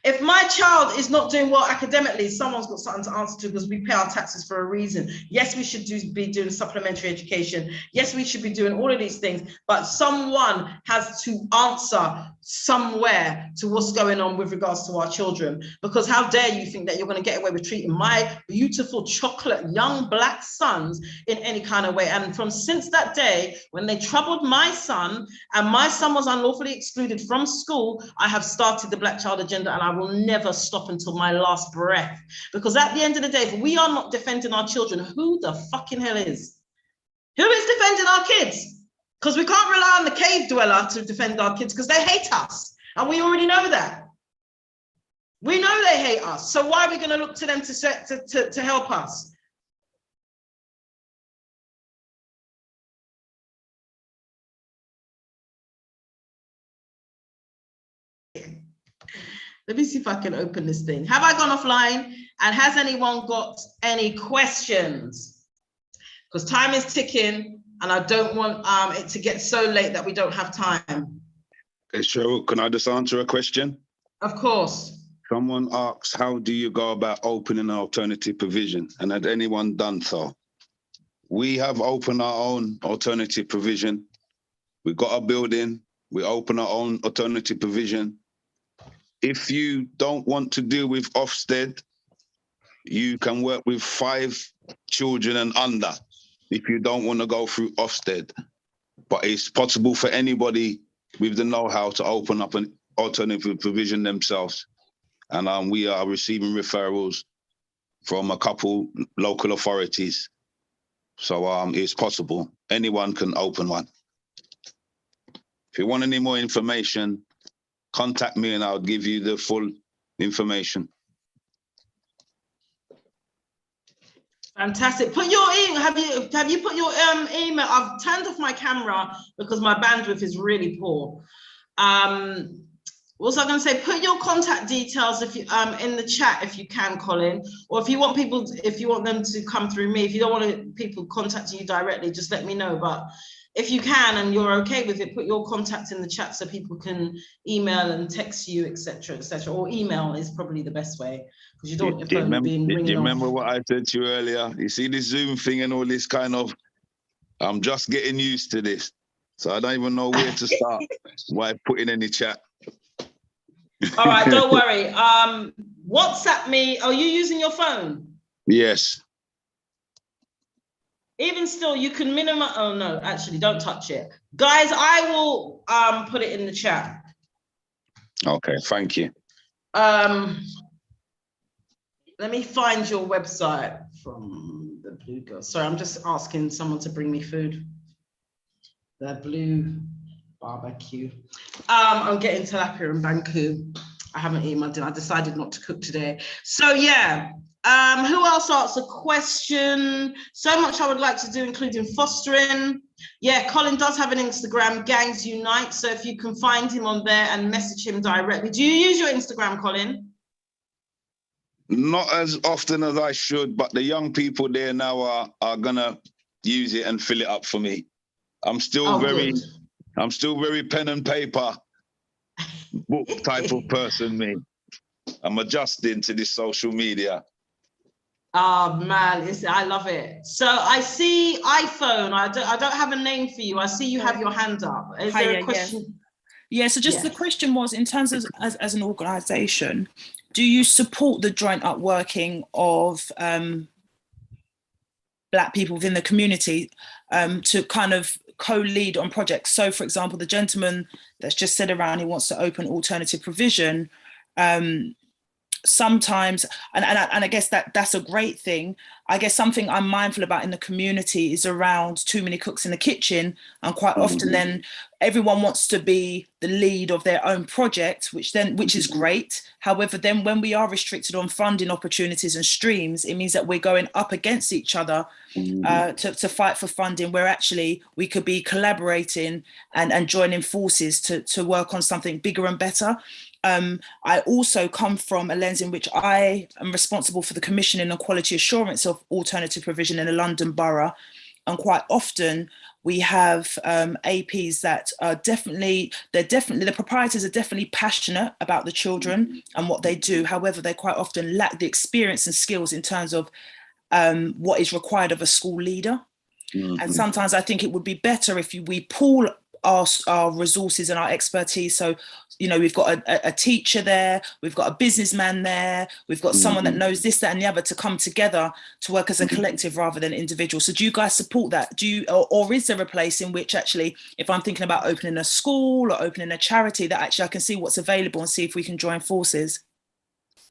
If my child is not doing well academically, someone's got something to answer to, because we pay our taxes for a reason. Yes, we should be doing supplementary education. Yes, we should be doing all of these things, but someone has to answer somewhere to what's going on with regards to our children. Because how dare you think that you're going to get away with treating my beautiful chocolate young Black sons in any kind of way? And since that day, when they troubled my son and my son was unlawfully excluded from school, I have started the Black Child Agenda, and I will never stop until my last breath. Because at the end of the day, if we are not defending our children, who the fucking hell is? Who is defending our kids? Because we can't rely on the cave dweller to defend our kids, because they hate us. And we already know that. We know they hate us. So why are we going to look to them to help us? Let me see if I can open this thing. Have I gone offline? And has anyone got any questions? Because time is ticking, and I don't want it to get so late that we don't have time. Okay, Cheryl, can I just answer a question? Of course. Someone asks, how do you go about opening an alternative provision? And had anyone done so? We have opened our own alternative provision. We got a building, we open our own alternative provision. If you don't want to deal with Ofsted, you can work with 5 children and under if you don't want to go through Ofsted. But it's possible for anybody with the know-how to open up an alternative provision themselves. And we are receiving referrals from a couple local authorities. So it's possible. Anyone can open one. If you want any more information, contact me and I'll give you the full information. Fantastic. Put your email. Have you put your email? I've turned off my camera because my bandwidth is really poor. Also, I'm going to say, put your contact details if you in the chat if you can, Colin. Or if you want them to come through me. If you don't want people contacting you directly, just let me know. But if you can and you're okay with it, put your contact in the chat so people can email and text you, etc., etc. Or email is probably the best way because you don't want your phone being ringing off. Do you remember what I said to you earlier? You see this Zoom thing and all this kind of. I'm just getting used to this, so I don't even know where to start. Why put in any chat? All right, don't worry. WhatsApp me. Are you using your phone? Yes. Even still, you can minimize. Oh no, actually, don't touch it, guys. I will put it in the chat. Okay, thank you. Let me find your website from the Blue Girl. Sorry, I'm just asking someone to bring me food. The Blue Barbecue. I'm getting tilapia and banku. I haven't eaten my dinner. I decided not to cook today. So yeah, who else asked a question? So much I would like to do, including fostering. Yeah, Colin does have an Instagram, Gangs Unite. So if you can find him on there and message him directly. Do you use your Instagram, Colin? Not as often as I should, but the young people there now are gonna use it and fill it up for me. I'm still very pen and paper book type of person, me. I'm adjusting to this social media. Oh man, I love it. So I see iPhone. I don't have a name for you. I see you have your hand up. Is there a question? Yeah, so just the question was, in terms of as an organisation, do you support the joint up working of Black people within the community to kind of co-lead on projects? So for example, the gentleman that's just said around, he wants to open alternative provision. Sometimes, and I guess that's a great thing. I guess something I'm mindful about in the community is around too many cooks in the kitchen, and quite often then everyone wants to be the lead of their own project, which is great. However, then when we are restricted on funding opportunities and streams, it means that we're going up against each other to fight for funding, where actually we could be collaborating and joining forces to work on something bigger and better. I also come from a lens in which I am responsible for the commissioning and quality assurance of alternative provision in the London Borough. And quite often we have APs that are the proprietors are definitely passionate about the children and what they do. However, they quite often lack the experience and skills in terms of what is required of a school leader. And sometimes I think it would be better if we pool our resources and our expertise. So, you know, we've got a teacher there, we've got a businessman there, we've got someone that knows this, that, and the other to come together to work as a collective rather than individual. So do you guys support that? Do you, or is there a place in which actually, if I'm thinking about opening a school or opening a charity, that actually I can see what's available and see if we can join forces?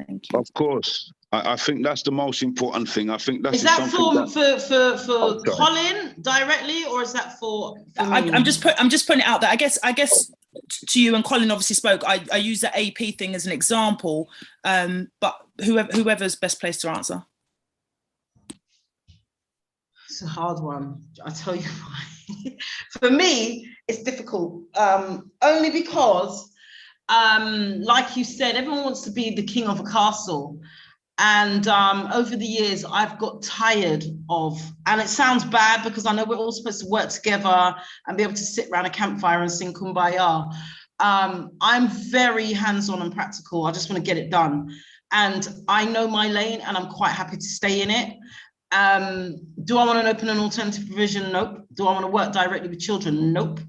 Thank you. Of course. I think that's the most important thing. I think that's for Colin directly, or is that for me? I'm just putting it out there. I guess to you, and Colin obviously spoke. I use the AP thing as an example, but whoever's best placed to answer. It's a hard one. I'll tell you why. For me, it's difficult. Only because, like you said, everyone wants to be the king of a castle. And over the years, I've got tired of, and it sounds bad because I know we're all supposed to work together and be able to sit around a campfire and sing Kumbaya. I'm very hands-on and practical. I just want to get it done. And I know my lane and I'm quite happy to stay in it. Do I want to open an alternative provision? Nope. Do I want to work directly with children? Nope.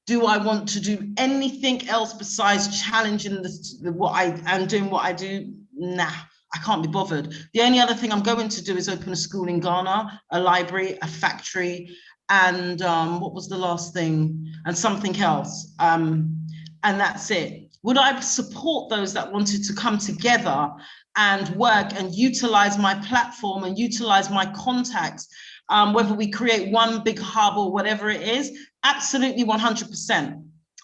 Do I want to do anything else besides challenging doing what I do? Nah. I can't be bothered. The only other thing I'm going to do is open a school in Ghana, a library, a factory, and what was the last thing? And something else. And that's it. Would I support those that wanted to come together and work and utilize my platform and utilize my contacts, whether we create one big hub or whatever it is? Absolutely 100%.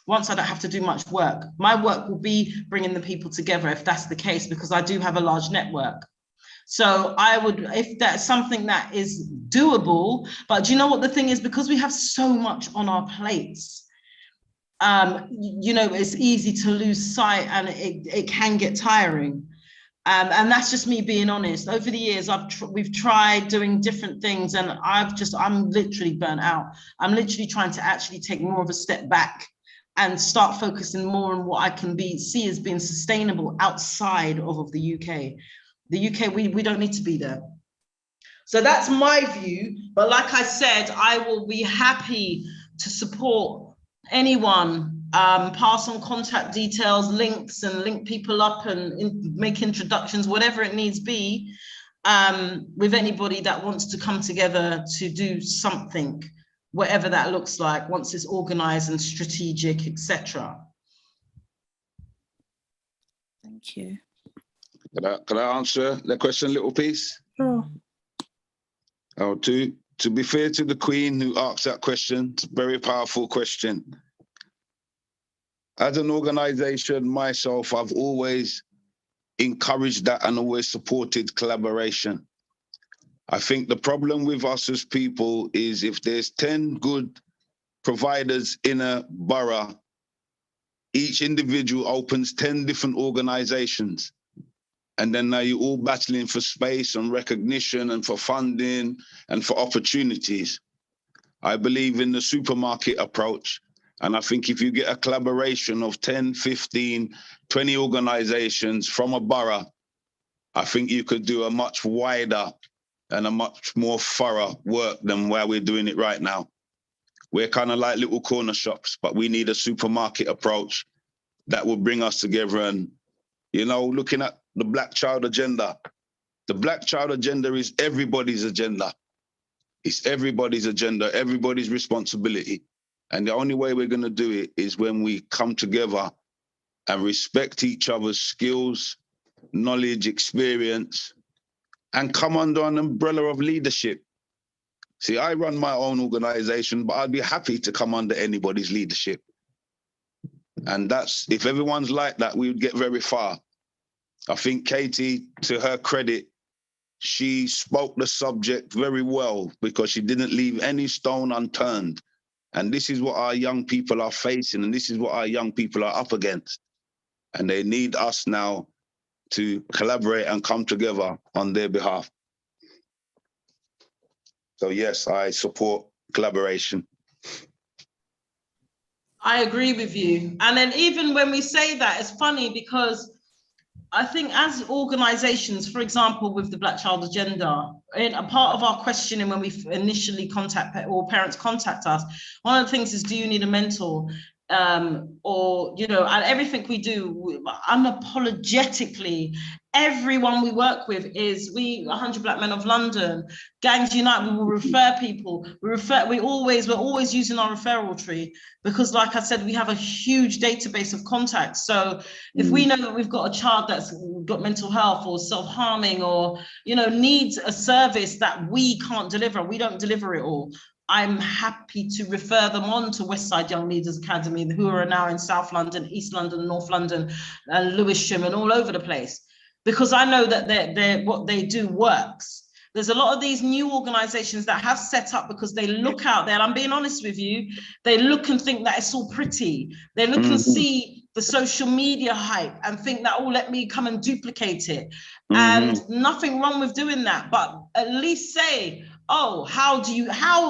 Once I don't have to do much work. My work will be bringing the people together if that's the case, because I do have a large network. So I would, if that's something that is doable, but do you know what the thing is? Because we have so much on our plates, you know, it's easy to lose sight, and it can get tiring. And that's just me being honest. Over the years, we've tried doing different things, and I'm literally burnt out. I'm literally trying to actually take more of a step back and start focusing more on what I can see as being sustainable outside of the UK. The UK, we don't need to be there. So that's my view. But like I said, I will be happy to support anyone, pass on contact details, links, and link people up and make introductions, whatever it needs be, with anybody that wants to come together to do something, whatever that looks like, once it's organized and strategic, etc. Thank you. Can I answer the question, little piece? Sure. Oh, to be fair to the Queen who asked that question, it's a very powerful question. As an organization, myself, I've always encouraged that and always supported collaboration. I think the problem with us as people is if there's 10 good providers in a borough, each individual opens 10 different organizations. And then now you're all battling for space and recognition and for funding and for opportunities. I believe in the supermarket approach. And I think if you get a collaboration of 10, 15, 20 organizations from a borough, I think you could do a much wider and a much more thorough work than where we're doing it right now. We're kind of like little corner shops, but we need a supermarket approach that will bring us together. And, you know, looking at the Black Child Agenda, the Black Child Agenda is everybody's agenda. It's everybody's agenda, everybody's responsibility. And the only way we're going to do it is when we come together and respect each other's skills, knowledge, experience, and come under an umbrella of leadership. See, I run my own organization, but I'd be happy to come under anybody's leadership. And that's, if everyone's like that, we would get very far. I think Katie, to her credit, she spoke the subject very well because she didn't leave any stone unturned. And this is what our young people are facing, and this is what our young people are up against. And they need us now to collaborate and come together on their behalf. So yes, I support collaboration. I agree with you. And then even when we say that, it's funny because I think as organizations, for example, with the Black Child Agenda, in a part of our questioning when we initially contact or parents contact us, one of the things is, do you need a mentor? Or, you know, and everything we do, unapologetically, everyone we work with is 100 Black Men of London, Gangs Unite. We will refer people. We're always using our referral tree because, like I said, we have a huge database of contacts. So if we know that we've got a child that's got mental health or self-harming or, you know, needs a service that we can't deliver, we don't deliver it all, I'm happy to refer them on to Westside Young Leaders Academy, who are now in South London, East London, North London, and Lewisham, and all over the place, because I know that what they do works. There's a lot of these new organizations that have set up because they look out there, and I'm being honest with you, they look and think that it's all pretty. They look and see the social media hype and think that, oh, let me come and duplicate it. And nothing wrong with doing that, but at least say, oh, how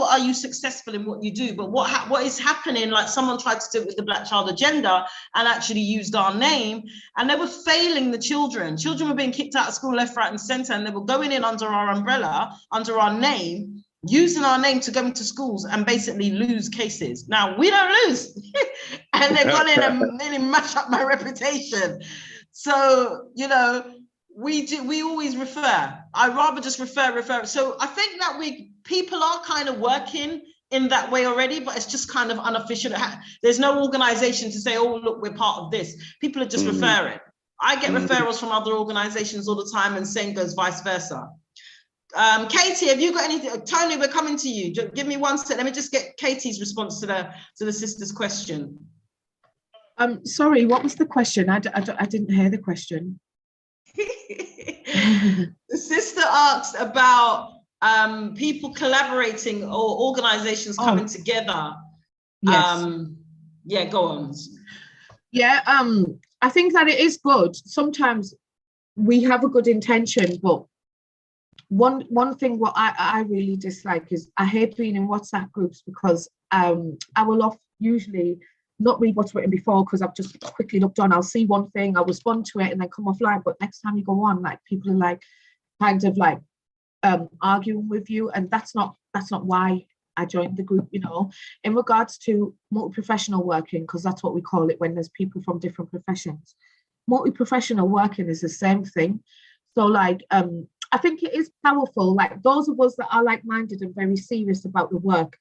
are you successful in what you do? But what is happening, like someone tried to do it with the Black Child Agenda and actually used our name, and they were failing the children. Children were being kicked out of school left, right, and center, and they were going in under our umbrella, under our name, using our name to go into schools and basically lose cases. Now, we don't lose. And they've gone in and nearly mash up my reputation. So, you know, we always refer. I rather just refer. So I think that people are kind of working in that way already, but it's just kind of unofficial. There's no organization to say, oh, look, we're part of this. People are just referring. I get referrals from other organizations all the time, and same goes vice versa. Katie, have you got anything? Tony, we're coming to you. Give me one second. Let me just get Katie's response to the sister's question. Sorry, what was the question? I didn't hear the question. The sister asked about people collaborating or organizations coming together. Yes. Yeah, go on. Yeah, I think that it is good. Sometimes we have a good intention, but one thing what I really dislike is I hate being in WhatsApp groups because I will usually not read what's written before because I've just quickly looked on. I'll see one thing, I'll respond to it and then come offline. But next time you go on, like people are like kind of like arguing with you, and that's not why I joined the group, you know. In regards to multi-professional working, because that's what we call it when there's people from different professions. Multi-professional working is the same thing. So like I think it is powerful. Like those of us that are like-minded and very serious about the work,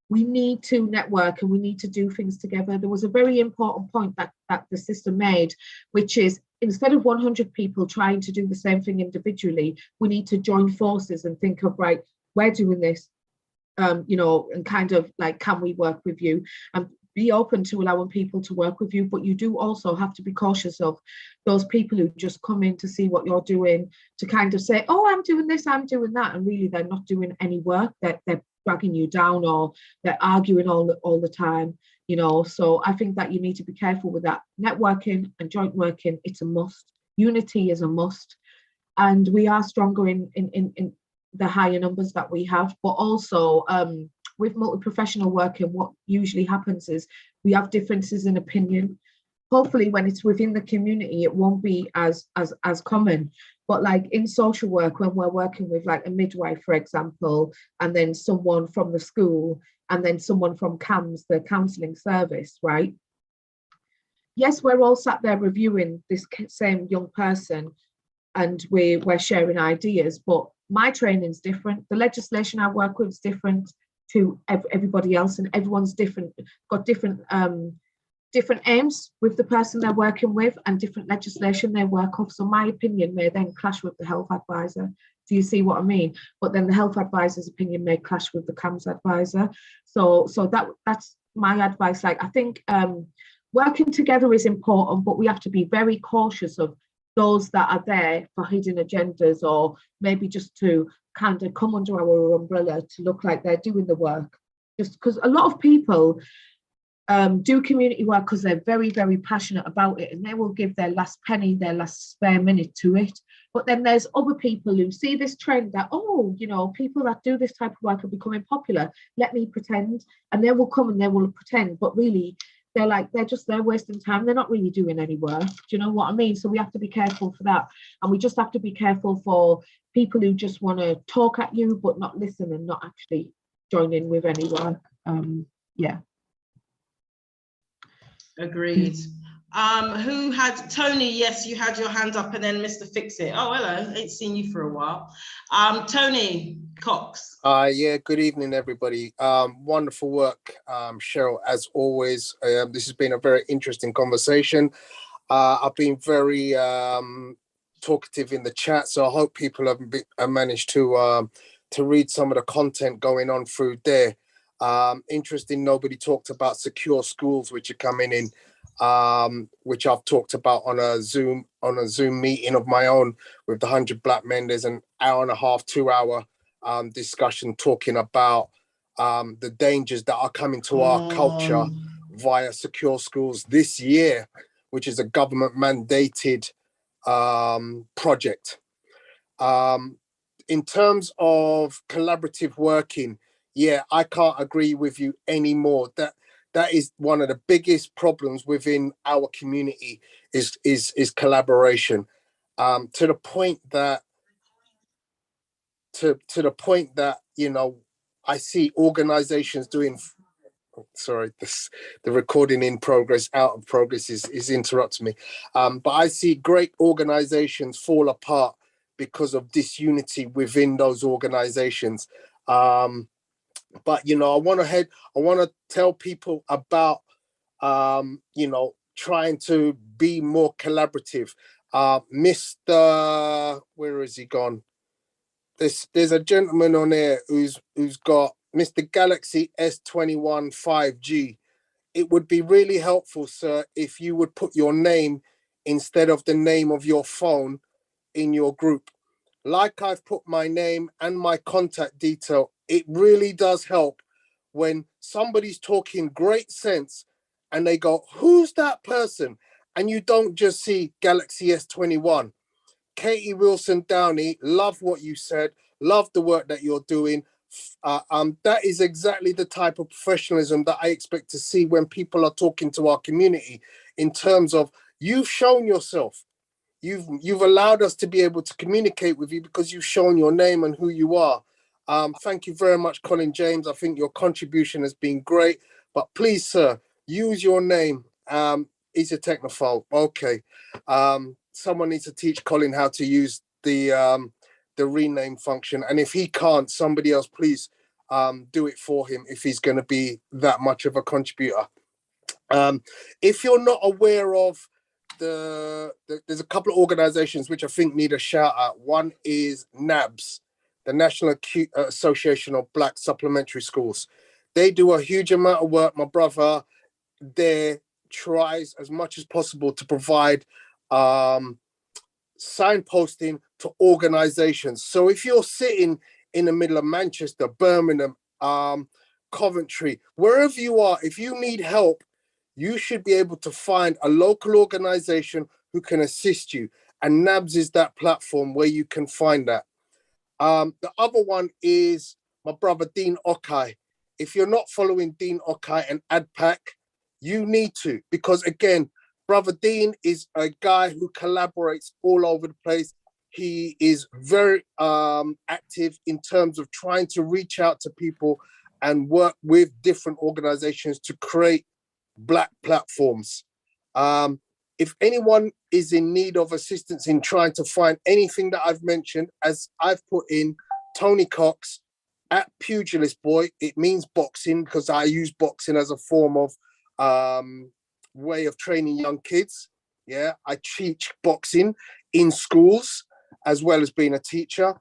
we need to network and we need to do things together. There was a very important point that the sister made, which is instead of 100 people trying to do the same thing individually, we need to join forces and think of, right, we're doing this, you know, and kind of like, can we work with you? And be open to allowing people to work with you, but you do also have to be cautious of those people who just come in to see what you're doing, to kind of say, oh, I'm doing this, I'm doing that, and really they're not doing any work, they're dragging you down, or they're arguing all the time, you know. So I think that you need to be careful with that. Networking and joint working, it's a must. Unity is a must, and we are stronger in the higher numbers that we have. But also with multi-professional working, what usually happens is we have differences in opinion. Hopefully when it's within the community, it won't be as common. But like in social work, when we're working with like a midwife, for example, and then someone from the school, and then someone from CAMS, the counselling service, right? Yes, we're all sat there reviewing this same young person, and we're sharing ideas, but my training's different. The legislation I work with is different to everybody else, and everyone's different, got different aims with the person they're working with and different legislation they work off. So my opinion may then clash with the health advisor. Do you see what I mean? But then the health advisor's opinion may clash with the CAMS advisor. So that's my advice. Like, I think working together is important, but we have to be very cautious of those that are there for hidden agendas, or maybe just to kind of come under our umbrella to look like they're doing the work. Just because a lot of people do community work because they're very, very passionate about it, and they will give their last penny, their last spare minute to it. But then there's other people who see this trend that, oh, you know, people that do this type of work are becoming popular, let me pretend. And they will come and they will pretend, but really they're wasting time. They're not really doing any work. Do you know what I mean? So we have to be careful for that. And we just have to be careful for people who just want to talk at you, but not listen and not actually join in with any work. Yeah. Agreed. Who had Tony? Yes, you had your hand up, and then Mr. Fix-It. Oh, hello. Ain't seen you for a while. Tony Cox. Yeah, good evening, everybody. Wonderful work, Cheryl, as always. This has been a very interesting conversation. I've been very talkative in the chat, so I hope people have managed to read some of the content going on through there. Interesting, nobody talked about secure schools, which are coming in, which I've talked about on a Zoom meeting of my own with the 100 Black Men. There's an hour and a half, 2 hour discussion talking about the dangers that are coming to our culture via secure schools this year, which is a government mandated project. In terms of collaborative working, yeah, I can't agree with you anymore. That is one of the biggest problems within our community is collaboration. To the point that you know, I see organizations doing. Sorry, the recording in progress, out of progress is interrupting me. But I see great organizations fall apart because of disunity within those organizations. But you know, I want to tell people about you know, trying to be more collaborative. Mr. Where is he gone? There's a gentleman on there who's got Mr. Galaxy S21 5G. It would be really helpful, sir, if you would put your name instead of the name of your phone in your group. Like I've put my name and my contact detail, it really does help when somebody's talking great sense and they go, who's that person? And you don't just see Galaxy S21. Katie Wilson Downey, love what you said, love the work that you're doing. That is exactly the type of professionalism that I expect to see when people are talking to our community, in terms of, you've shown yourself. You've allowed us to be able to communicate with you because you've shown your name and who you are. Thank you very much, Colin James. I think your contribution has been great. But please, sir, use your name. He's a technophobe. Okay. Someone needs to teach Colin how to use the rename function. And if he can't, somebody else, please do it for him if he's going to be that much of a contributor. If you're not aware of there's a couple of organizations which I think need a shout out. One is NABS, the National Association of Black Supplementary Schools. They do a huge amount of work. My brother there tries as much as possible to provide signposting to organizations. So if you're sitting in the middle of Manchester, Birmingham, Coventry, wherever you are, if you need help, you should be able to find a local organization who can assist you. And NABS is that platform where you can find that. The other one is my brother, Dean Okai. If you're not following Dean Okai and AdPac, you need to, because again, Brother Dean is a guy who collaborates all over the place. He is very active in terms of trying to reach out to people and work with different organizations to create Black platforms. If anyone is in need of assistance in trying to find anything that I've mentioned, as I've put in Tony Cox at Pugilist Boy, it means boxing because I use boxing as a form of way of training young kids. Yeah, I teach boxing in schools as well as being a teacher.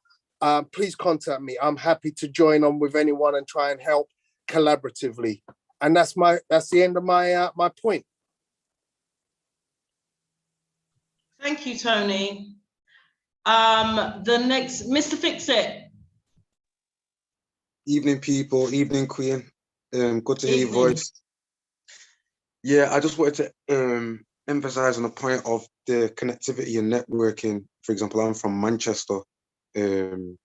Please contact me. I'm happy to join on with anyone and try and help collaboratively. And that's the end of my my point. Thank you, Tony. The next, Mr. Fixit. Evening, people. Evening, Queen. Good to hear your voice. Yeah, I just wanted to emphasize on the point of the connectivity and networking. For example, I'm from Manchester, and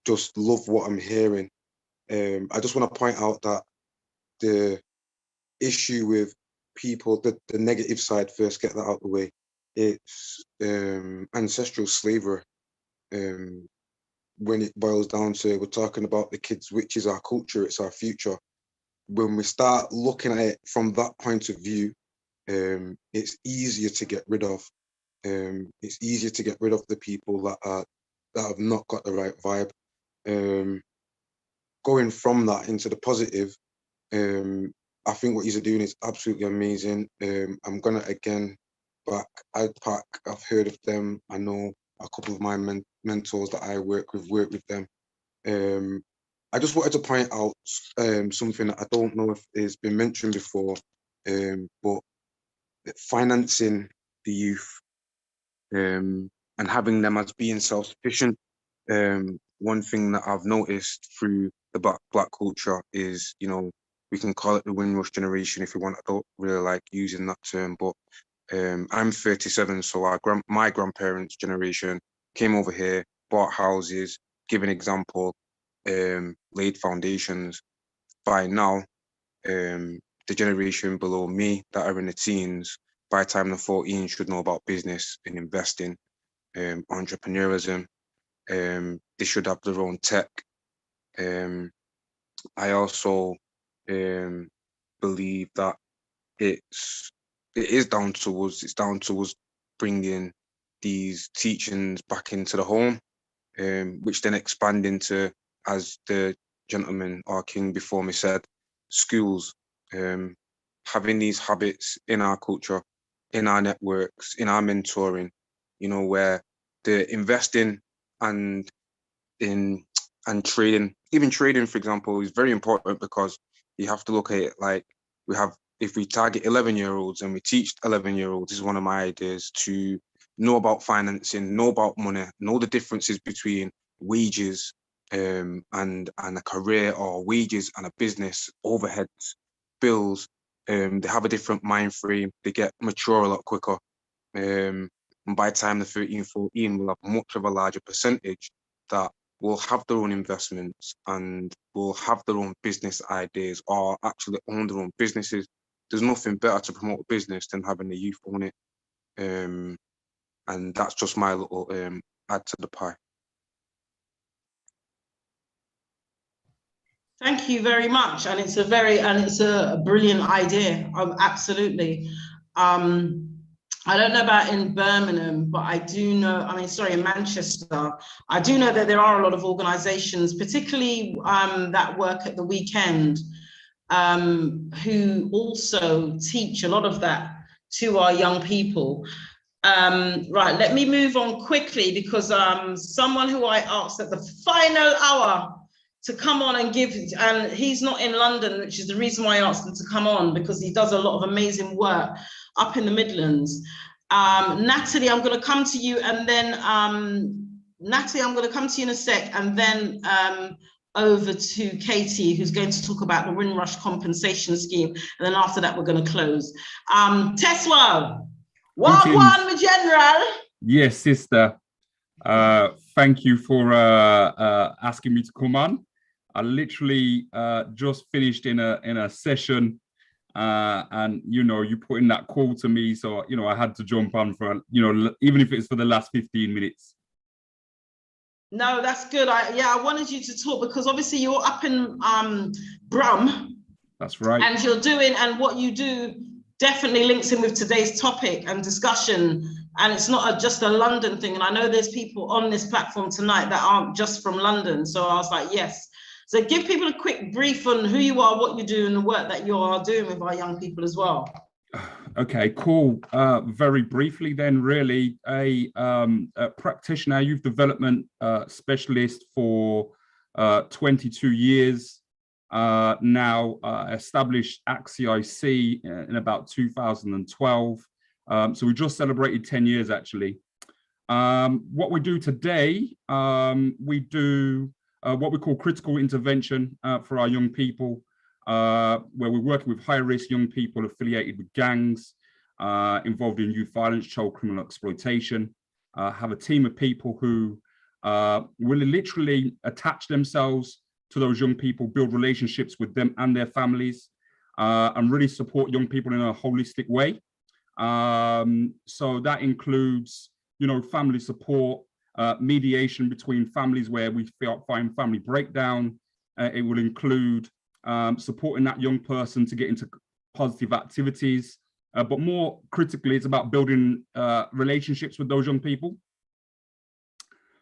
just love what I'm hearing. I just want to point out that the issue with people, the negative side first, get that out of the way. It's ancestral slavery. When it boils down to, we're talking about the kids, which is our culture, it's our future. When we start looking at it from that point of view, it's easier to get rid of. It's easier to get rid of the people that have not got the right vibe. Going from that into the positive, I think what you're doing is absolutely amazing. I'm gonna again back AdPac. I've heard of them. I know a couple of my mentors that I work with them. I just wanted to point out something that I don't know if it's been mentioned before, but financing the youth and having them as being self-sufficient. One thing that I've noticed through the black culture is, you know, we can call it the Windrush generation if we want. I don't really like using that term, but I'm 37, so my grandparents' generation came over here, bought houses, give an example, laid foundations. By now, the generation below me that are in the teens, by the time they're 14, should know about business and investing, entrepreneurism. They should have their own tech. I also believe that it is down to us. It's down to us bringing these teachings back into the home, which then expand into, as the gentleman or king before me said, schools. Having these habits in our culture, in our networks, in our mentoring, you know, where the investing and trading, even trading, for example, is very important, because you have to look at it like if we target 11-year-olds and we teach 11-year-olds, this is one of my ideas, to know about financing, know about money, know the differences between wages and a career, or wages and a business, overheads, bills, They have a different mind frame. They get mature a lot quicker. And by the time they're 13, 14, we'll have much of a larger percentage that will have their own investments and will have their own business ideas or actually own their own businesses. There's nothing better to promote a business than having the youth own it. And that's just my little add to the pie. Thank you very much, and it's a brilliant idea. Absolutely. I don't know about in Birmingham, but I do know. In Manchester, I do know that there are a lot of organisations, particularly that work at the weekend, who also teach a lot of that to our young people. Right, let me move on quickly because someone who I asked at the final hour to come on and give, and he's not in London, which is the reason why I asked him to come on, because he does a lot of amazing work up in the Midlands. Natalie, I'm going to come to you, and then Natalie, I'm going to come to you in a sec, and then over to Katie, who's going to talk about the Windrush compensation scheme, and then after that, we're going to close. Tesla, one, General. Yes, sister. Thank you for asking me to come on. I literally just finished in a session, and you put in that call to me, so I had to jump on for even if it's for the last 15 minutes. No, that's good. I wanted you to talk because obviously you're up in Brum. That's right. And you're doing, and what you do definitely links in with today's topic and discussion. And it's not just a London thing. And I know there's people on this platform tonight that aren't just from London. So I was like, yes. So give people a quick brief on who you are, what you do, and the work that you are doing with our young people as well. Okay, cool. Very briefly then, really, a practitioner, youth development specialist for 22 years. Now established AXIIC in about 2012. So we just celebrated 10 years, actually. What we do today, we do what we call critical intervention for our young people, where we're working with high-risk young people affiliated with gangs, involved in youth violence, child criminal exploitation. Have a team of people who will literally attach themselves to those young people, build relationships with them and their families, and really support young people in a holistic way. So that includes, family support, mediation between families where we find family breakdown. It will include supporting that young person to get into positive activities. But more critically, it's about building relationships with those young people.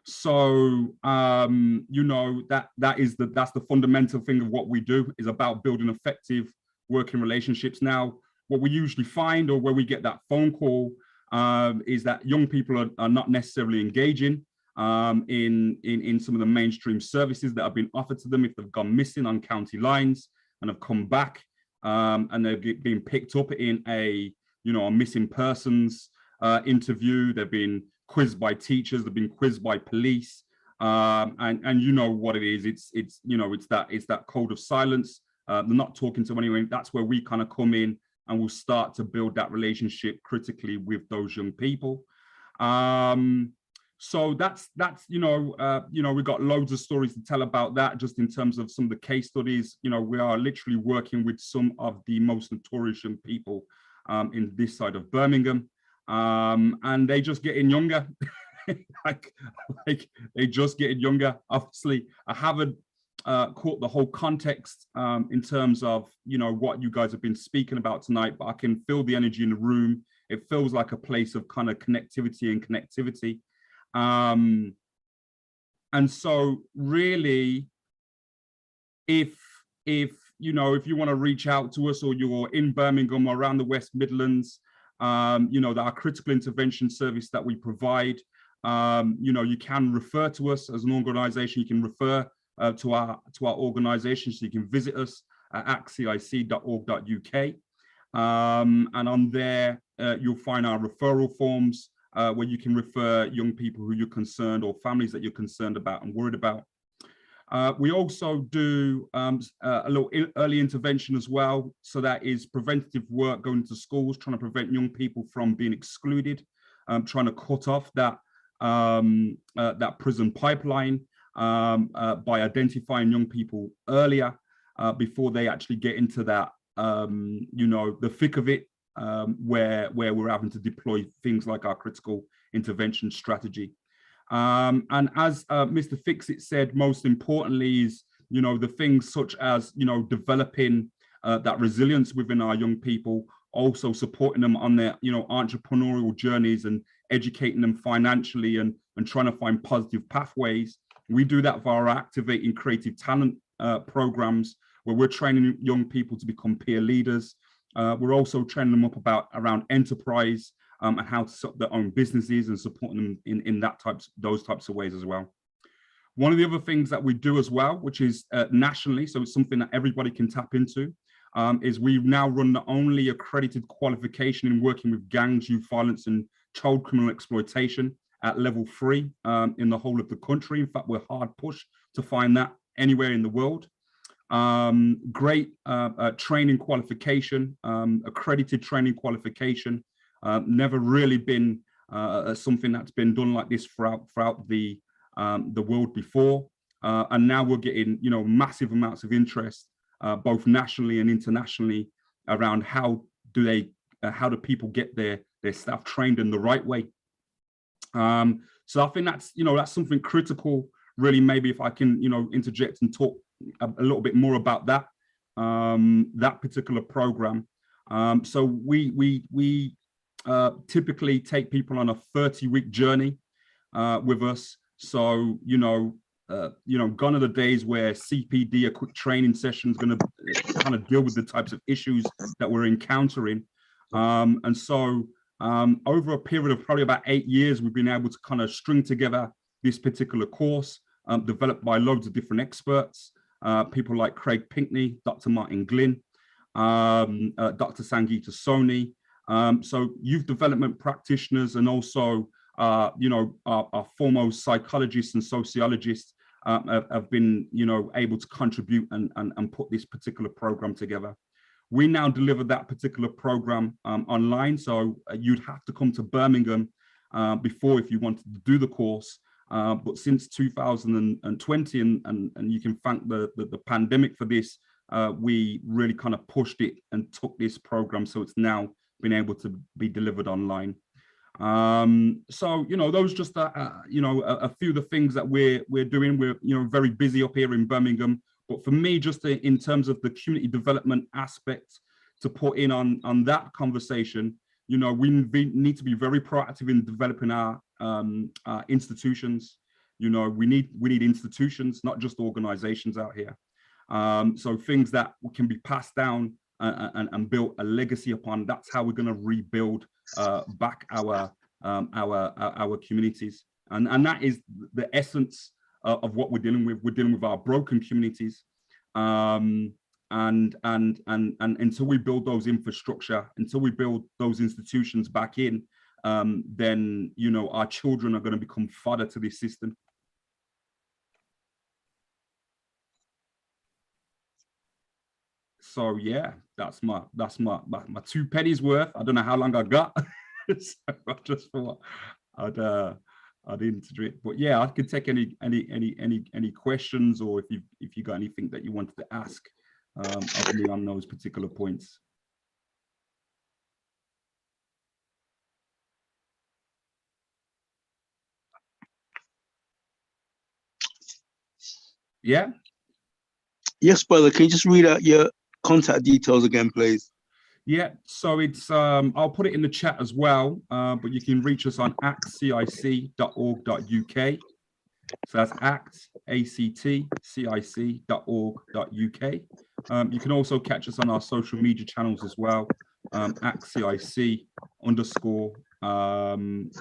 So, that's the fundamental thing of what we do, is about building effective working relationships. Now, what we usually find, or where we get that phone call, is that young people are not necessarily engaging in some of the mainstream services that have been offered to them if they've gone missing on county lines and have come back, and they've been picked up in a missing persons interview. They've been quizzed by teachers, they've been quizzed by police, and you know what it is. It's that code of silence. They're not talking to anyone. That's where we kind of come in, and we'll start to build that relationship critically with those young people. So that's we've got loads of stories to tell about that, just in terms of some of the case studies. We are literally working with some of the most notorious young people in this side of Birmingham, and they just getting younger. like they just getting younger. Obviously, I haven't caught the whole context in terms of what you guys have been speaking about tonight, but I can feel the energy in the room. It feels like a place of kind of connectivity. And so really, if you want to reach out to us, or you're in Birmingham or around the West Midlands, that our critical intervention service that we provide, you can refer to us as an organization. You can refer to our organization, so you can visit us at axiic.org.uk, and on there you'll find our referral forms, where you can refer young people who you're concerned, or families that you're concerned about and worried about. We also do a little early intervention as well. So that is preventative work, going to schools, trying to prevent young people from being excluded, trying to cut off that that prison pipeline by identifying young people earlier before they actually get into that, you know, the thick of it, where we're having to deploy things like our critical intervention strategy. And as Mr. Fixit said, most importantly is, you know, the things such as, you know, developing that resilience within our young people, also supporting them on their, you know, entrepreneurial journeys and educating them financially and trying to find positive pathways. We do that via our Activating Creative Talent programs, where we're training young people to become peer leaders. We're also training them up around enterprise and how to set up their own businesses and supporting them in those types of ways as well. One of the other things that we do as well, which is nationally, so it's something that everybody can tap into, is we now run the only accredited qualification in working with gangs, youth violence and child criminal exploitation at level 3 in the whole of the country. In fact, we're hard pushed to find that anywhere in the world. Great training qualification, accredited training qualification. Never really been something that's been done like this throughout the world before, and now we're getting, you know, massive amounts of interest both nationally and internationally around how do people get their staff trained in the right way. So I think that's, you know, that's something critical. Really, maybe if I can, you know, interject and talk a little bit more about that that particular program. So we typically take people on a 30-week journey with us. So, you know, gone are the days where CPD, a quick training session, is going to kind of deal with the types of issues that we're encountering. And so over a period of probably about 8 years, we've been able to kind of string together this particular course, developed by loads of different experts, people like Craig Pinkney, Dr. Martin Glynn, Dr. Sangeeta Soni. So youth development practitioners and also, you know, our foremost psychologists and sociologists have been, you know, able to contribute and put this particular program together. We now deliver that particular program online. So you'd have to come to Birmingham before if you wanted to do the course. But since 2020, and you can thank the pandemic for this, we really kind of pushed it and took this program, so it's now been able to be delivered online. So, you know, those just you know, a few of the things that we're doing. We're, you know, very busy up here in Birmingham, but for me, just in terms of the community development aspect to put in on that conversation, you know, we need to be very proactive in developing our institutions. You know, we need institutions, not just organizations out here. So things that can be passed down and build a legacy upon. That's how we're going to rebuild back our communities, and that is the essence of what we're dealing with. We're dealing with our broken communities, and until we build those infrastructure, until we build those institutions back in, then, you know, our children are going to become fodder to this system. So yeah, that's my 2 pennies worth. I don't know how long I got. So I just thought I'd interject. But yeah, I could take any questions, or if you got anything that you wanted to ask of me on those particular points. Yeah. Yes, brother. Can you just read out your contact details again, please? Yeah, so it's I'll put it in the chat as well, but you can reach us on actcic.org.uk. So that's actcic.org.uk. You can also catch us on our social media channels as well, actcic_,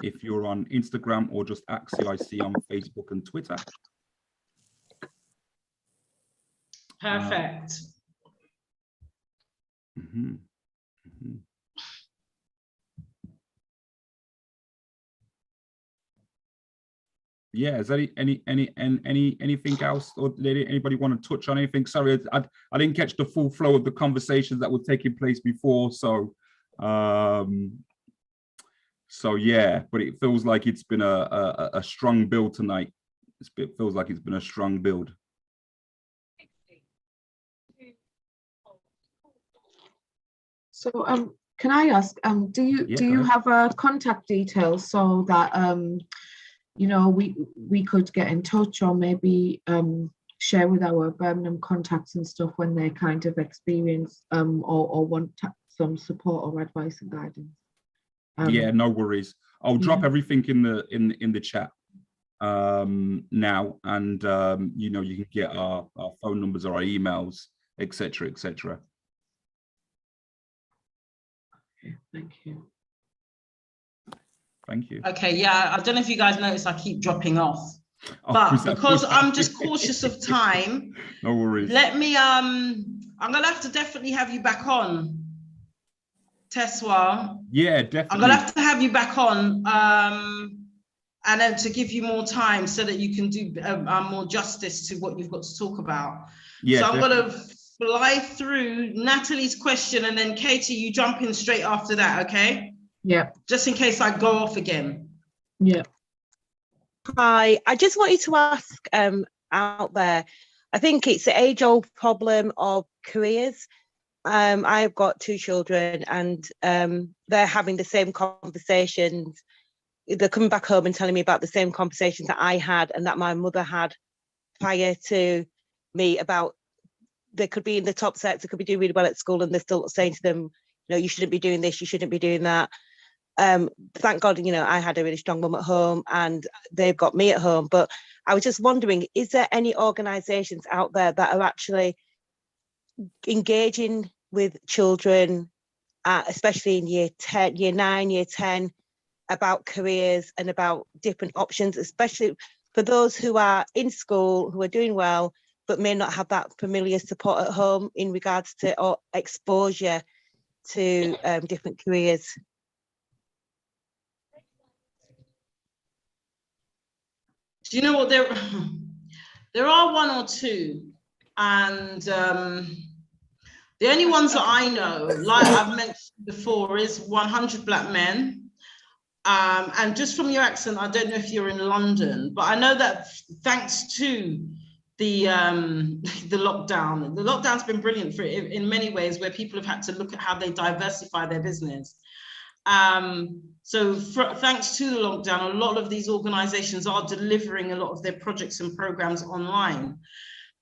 if you're on Instagram, or just actcic on Facebook and Twitter. Perfect. Yeah, is there anything else, or did anybody want to touch on anything? Sorry, I didn't catch the full flow of the conversations that were taking place before, so yeah, but it feels like it's been a strong build tonight. It feels like it's been a strong build. So can I ask, do you have a contact details so that you know, we could get in touch, or maybe share with our Birmingham contacts and stuff when they kind of experience or want some support or advice and guidance? Yeah, no worries. I'll drop everything in the chat now, and you know, you can get our phone numbers or our emails, etc., etc. Okay, thank you. Thank you. Okay, yeah, I don't know if you guys notice I keep dropping off, but because I'm just cautious of time, no worries. Let me, I'm gonna have to definitely have you back on, Teswa. Yeah, definitely. I'm gonna have to have you back on, and then to give you more time so that you can do more justice to what you've got to talk about. Yeah, so I'm gonna fly through Natalie's question, and then Katie, you jump in straight after that, okay? Yeah. Just in case I go off again. Yeah. Hi, I just wanted to ask out there, I think it's the age-old problem of careers. I've got 2 children, and they're having the same conversations. They're coming back home and telling me about the same conversations that I had and that my mother had prior to me, about they could be in the top sector, could be doing really well at school, and they're still saying to them, you know, you shouldn't be doing this, you shouldn't be doing that. Thank God, you know, I had a really strong mum at home and they've got me at home. But I was just wondering, is there any organisations out there that are actually engaging with children, especially in year 10, year 9, year 10, about careers and about different options, especially for those who are in school, who are doing well, but may not have that familiar support at home in regards to or exposure to different careers? Do you know what, there are 1 or 2, and the only ones that I know, like I've mentioned before, is 100 Black Men. And just from your accent, I don't know if you're in London, but I know that thanks to the lockdown's been brilliant for it in many ways, where people have had to look at how they diversify their business. So thanks to the lockdown, a lot of these organizations are delivering a lot of their projects and programs online.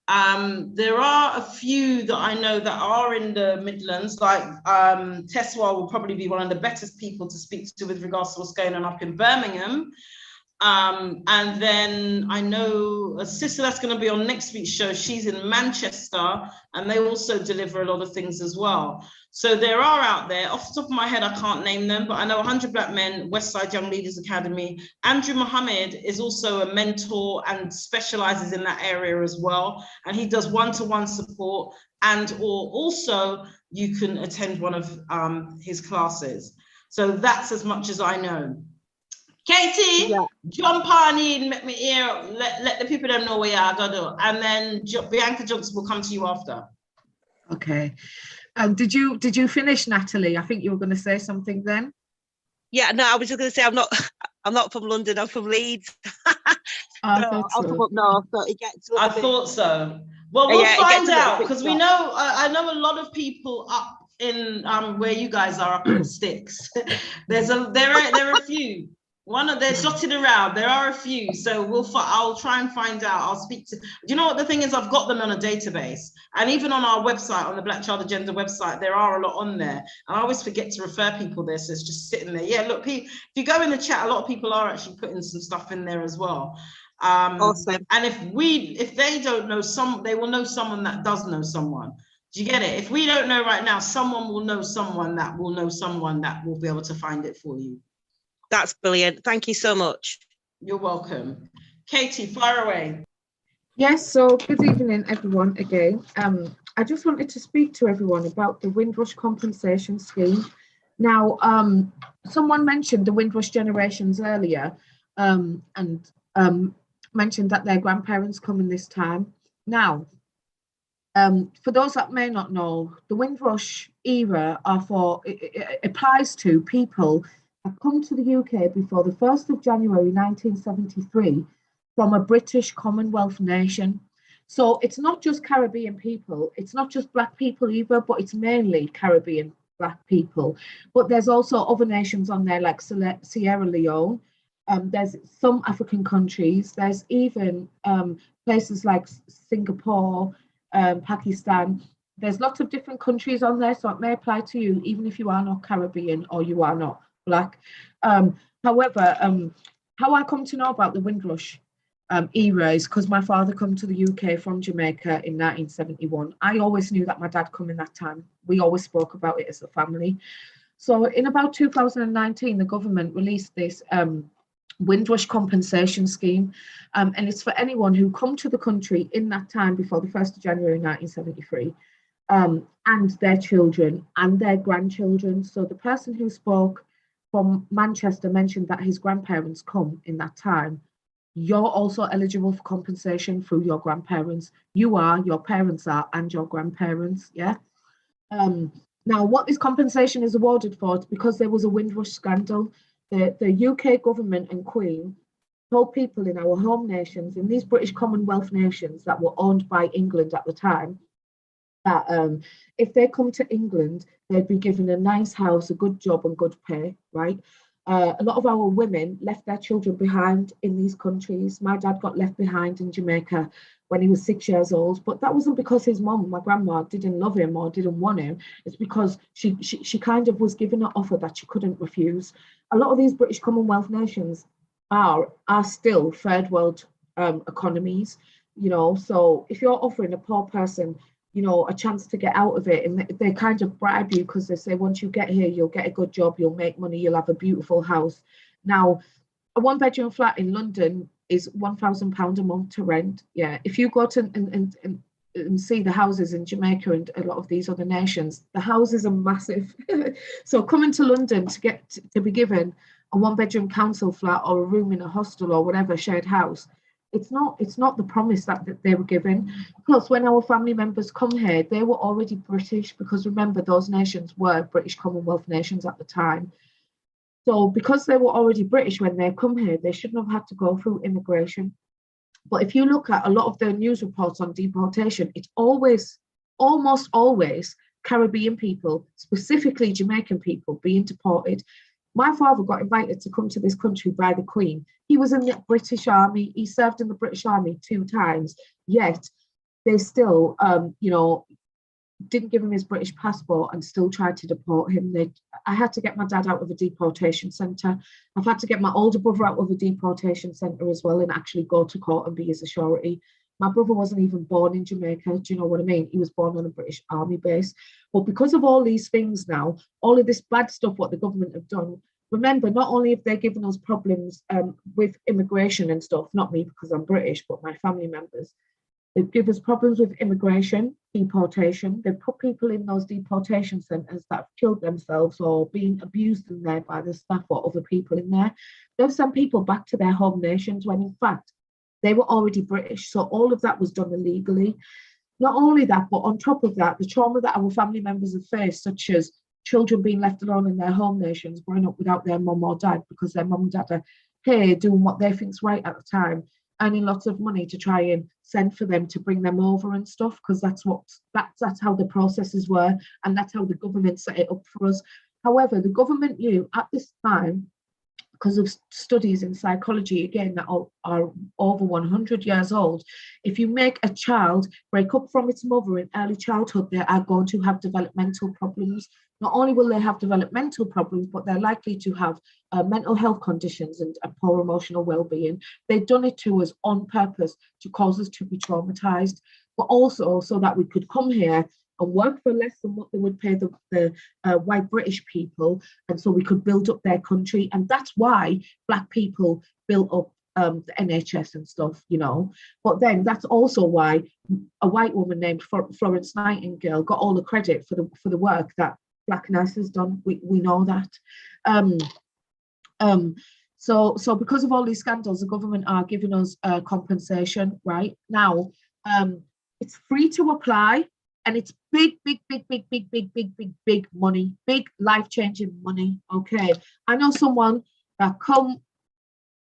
There are a few that I know that are in the Midlands, like Teswa will probably be one of the better people to speak to with regards to what's going on up in Birmingham. And then I know a sister that's going to be on next week's show, she's in Manchester, and they also deliver a lot of things as well. So there are out there, off the top of my head, I can't name them, but I know 100 Black Men, Westside Young Leaders Academy. Andrew Mohammed is also a mentor and specializes in that area as well. And he does one-to-one support, and or also you can attend one of his classes. So that's as much as I know. Katie, yeah. Jump on in, make me hear, let the people them know where you are going to do. And then Bianca Johnson will come to you after. Okay. Did you finish, Natalie? I think you were going to say something then. Yeah, no, I was just going to say I'm not from London. I'm from Leeds. I'll come up north, so it gets. I thought so. Well, we'll find out, because we know. I know a lot of people up in where you guys are, up in the sticks. There are a few. They're dotted around. There are a few, so I'll try and find out. I'll speak to. Do you know what the thing is? I've got them on a database, and even on our website, on the Black Child Agenda website, there are a lot on there. And I always forget to refer people there, so it's just sitting there. Yeah, look, if you go in the chat, a lot of people are actually putting some stuff in there as well. Awesome. And if they don't know they will know someone that does know someone. Do you get it? If we don't know right now, someone will know someone that will know someone that will be able to find it for you. That's brilliant. Thank you so much. You're welcome. Katie, fire away. Yes, so good evening, everyone, again. I just wanted to speak to everyone about the Windrush compensation scheme. Now, someone mentioned the Windrush generations earlier, and mentioned that their grandparents come in this time. Now, for those that may not know, the Windrush era it applies to people that come to the UK before the 1st of January 1973 from a British Commonwealth nation. So it's not just Caribbean people, it's not just Black people either, but it's mainly Caribbean Black people. But there's also other nations on there like Sierra Leone. There's some African countries. There's even places like Singapore, Pakistan. There's lots of different countries on there, so it may apply to you even if you are not Caribbean or you are not Black. However, how I come to know about the Windrush era is because my father came to the UK from Jamaica in 1971. I always knew that my dad come in that time. We always spoke about it as a family. So in about 2019, the government released this Windrush compensation scheme, and it's for anyone who come to the country in that time before the 1st of January 1973, and their children and their grandchildren. So the person who spoke from Manchester mentioned that his grandparents come in that time. You're also eligible for compensation through your grandparents. You are, your parents are, and your grandparents, yeah? Now, what this compensation is awarded for, it's because there was a Windrush scandal. The UK government and Queen told people in our home nations, in these British Commonwealth nations that were owned by England at the time, that if they come to England, they'd be given a nice house, a good job and good pay, right? A lot of our women left their children behind in these countries. My dad got left behind in Jamaica when he was 6 years old, but that wasn't because his mum, my grandma, didn't love him or didn't want him. It's because she kind of was given an offer that she couldn't refuse. A lot of these British Commonwealth nations are still third world economies, you know. So if you're offering a poor person, you know, a chance to get out of it, and they kind of bribe you because they say once you get here, you'll get a good job, you'll make money, you'll have a beautiful house. Now, a 1-bedroom flat in London is £1,000 a month to rent. Yeah, if you go to and see the houses in Jamaica and a lot of these other nations, the houses are massive. So coming to London to be given a 1-bedroom council flat or a room in a hostel or whatever shared house, it's not the promise that they were given. Plus, when our family members come here, they were already British, because remember, those nations were British Commonwealth nations at the time. So because they were already British when they come here, they shouldn't have had to go through immigration. But if you look at a lot of the news reports on deportation, it's almost always Caribbean people, specifically Jamaican people, being deported. My father got invited to come to this country by the Queen. He was in the British Army. He served in the British Army 2 times, yet they still, you know, didn't give him his British passport and still tried to deport him. I had to get my dad out of a deportation centre. I've had to get my older brother out of a deportation centre as well and actually go to court and be his surety. My brother wasn't even born in Jamaica. Do you know what I mean? He was born on a British Army base. But because of all these things now, all of this bad stuff, what the government have done, remember, not only have they given us problems with immigration and stuff, not me because I'm British, but my family members, they've given us problems with immigration, deportation. They've put people in those deportation centres that have killed themselves or been abused in there by the staff or other people in there. They've sent people back to their home nations when in fact they were already British. So all of that was done illegally. Not only that, but on top of that, the trauma that our family members have faced, such as children being left alone in their home nations, growing up without their mum or dad because their mum and dad are here doing what they think's right at the time, earning lots of money to try and send for them to bring them over and stuff, because that's how the processes were, and that's how the government set it up for us. However, the government knew at this time, because of studies in psychology, again, that are over 100 years old, if you make a child break up from its mother in early childhood, they are going to have developmental problems. Not only will they have developmental problems, but they're likely to have mental health conditions and a poor emotional well-being. They've done it to us on purpose to cause us to be traumatized, but also so that we could come here and work for less than what they would pay the white British people, and so we could build up their country. And that's why Black people built up the NHS and stuff, you know. But then that's also why a white woman named Florence Nightingale got all the credit for the work that Black nurses done. We know that. So because of all these scandals, the government are giving us compensation right now. It's free to apply, and it's big money, big life-changing money. Okay, I know someone that come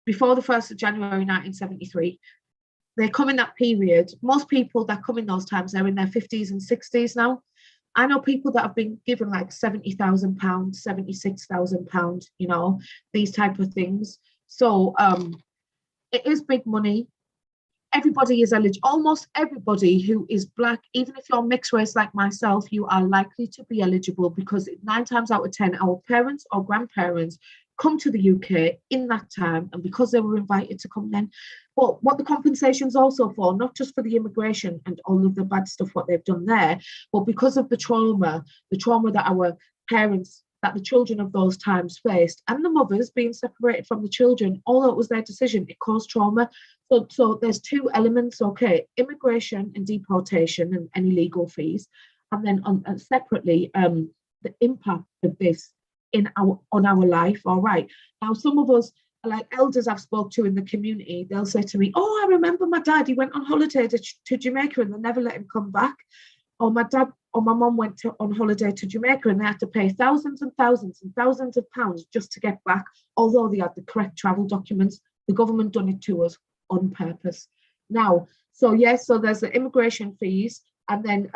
before the 1st of January 1973. They come in that period. Most people that come in those times, they're in their 50s and 60s now. I know people that have been given like £70,000, £76,000, you know, these type of things. So it is big money. Everybody is eligible. Almost everybody who is Black, even if you're mixed race like myself, you are likely to be eligible, because 9 times out of 10, our parents or grandparents come to the UK in that time, and because they were invited to come then. But what the compensation's also for, not just for the immigration and all of the bad stuff what they've done there, but because of the trauma that our parents, that the children of those times faced, and the mothers being separated from the children, although it was their decision, it caused trauma. So there's 2 elements, okay, immigration and deportation and any legal fees, and then separately the impact of this on our life. All right, now some of us, like elders I've spoke to in the community, they'll say to me, oh, I remember my dad, he went on holiday to Jamaica and they never let him come back. Or my dad or my mum went on holiday to Jamaica and they had to pay thousands and thousands and thousands of pounds just to get back, although they had the correct travel documents. The government done it to us on purpose. Now, so yes, so there's the immigration fees, and then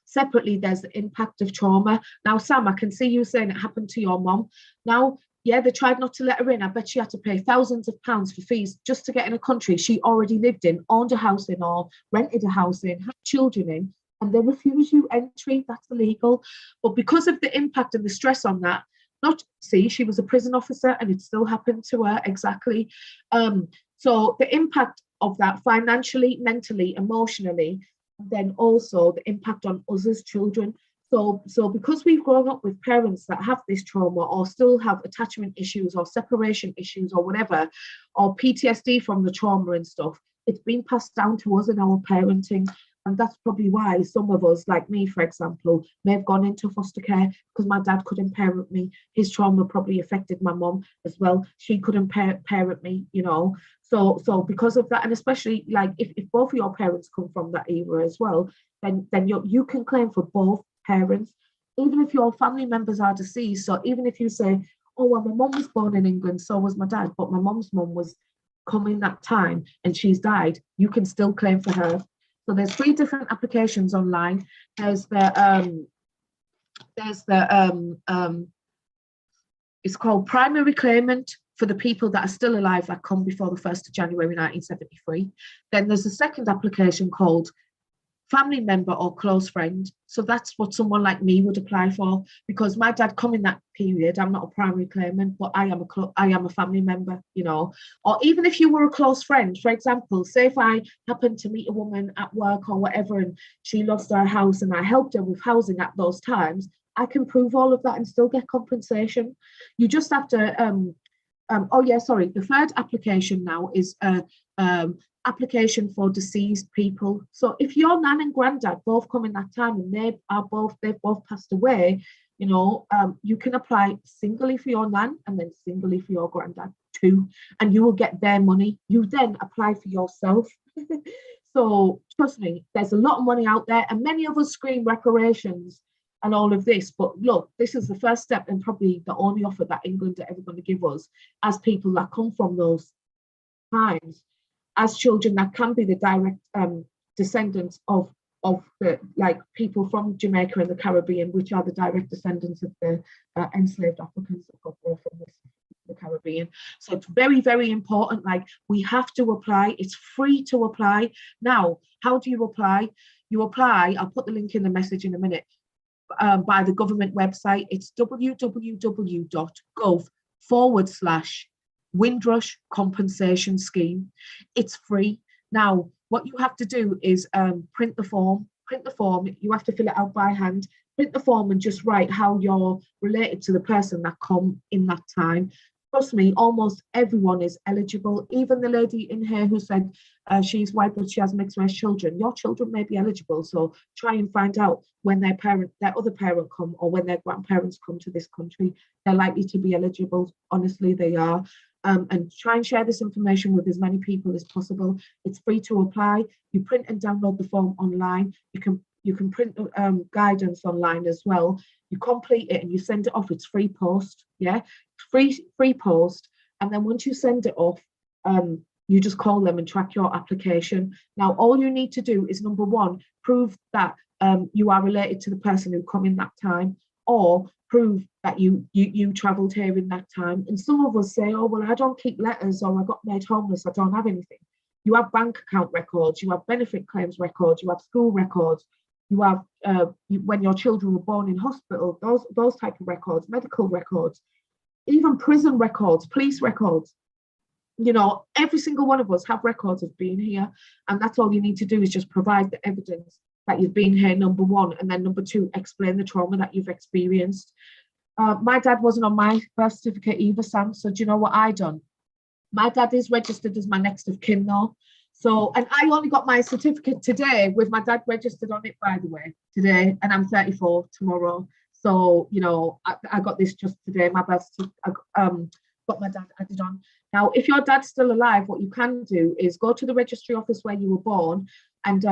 separately there's the impact of trauma. Now, Sam, I can see you saying it happened to your mum. Now, yeah, they tried not to let her in. I bet she had to pay thousands of pounds for fees just to get in a country she already lived in, owned a house in, or rented a house in, had children in, and they refuse you entry. That's illegal. But because of the impact and the stress on that, she was a prison officer and it still happened to her exactly. So the impact of that financially, mentally, emotionally, and then also the impact on us as children. So because we've grown up with parents that have this trauma or still have attachment issues or separation issues or whatever, or PTSD from the trauma and stuff, it's been passed down to us in our parenting. And that's probably why some of us, like me, for example, may have gone into foster care because my dad couldn't parent me. His trauma probably affected my mum as well. She couldn't parent me, you know. So because of that, and especially like if both of your parents come from that era as well, then you can claim for both parents, even if your family members are deceased. So even if you say, oh, well, my mum was born in England, so was my dad, but my mum's mum was coming that time and she's died, you can still claim for her. So there's 3 different applications online. There's the it's called primary claimant for the people that are still alive that come before the 1st of January 1973. Then there's a second application called family member or close friend. So that's what someone like me would apply for, because my dad come in that period. I'm not a primary claimant, but I am a family member, you know. Or even if you were a close friend, for example, say if I happened to meet a woman at work or whatever and she lost her house and I helped her with housing at those times, I can prove all of that and still get compensation. You just have to the third application now is application for deceased people. So if your nan and granddad both come in that time and they've both passed away, you know, you can apply singly for your nan and then singly for your granddad too, and you will get their money. You then apply for yourself. So trust me, there's a lot of money out there, and many of us scream reparations and all of this, but look, this is the first step and probably the only offer that England are ever going to give us as people that come from those times, as children that can be the direct descendants of the people from Jamaica and the Caribbean, which are the direct descendants of the enslaved Africans that got brought from the Caribbean. So it's very, very important. Like, we have to apply. It's free to apply. Now, how do you apply? You apply, I'll put the link in the message in a minute, by the government website. It's www.gov/Windrush Compensation Scheme. It's free. Now, what you have to do is print the form. You have to fill it out by hand. Print the form and just write how you're related to the person that come in that time. Trust me, almost everyone is eligible. Even the lady in here who said she's white but she has mixed race children. Your children may be eligible. So try and find out when their other parent come, or when their grandparents come to this country. They're likely to be eligible. Honestly, they are. and try and share this information with as many people as possible. It's free to apply. You print and download the form online. You can print guidance online as well. You complete it and you send it off. It's free post, yeah, free post. And then once you send it off, you just call them and track your application. Now, all you need to do is, number one, prove that you are related to the person who come in that time, or prove that you travelled here in that time. And some of us say, oh, well, I don't keep letters, or I got made homeless, I don't have anything. You have bank account records, you have benefit claims records, you have school records, you have when your children were born in hospital, those type of records, medical records, even prison records, police records. You know, every single one of us have records of being here, and that's all you need to do is just provide the evidence that you've been here, number one, and then number two, explain the trauma that you've experienced. My dad wasn't on my birth certificate either, Sam, so do you know what I done? My dad is registered as my next of kin though. So, and I only got my certificate today with my dad registered on it, by the way, today, and I'm 34 tomorrow. So, you know, I got this just today, my birth certificate, got my dad added on. Now, if your dad's still alive, what you can do is go to the registry office where you were born, and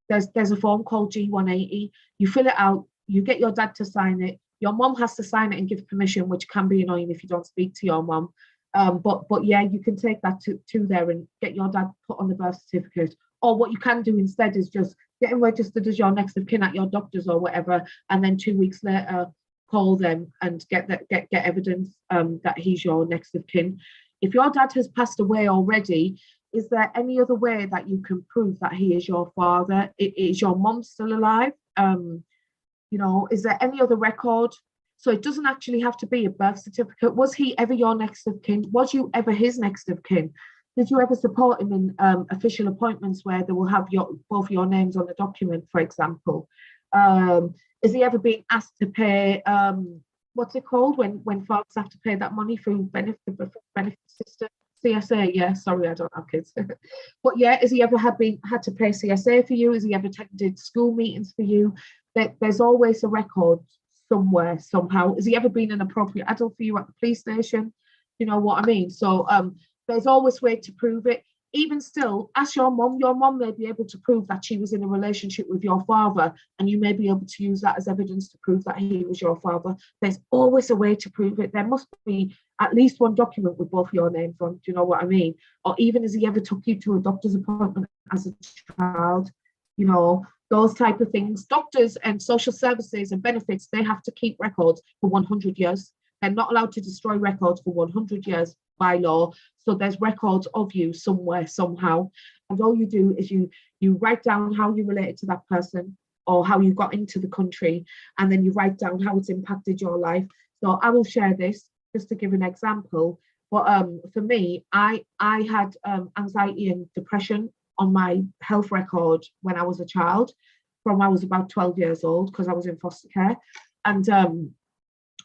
there's a form called G180. You fill it out, you get your dad to sign it. Your mom has to sign it and give permission, which can be annoying if you don't speak to your mom. But yeah, you can take that to there and get your dad put on the birth certificate. Or what you can do instead is just get him registered as your next of kin at your doctor's or whatever, and then 2 weeks later call them and get evidence that he's your next of kin. If your dad has passed away already, is there any other way that you can prove that he is your father? Is your mom still alive? You know, is there any other record? So it doesn't actually have to be a birth certificate. Was he ever your next of kin? Was you ever his next of kin? Did you ever support him in official appointments where they will have both your names on the document, for example? Is he ever being asked to pay, what's it called, when fathers have to pay that money through benefit system? CSA, yeah, sorry, I don't have kids. But yeah, has he ever had to pay CSA for you? Has he ever attended school meetings for you? There's always a record somewhere, somehow. Has he ever been an appropriate adult for you at the police station? You know what I mean? So there's always a way to prove it. Even still, ask your mom. Your mom may be able to prove that she was in a relationship with your father, and you may be able to use that as evidence to prove that he was your father. There's always a way to prove it. There must be at least one document with both your names on. Do you know what I mean? Or even has he ever took you to a doctor's appointment as a child? You know, those type of things. Doctors and social services and benefits, they have to keep records for 100 years. They're not allowed to destroy records for 100 years by law. So there's records of you somewhere, somehow. And all you do is you write down how you related to that person or how you got into the country, and then you write down how it's impacted your life. So I will share this just to give an example. But for me, I had anxiety and depression on my health record when I was a child, from I was about 12 years old, because I was in foster care. And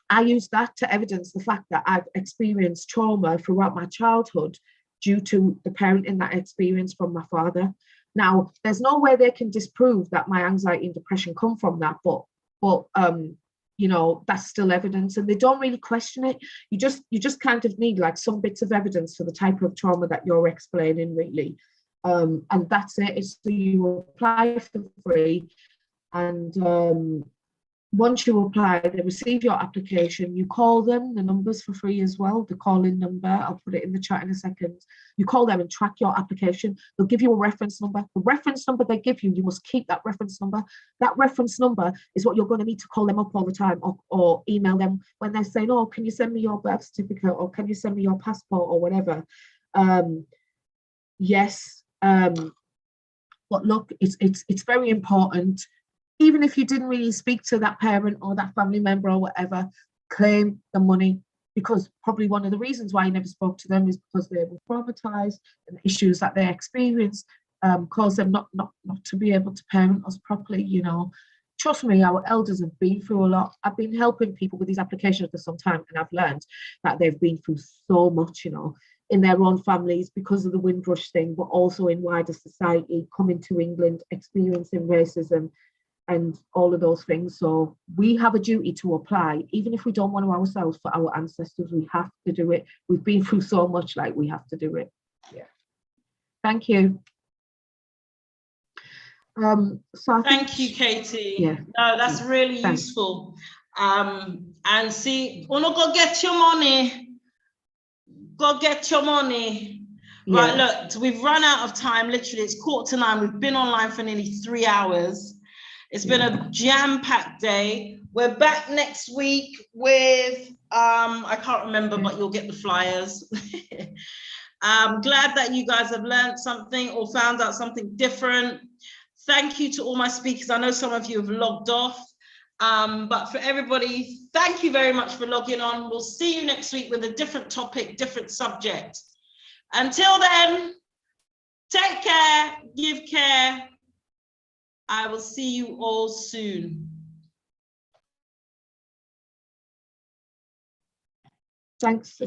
I used that to evidence the fact that I've experienced trauma throughout my childhood due to the parenting that I experienced from my father. Now, there's no way they can disprove that my anxiety and depression come from that, but you know, that's still evidence, and they don't really question it. You just kind of need like some bits of evidence for the type of trauma that you're explaining, really. And that's it. It's so you apply for free, and once you apply, they receive your application. You call them, the number's for free as well, the call-in number. I'll put it in the chat in a second. You call them and track your application. They'll give you a reference number. The reference number they give you, you must keep that reference number. That reference number is what you're going to need to call them up all the time, or email them when they're saying, oh, can you send me your birth certificate, or can you send me your passport, or whatever. Yes, but look, it's very important. Even if you didn't really speak to that parent or that family member or whatever, claim the money, because probably one of the reasons why you never spoke to them is because they were traumatized, and the issues that they experienced caused them not to be able to parent us properly. You know, trust me, our elders have been through a lot. I've been helping people with these applications for some time, and I've learned that they've been through so much, you know, in their own families because of the Windrush thing, but also in wider society, coming to England, experiencing racism. and all of those things. So we have a duty to apply, even if we don't want to ourselves, for our ancestors. We have to do it. We've been through so much, like we have to do it. Yeah. Thank you. So Thank you, Katie. Yeah. No, that's really Thanks. useful. And see, go get your money. Go get your money. Yeah. Right, look, we've run out of time. Literally, it's 8:45. We've been online for nearly 3 hours. It's been a jam-packed day. We're back next week with, I can't remember, but you'll get the flyers. I'm glad that you guys have learned something or found out something different. Thank you to all my speakers. I know some of you have logged off, but for everybody, thank you very much for logging on. We'll see you next week with a different topic, different subject. Until then, take care, give care. I will see you all soon. Thanks.